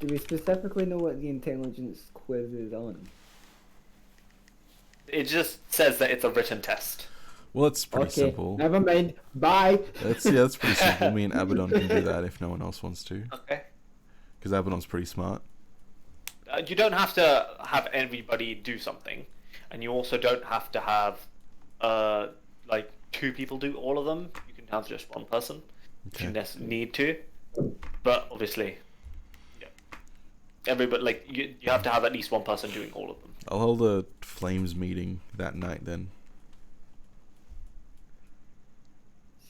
Do we specifically know what the intelligence quiz is on? It just says that it's a written test. Well, it's pretty Okay, simple. never mind. Bye. That's pretty simple. Me and Abaddon can do that if no one else wants to, Okay. because Abaddon's pretty smart. You don't have to have everybody do something, and you also don't have to have like 2 people do all of them. You can have just one person if you Okay. need to. But obviously, yeah, everybody like you have to have at least one person doing all of them. I'll hold a Flames meeting that night then.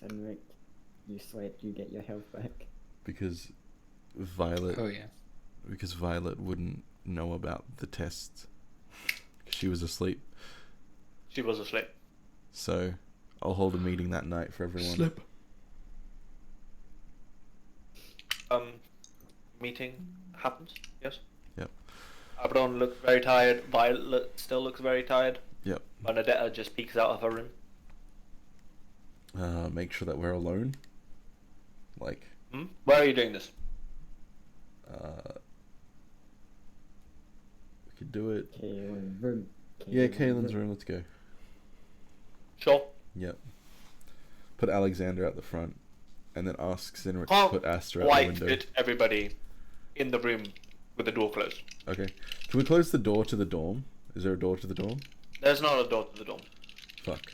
Senric, you sweat, you get your health back. Because Violet Oh yeah. wouldn't know about the tests. She was asleep. She was asleep. So I'll hold a meeting that night for everyone. Meeting happens. Yes. Yep. Abaddon looks very tired. Violet still looks very tired. Yep. Benedetta just peeks out of her room. Make sure that we're alone. Like, Where are you doing this? we could do it. Kaylin's room. Yeah, Kaylin's room. Let's go. Sure. Yep. Put Alexander at the front, and then ask Zinrich to Can't put Astra at the quite window. fit everybody in the room with the door closed. Okay. Can we close the door to the dorm? Is there a door to the dorm? There's not a door to the dorm. Fuck.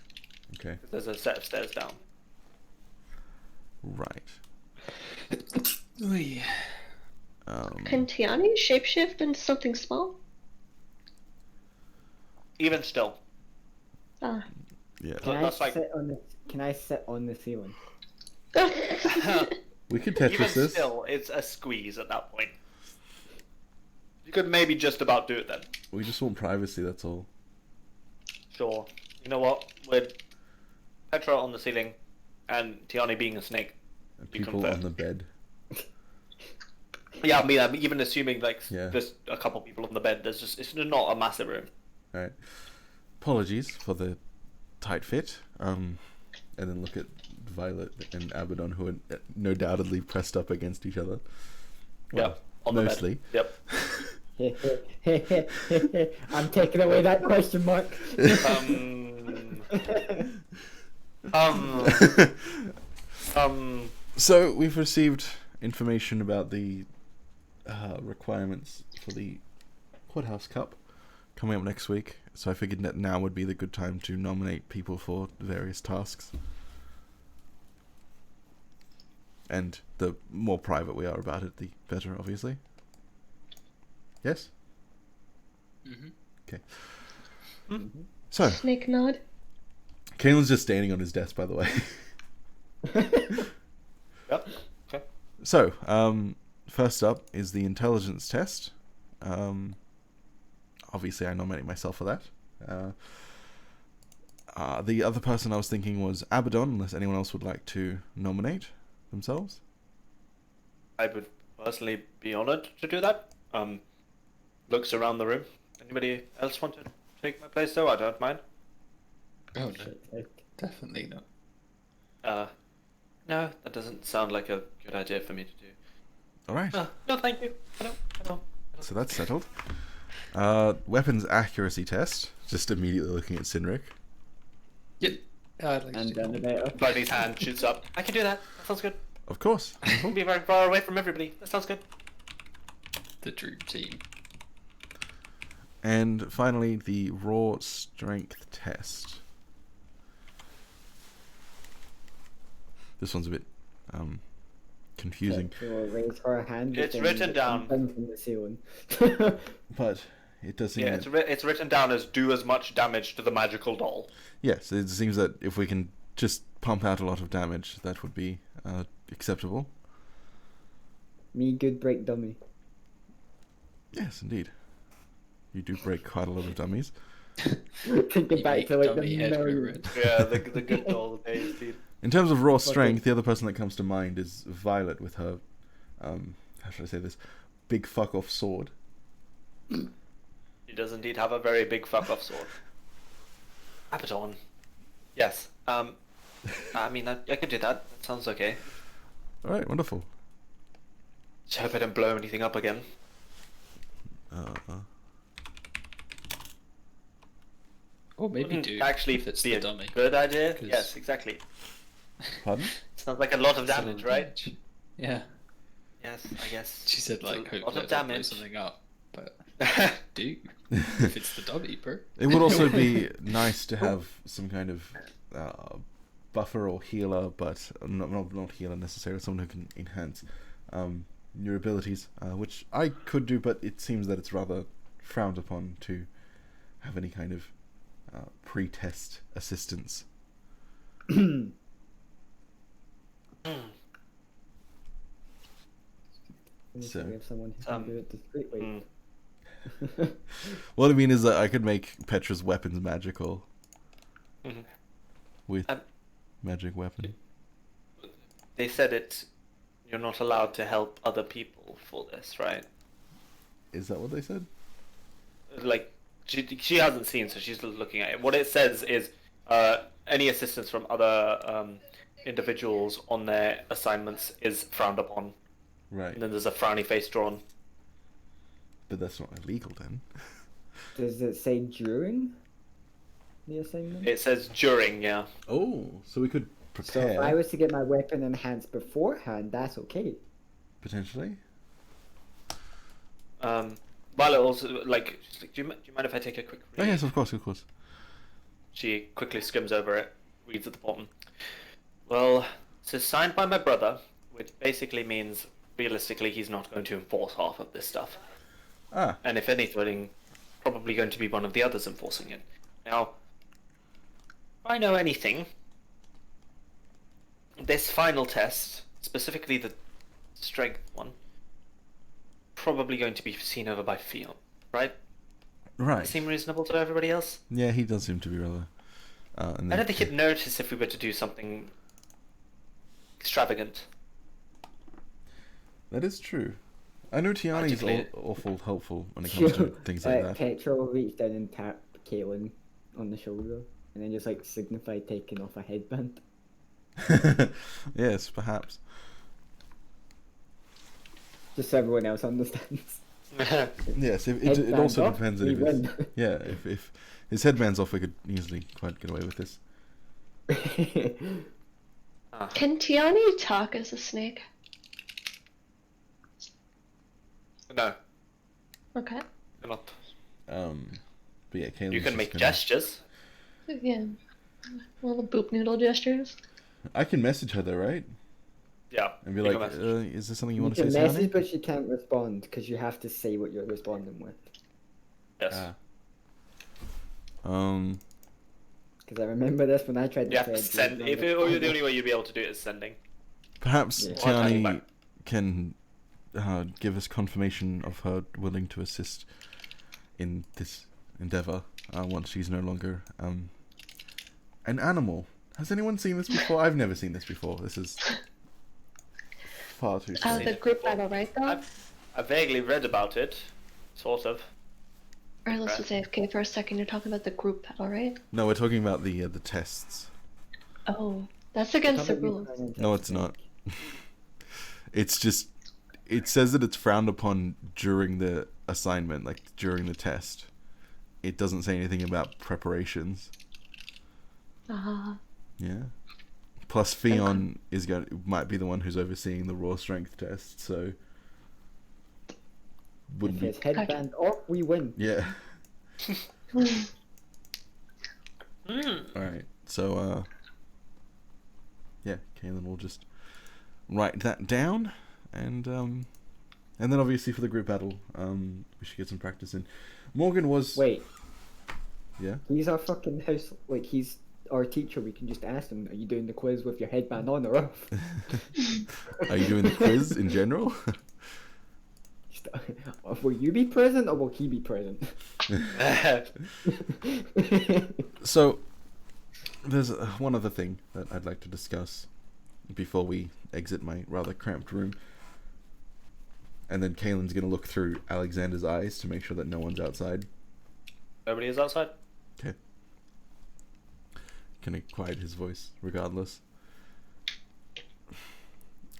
Okay. There's a set of stairs down. Right. Oy. Can Tiani shapeshift into something small? Even still. Ah. Yeah. Can I That's like- sit on the? Can I sit on the ceiling? We could Even Tetris this. still, it's a squeeze at that point. You could maybe just about do it then. We just want privacy, that's all. Sure. You know what? With Petra on the ceiling and Tiani being a snake. And You people confirm. on the bed. Yeah, I mean, I'm even assuming like Yeah. there's a couple people on the bed. It's not a massive room. Alright. Apologies for the tight fit. And then look at Violet and Abaddon, who are no doubtedly pressed up against each other. Yeah, on the mostly. bed. Yep. I'm taking away that question mark. So we've received information about the requirements for the Courthouse Cup coming up next week. So I figured that now would be the good time to nominate people for various tasks. And the more private we are about it, the better, obviously. Yes? Mm-hmm. Okay. So, Snake nod. Kaelin's just standing on his desk, by the way. Yep. Okay. So, first up is the intelligence test. Obviously, I nominate myself for that. The other person I was thinking was Abaddon, unless anyone else would like to nominate themselves. I would personally be honored to do that. Looks around the room. Anybody else want to take my place though? I don't mind. Oh no, definitely not. No, that doesn't sound like a good idea for me to do. Alright, No, thank you. I don't. so that's settled. Weapons accuracy test. Just immediately looking at Sinric. Yep. I'd like to And do then the that. better. Buddy's hand shoots up. I can do that. That sounds good. Of course. We'll be very far away from everybody. That sounds good. The dream team. And finally, the raw strength test. This one's a bit confusing, So we'll raise her hand. It's and written then down. something from the ceiling. but it does seem Yeah, it's written down as do as much damage to the magical doll. yes, it seems that if we can just pump out a lot of damage, that would be acceptable. Me good break dummy. Yes, indeed. You do break quite a lot of dummies. Thinking back to like the Dummy head million. red. Yeah, the good doll days, dude. In terms of raw strength, the other person that comes to mind is Violet with her, how should I say this, big fuck off sword. He does indeed have a very big fuck off sword. Abaddon. Yes. I mean, I could do that. That sounds okay. All right, wonderful. Just hope I don't blow anything up again. Or maybe Wouldn't do actually if it's be the a dummy. good idea. 'Cause- Yes, exactly. Pardon? Sounds like a lot of Some damage, right? damage. Yeah. Yes, I guess. She said It's like a lot hopefully of I don't blow damage. something up, but do if it's the dummy, bro. It would also be nice to have some kind of buffer or healer, but not healer necessarily, someone who can enhance your abilities, which I could do, but it seems that it's rather frowned upon to have any kind of pre-test assistance. So- We have someone who can do it discreetly. What I mean is that I could make Petra's weapons magical Mhm. with Um, magic weapon. They said you're not allowed to help other people for this, right? Is that what they said? Like, she hasn't seen, so she's looking at it. What it says is any assistance from other individuals on their assignments is frowned upon. Right, And then there's a frowny face drawn. but that's not illegal then. Does it say during the assignment? It says during, yeah. Oh, so we could So if prepare I was to get my weapon enhanced beforehand, that's okay. potentially. Violet also, like, she's like, do you mind if I take a quick read? Oh yes, of course, of course. She quickly skims over it, reads at the bottom. Well, it says signed by my brother, which basically means realistically he's not going to enforce half of this stuff. Ah, And if anything, probably going to be one of the others enforcing it. Now, if I know anything, this final test, specifically the strength one, probably going to be seen over by Fion, right? right. Seem reasonable to everybody else? Yeah, he does seem to be rather. And I then- don't think he'd notice if we were to do something extravagant. That is true. I know Tiani's Particularly- awful helpful when it comes to things like that. Petra will reach down and tap Caitlin on the shoulder, and then just like signify taking off a headband. Yes, perhaps. Just so everyone else understands. Yes, it Headband also off, depends we if it's, win. yeah, if his headband's off, we could easily quite get away with this. Can Tiani talk as a snake? No, Okay. you're not. But yeah, Caitlin's You can just make gonna- gestures. Yeah. All the boop noodle gestures. I can message her though, right? Yeah. And be you like, can message. is there something you You want to can say, message, Tiani? but she can't respond because you have to say what you're responding with. Yes. Ah. Because I remember this when I tried to You have to send. If it, or the only way you'd be able to do it is sending. Perhaps Yeah. Tiani Back. can give us confirmation of her willing to assist in this endeavor once she's no longer an animal. Has anyone seen this before? I've never seen this before. This is far too strange. The group battle, right, though? I vaguely read about it, sort of. Or let's just AFK for a second. You're talking about the group battle, right? No, we're talking about the tests. Oh, that's against the rules. No, it's not. It's just, it says that it's frowned upon during the assignment, like during the test. It doesn't say anything about preparations. Yeah. Plus, Fion might be the one who's overseeing the raw strength test, so If wouldn't be. his headband off, we win. Yeah. Hmm. All right. So, yeah, Kaylin will just write that down, and then obviously for the group battle, we should get some practice in. Morgan was. Wait, Yeah. he's our fucking house. Like, he's our teacher. We can just ask him, are you doing the quiz with your headband on or off? Are you doing the quiz in general? Will you be present or will he be present? So, there's one other thing that I'd like to discuss before we exit my rather cramped room. And then Kaylin's going to look through Alexander's eyes to make sure that no one's outside. Nobody is outside. Okay. Can I quiet his voice regardless?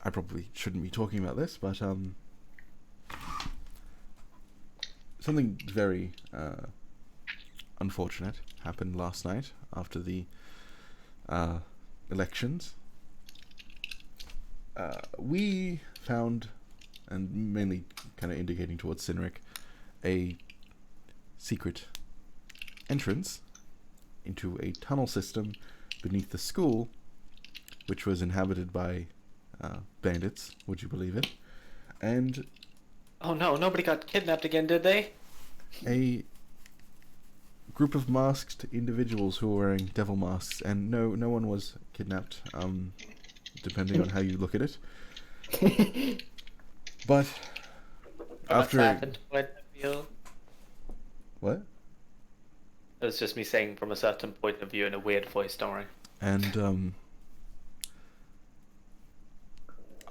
I probably shouldn't be talking about this, but something very unfortunate happened last night after the elections. We found, and mainly kind of indicating towards Cynric, a secret entrance into a tunnel system beneath the school, which was inhabited by bandits, would you believe it? And Oh no, nobody got kidnapped again, did they? a group of masked individuals who were wearing devil masks, and no one was kidnapped, depending on how you look at it. But after From a certain point of view, what? it was just me saying from a certain point of view in a weird voice, don't worry. And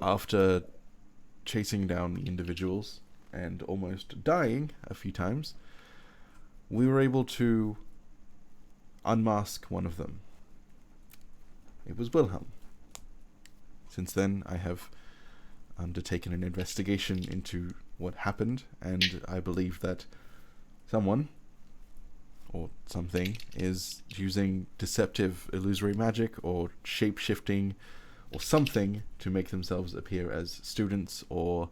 after chasing down the individuals and almost dying a few times, we were able to unmask one of them. It was Wilhelm. Since then, I have undertaken an investigation into what happened, and I believe that someone or something is using deceptive illusory magic or shape-shifting or something to make themselves appear as students, or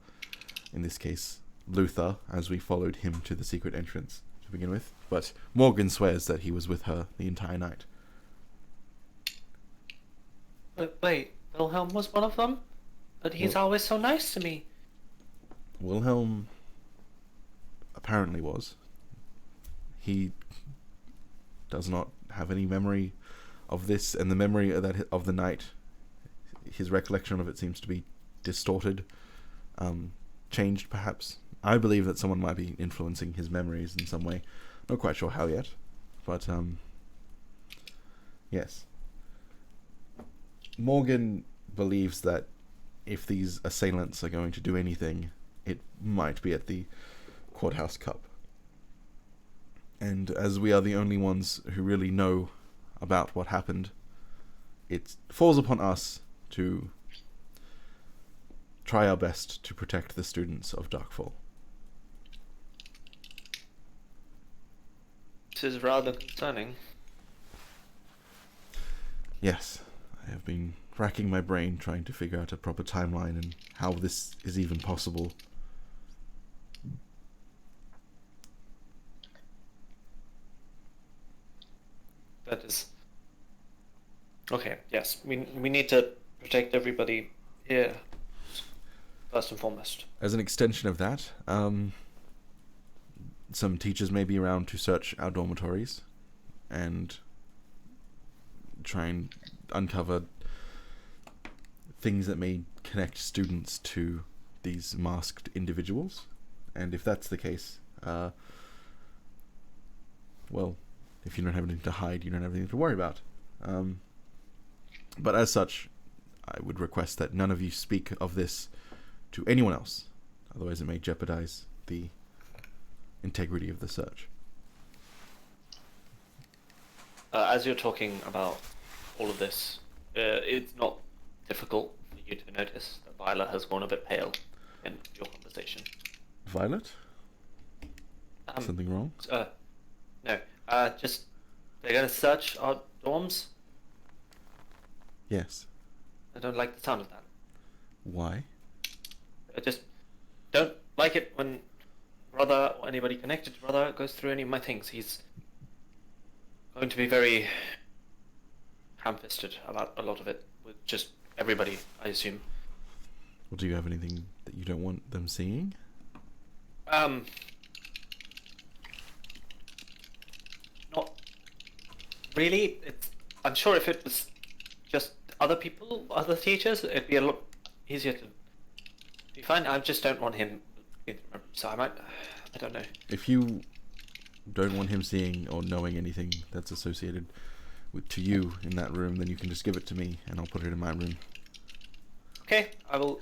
in this case Luther, as we followed him to the secret entrance to begin with. But Morgan swears that he was with her the entire night. But wait, Wilhelm was one of them? But he's always so nice to me. Wilhelm apparently was. He does not have any memory of this, and the memory of the night, his recollection of it seems to be distorted, changed perhaps. I believe that someone might be influencing his memories in some way. Not quite sure how yet, but yes. Morgan believes that if these assailants are going to do anything, it might be at the Courthouse Cup. And as we are the only ones who really know about what happened, it falls upon us to try our best to protect the students of Darkfall. This is rather concerning. Yes, I have been racking my brain trying to figure out a proper timeline and how this is even possible. That is... Okay, yes. We need to protect everybody here, first and foremost. As an extension of that, some teachers may be around to search our dormitories and try and uncover things that may connect students to these masked individuals. And if that's the case, well, if you don't have anything to hide, you don't have anything to worry about. But as such, I would request that none of you speak of this to anyone else, otherwise it may jeopardize the integrity of the search. As you're talking about all of this, it's not difficult for you to notice that Violet has gone a bit pale in your conversation. Violet? Something wrong? No. Just they're gonna search our dorms. Yes. I don't like the sound of that. Why? I just don't like it when brother or anybody connected to brother goes through any of my things. He's going to be very ham-fisted about a lot of it with just everybody, I assume. Well, do you have anything that you don't want them seeing? Not really. I'm sure if it was just other people, other teachers, it'd be a lot easier to be fine. I just don't want him. So I don't know. If you don't want him seeing or knowing anything that's associated to you in that room, then you can just give it to me and I'll put it in my room. Okay, I will.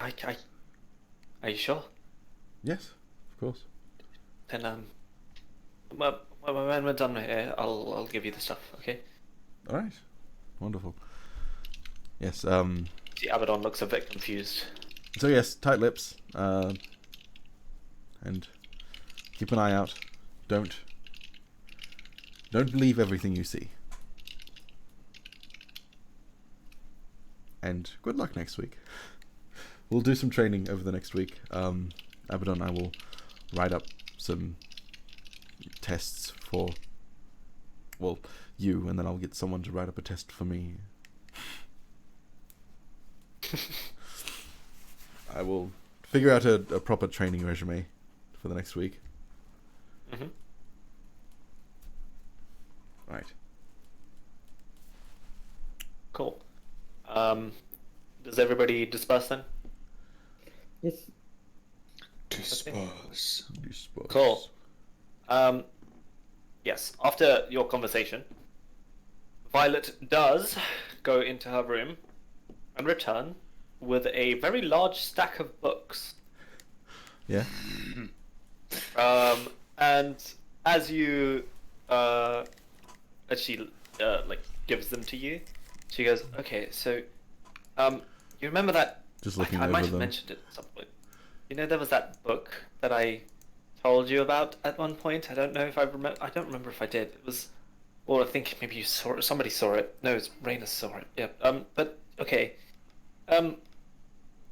Are you sure? Yes, of course. Then when we're done here, I'll give you the stuff. Okay. All right. Wonderful. Yes. See, Abaddon looks a bit confused. So yes, tight lips. And keep an eye out. Don't believe everything you see. And good luck next week. We'll do some training over the next week. Abaddon, I will write up some tests for, well, you, and then I'll get someone to write up a test for me. I will figure out a proper training resume for the next week. Mm-hmm. Right. Cool. Does everybody disperse then? Yes. Disperse. Cool. Yes, after your conversation, Violet does go into her room and return with a very large stack of books. Yeah. And as you, as she like gives them to you, she goes, "Okay, so, you remember that? Just looking I over might have them. mentioned it at some point. You know, there was that book that I told you about at one point. I don't know if I remember. I don't remember if I did. It was, or I think maybe you saw it. Somebody saw it. No, it's Raina saw it. Yeah. But okay.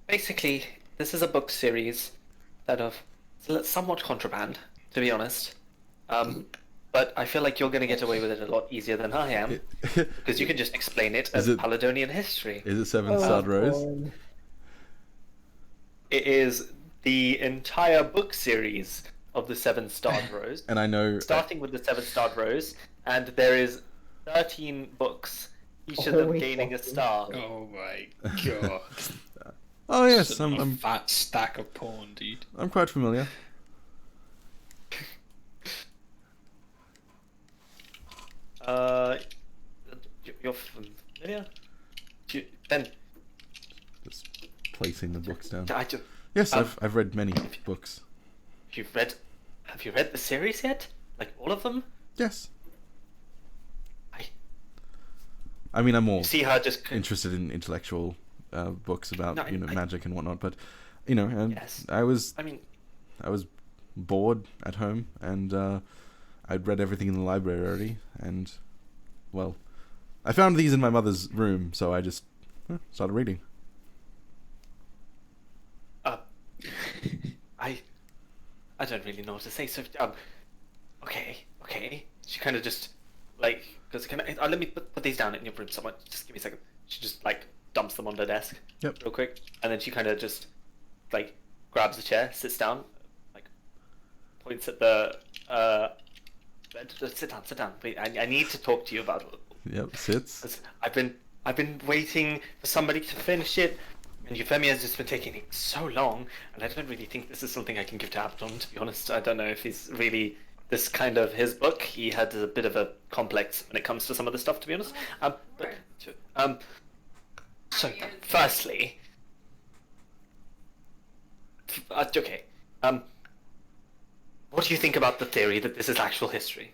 Basically, this is a book series that of somewhat contraband, to be honest. But I feel like you're going to get away with it a lot easier than I am, because you can just explain it as Paladonian history. Is it Seven-Starred Rose? Boring. It is the entire book series of the Seven-Starred Rose, And I know... starting with the Seven-Starred Rose, and there is 13 books, each of them Holy gaining a fucking star. Oh my god. Oh yes, Sitting on a I'm fat stack of porn, dude. quite familiar. You're familiar? Then Just placing the books down. I do. Yes, I've read many books. Have you read the series yet? Like all of them? Yes. I I mean, I'm more see her just. interested in intellectual books about No, I- magic and whatnot, but Yes. I was I mean, bored at home, and I'd read everything in the library already, and well, I found these in my mother's room, so I just started reading. I don't really know what to say. So, okay. She kind of just like goes, "Can I? Let me put these down in your room somewhere. Just give me a second." She just like dumps them on the desk, Yep. real quick, and then she kind of just like grabs a chair, sits down, like points at the bed. Sit down. Wait, I need to talk to you about it. Yep, sits. 'Cause I've been waiting for somebody to finish it, and Euphemia has just been taking so long, and I don't really think this is something I can give to Abaddon, to be honest. I don't know if he's really this kind of his book. He had a bit of a complex when it comes to some of the stuff, to be honest. So firstly, okay, what do you think about the theory that this is actual history?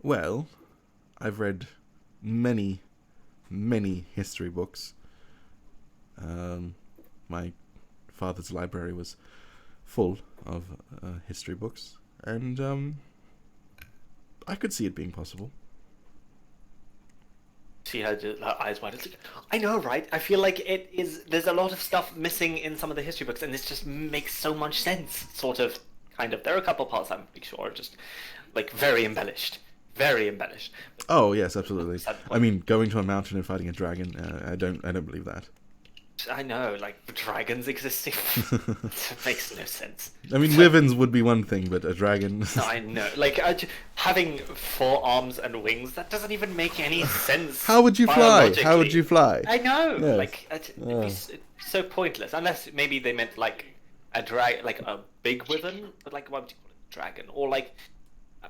Well, I've read many history books. My father's library was full of history books, and I could see it being possible. She had her eyes wide. It's like, I know, right? I feel like it is. There's a lot of stuff missing in some of the history books, and this just makes so much sense. Sort of, kind of. There are a couple parts I'm pretty sure are just like very embellished, very embellished. Oh yes, absolutely. Sad I point. mean, going to a mountain and fighting a dragon. I don't believe that. I know, like the dragons existing. It makes no sense. I mean, wyverns would be one thing, but a dragon. No, I know. Like having 4 arms and wings—that doesn't even make any sense. How would you fly? How would biologically. you fly? I know. Yes. Like it'd be so pointless, unless maybe they meant like like a big wyvern, but like what would you call it, dragon, or like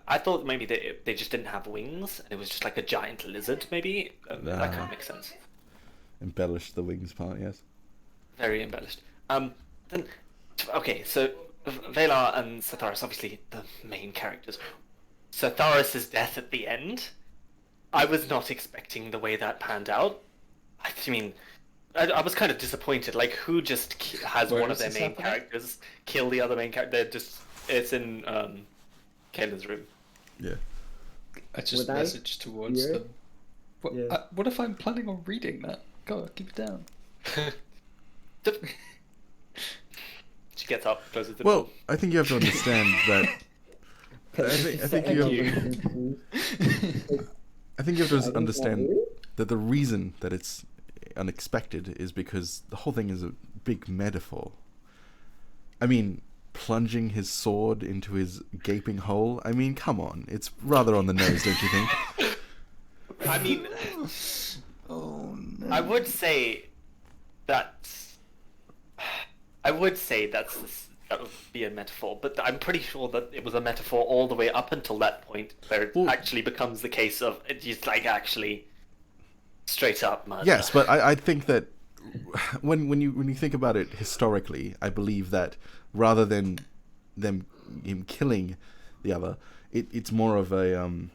I thought maybe they just didn't have wings and it was just like a giant lizard. Maybe that kind of makes sense. Embellish the wings part, yes. Very embellished. Then okay, so Valar and Satharis, obviously the main characters. Satharis' death at the end, I was not expecting the way that panned out. I mean, I was kind of disappointed. Like, who just has Where one of is their this main happening? characters kill the other main character? It's in Kaelin's room. Yeah. I just Would I messaged towards hear it? them. What, Yeah. what if I'm planning on reading that? Go, keep it down. She gets up, closes the Well, door. I think you have to understand that. I think you have to understand that the reason that it's unexpected is because the whole thing is a big metaphor. I mean, plunging his sword into his gaping hole. I mean, come on, it's rather on the nose, don't you think? I mean, Oh no. I would say that that would be a metaphor, but I'm pretty sure that it was a metaphor all the way up until that point, where it Well- actually becomes the case of it just like actually straight up murder. Yes, but I think that when you think about it historically, I believe that rather than him killing the other, it's more of a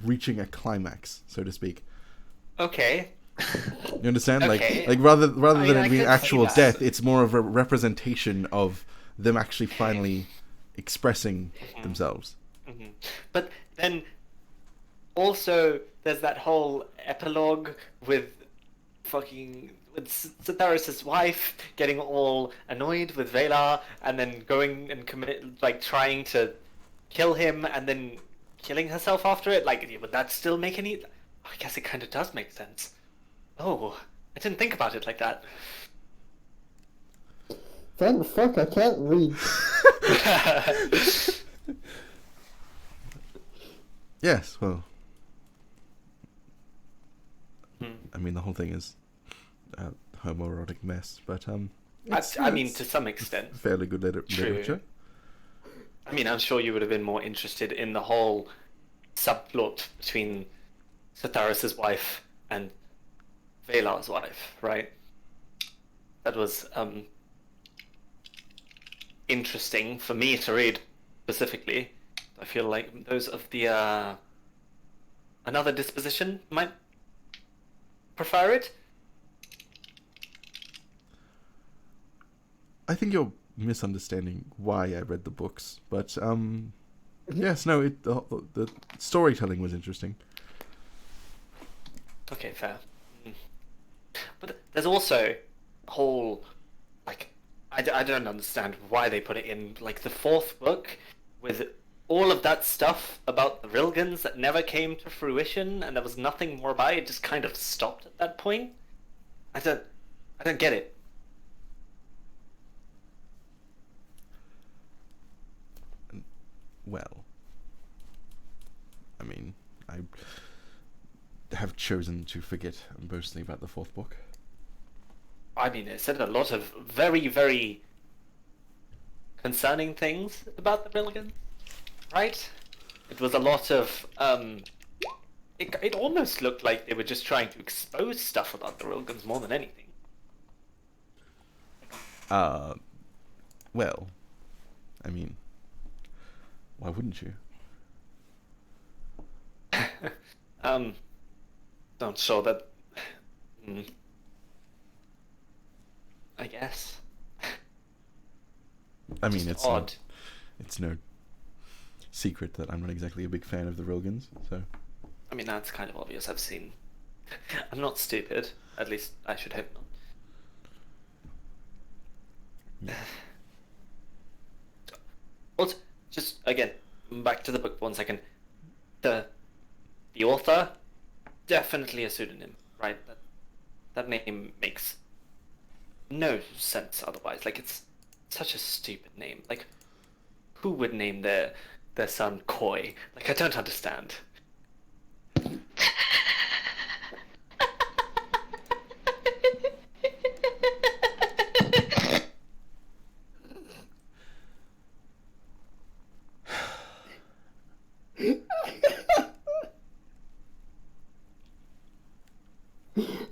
reaching a climax, so to speak. Okay. You understand? Okay. Like rather I mean, than I it being could see actual that. death, it's more of a representation of them actually finally expressing themselves. Mhm. But then also there's that whole epilogue with Satharis' wife getting all annoyed with Valar and then going and trying to kill him and then killing herself after it. Like, would that still make any? I guess it kind of does make sense. Oh, I didn't think about it like that. Thank the fuck I can't read. Yes, well, Hmm. I mean the whole thing is a homoerotic mess, but I mean, to some extent. fairly good True. literature. I mean, I'm sure you would have been more interested in the whole subplot between Satharis' wife and Valar's wife, right? That was interesting for me to read specifically. I feel like those of the another disposition might prefer it. I think you're misunderstanding why I read the books, but yes, no, the storytelling was interesting. Okay, fair. Mm. But there's also a whole, like, I don't understand why they put it in, like, the 4th book with all of that stuff about the Rilgans that never came to fruition, and there was nothing more about it. It just kind of stopped at that point. I don't get it. Well, I mean, I have chosen to forget mostly about the 4th book. I mean, it said a lot of very, very concerning things about the Rilgans, right? It was a lot of, it almost looked like they were just trying to expose stuff about the Rilgans more than anything. Well, I mean, why wouldn't you? Not sure that. I guess. I mean, Just it's odd. it's no secret that I'm not exactly a big fan of the Rogans. So I mean, that's kind of obvious. I've seen. I'm not stupid. At least I should hope not. Also, just again, back to the book for 1 second. The author, definitely a pseudonym, right? That name makes no sense otherwise. Like, it's such a stupid name. Like, who would name their son Koi? Like, I don't understand.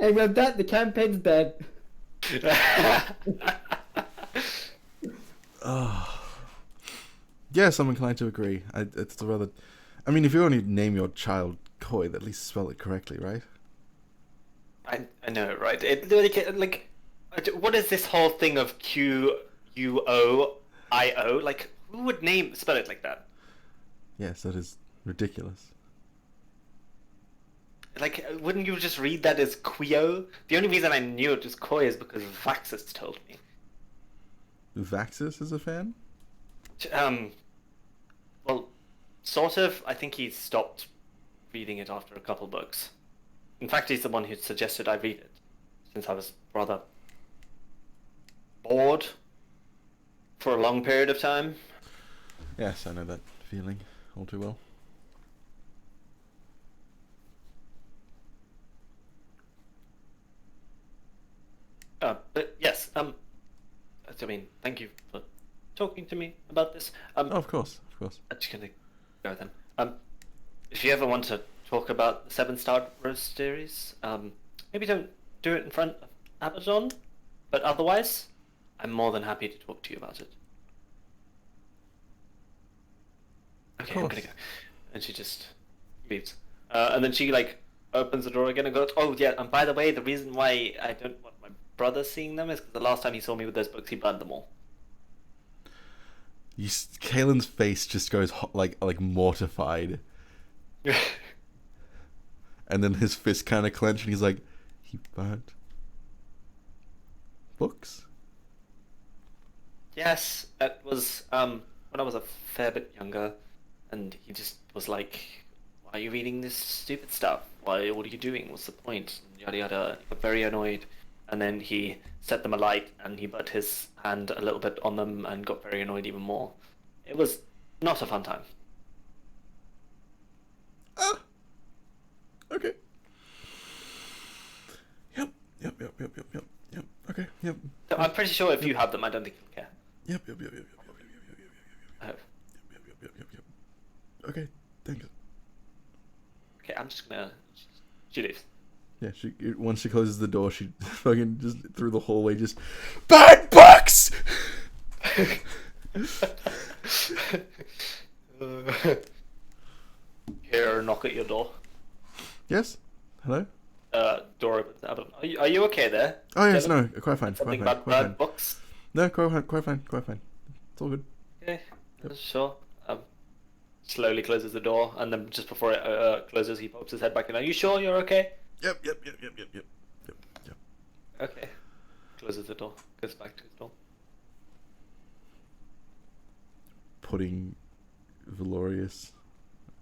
And with that, the campaign's dead. yes, I'm inclined to agree. It's rather. I mean, if you only name your child Koi, at least spell it correctly, right? I know, right? Like, what is this whole thing of Quuio? Like, who would spell it like that? Yes, that is ridiculous. Like, wouldn't you just read that as Quio? The only reason I knew it was Koi is because Vaxis told me. Vaxis is a fan? Well, sort of. I think he stopped reading it after a couple books. In fact, he's the one who suggested I read it, since I was rather bored for a long period of time. Yes, I know that feeling all too well. But yes, I mean, thank you for talking to me about this. Oh, of course. I'm just gonna go then. If you ever want to talk about the 7-star roast series, maybe don't do it in front of Abaddon, but otherwise, I'm more than happy to talk to you about it. Okay, I'm gonna go. And she just leaves. And then she, like, opens the door again and goes, oh yeah, and by the way, the reason why I don't want my brother seeing them is because the last time he saw me with those books, he burned them all. Kaelin's face just goes like mortified. And then his fist kind of clenched and he's like, he burnt books? Yes, it was when I was a fair bit younger, and he just was like, why are you reading this stupid stuff? What are you doing? What's the point? Yada yada. He got very annoyed, and then he set them alight, and he burnt his hand a little bit on them, and got very annoyed even more. It was not a fun time. Okay. Yep. Okay, yep. So I'm pretty sure if you have them, I don't think you'll care. Yep. I hope. Yep. Okay, thanks. Okay, I'm just gonna. She leaves. Yeah, once she closes the door, she fucking just through the hallway just bad books. Hear a knock at your door. Yes. Hello. Door opens. Are you okay there? Oh yes, Dylan? no, quite fine. Something Quite about fine. bad books? No, quite fine. It's all good. Okay, sure. Slowly closes the door, and then just before it closes, he pops his head back in. Are you sure you're okay? Yep. Okay. Closes the door. Goes back to his door. Putting Valorius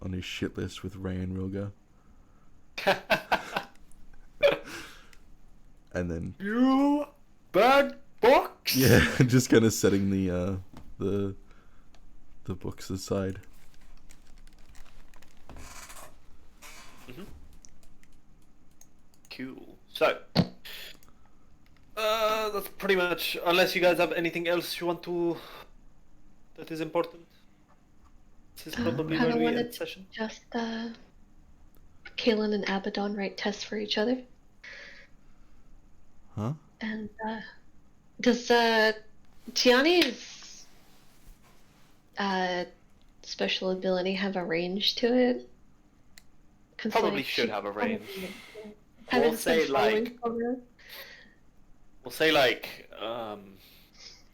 on his shit list with Ray and Rilga. And then You bad books. yeah, just kind of setting the books aside. Cool. So, that's pretty much. Unless you guys have anything else you want to, that is important. This is probably Kinda where we wanted end session. Just Kaelin and Abaddon write tests for each other. Huh? And does Tiani's special ability have a range to it? 'Cause, Probably like, should have a range. Having We'll say some following like. from her. We'll say like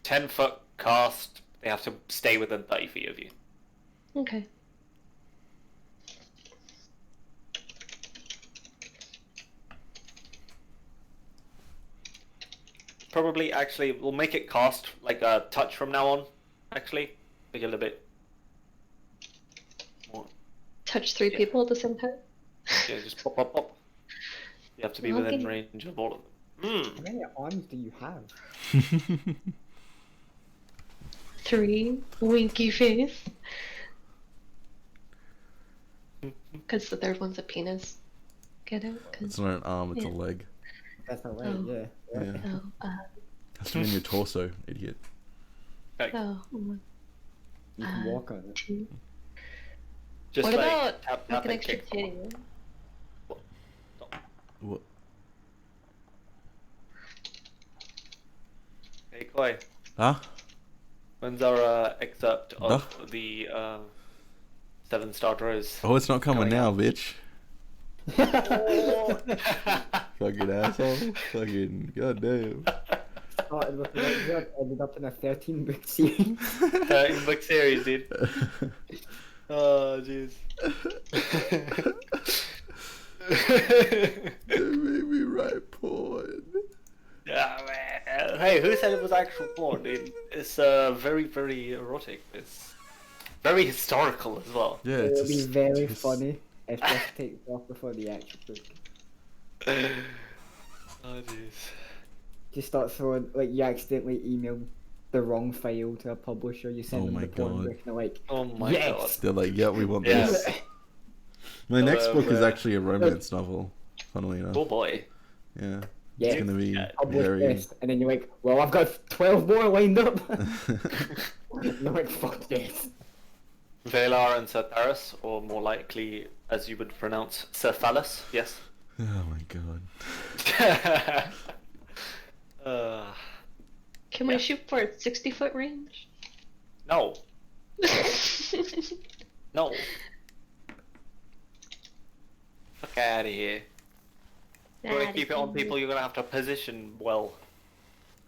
10-foot cast. They have to stay within 30 feet of you. Okay. Probably, actually, we'll make it cast like a touch from now on. Actually, make it a little bit more. Touch 3 Yeah. people at the same time. Yeah, just pop, pop, pop. You have to be Well, within okay. range of all of them. How many arms do you have? 3 winky face. Because the third one's a penis. Get it? 'Cause- It's not an arm, it's a Yeah. leg. That's not right, Oh. yeah. Yeah. Oh, Has to be in your torso, idiot. Like, oh, You can walk on it. 2. just What like about tap, like tap an and extra kick. titty? What? Hey, Koi. Huh? When's our excerpt of Huh? the 7-star Rose? Oh, it's not coming Coming now, up. bitch. Fucking asshole. Fucking goddamn. Started with an excerpt, ended up in a 13-book series. 13-book series, dude. Oh, jeez. They made me write porn. Yeah, man. Hey, who said it was actual porn, dude? It's very, very erotic. It's very historical as well. Yeah, It it's would be just- very just- funny if this takes off before the actual book. Oh, jeez. Just start throwing, like, you accidentally email the wrong file to a publisher, you send Oh them my the porn God. book, and they're like, Oh my yes! They're like, yeah, we want Yeah. this. My next book is Uh, actually a romance novel, funnily enough. god. Oh boy. Yeah. Yeah. It's gonna be Yeah. Publish very... this, and then you're like, well, I've got 12 more lined up! And you're like, fuck this. Valar and Sir Paris, or more likely, as you would pronounce, Sir Phallus. Yes. Oh my god. Can we shoot for a 60-foot range? No. No. Fuck out of here. If you want to keep it on people, you're gonna have to position well,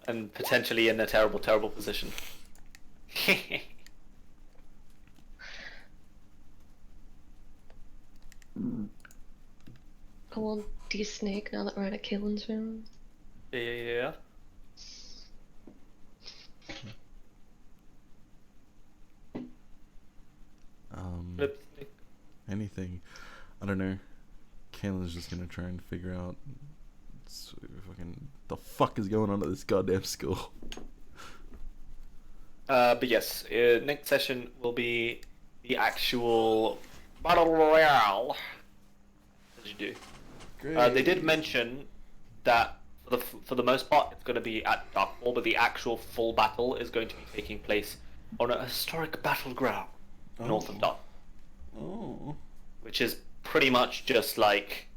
and potentially in a terrible, terrible position. I will de-snake now that we're at Kaelin's room. Yeah. Lipstick. Anything. I don't know. Kayla's just gonna try and figure out fucking the fuck is going on at this goddamn school. But yes, next session will be the actual battle royale. As you do. Great. They did mention that for the most part it's going to be at Darkfall, but the actual full battle is going to be taking place on a historic battleground north of Dark, Oh. which is pretty much just like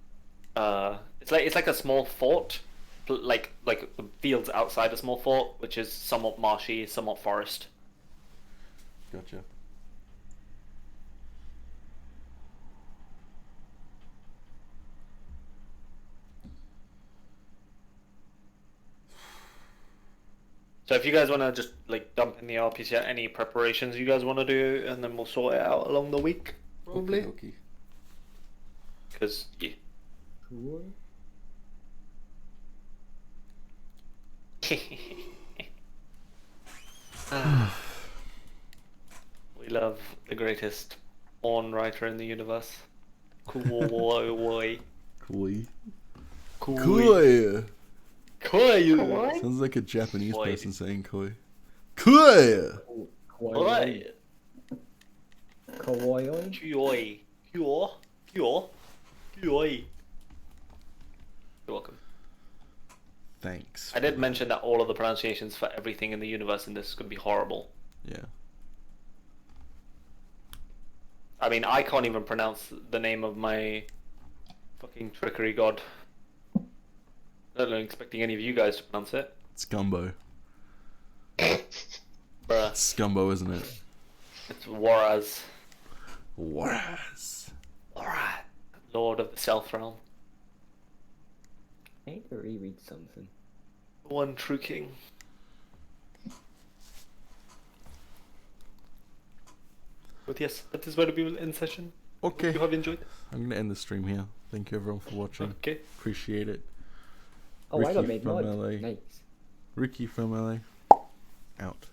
it's like a small fort, like the fields outside a small fort, which is somewhat marshy, somewhat forest. Gotcha. So if you guys want to just like dump in the RPC, any preparations you guys want to do, and then we'll sort it out along the week, probably. Okay. Because yeah. Cool. We love the greatest porn writer in the universe. Koi. Koi. Koi. Koi. Koi. Sounds like a Japanese Koi. person saying koi. Koi. Koi. Kawaii. Koi. Koi. Koi. Koi. You're welcome. Thanks. I did mention that all of the pronunciations for everything in the universe in this is going to be horrible. Yeah. I mean, I can't even pronounce the name of my fucking trickery god. I'm not expecting any of you guys to pronounce it. It's gumbo. Bruh. It's gumbo, isn't it? It's Waraz. Waraz. Alright. Lord of the South Realm. I need to reread something. One true king. But yes, that is where we will end session. Okay. Hope you have enjoyed. I'm going to end the stream here. Thank you everyone for watching. Okay. Appreciate it. Oh, I got Ricky made from mod. LA. Nice. Ricky from LA. Out.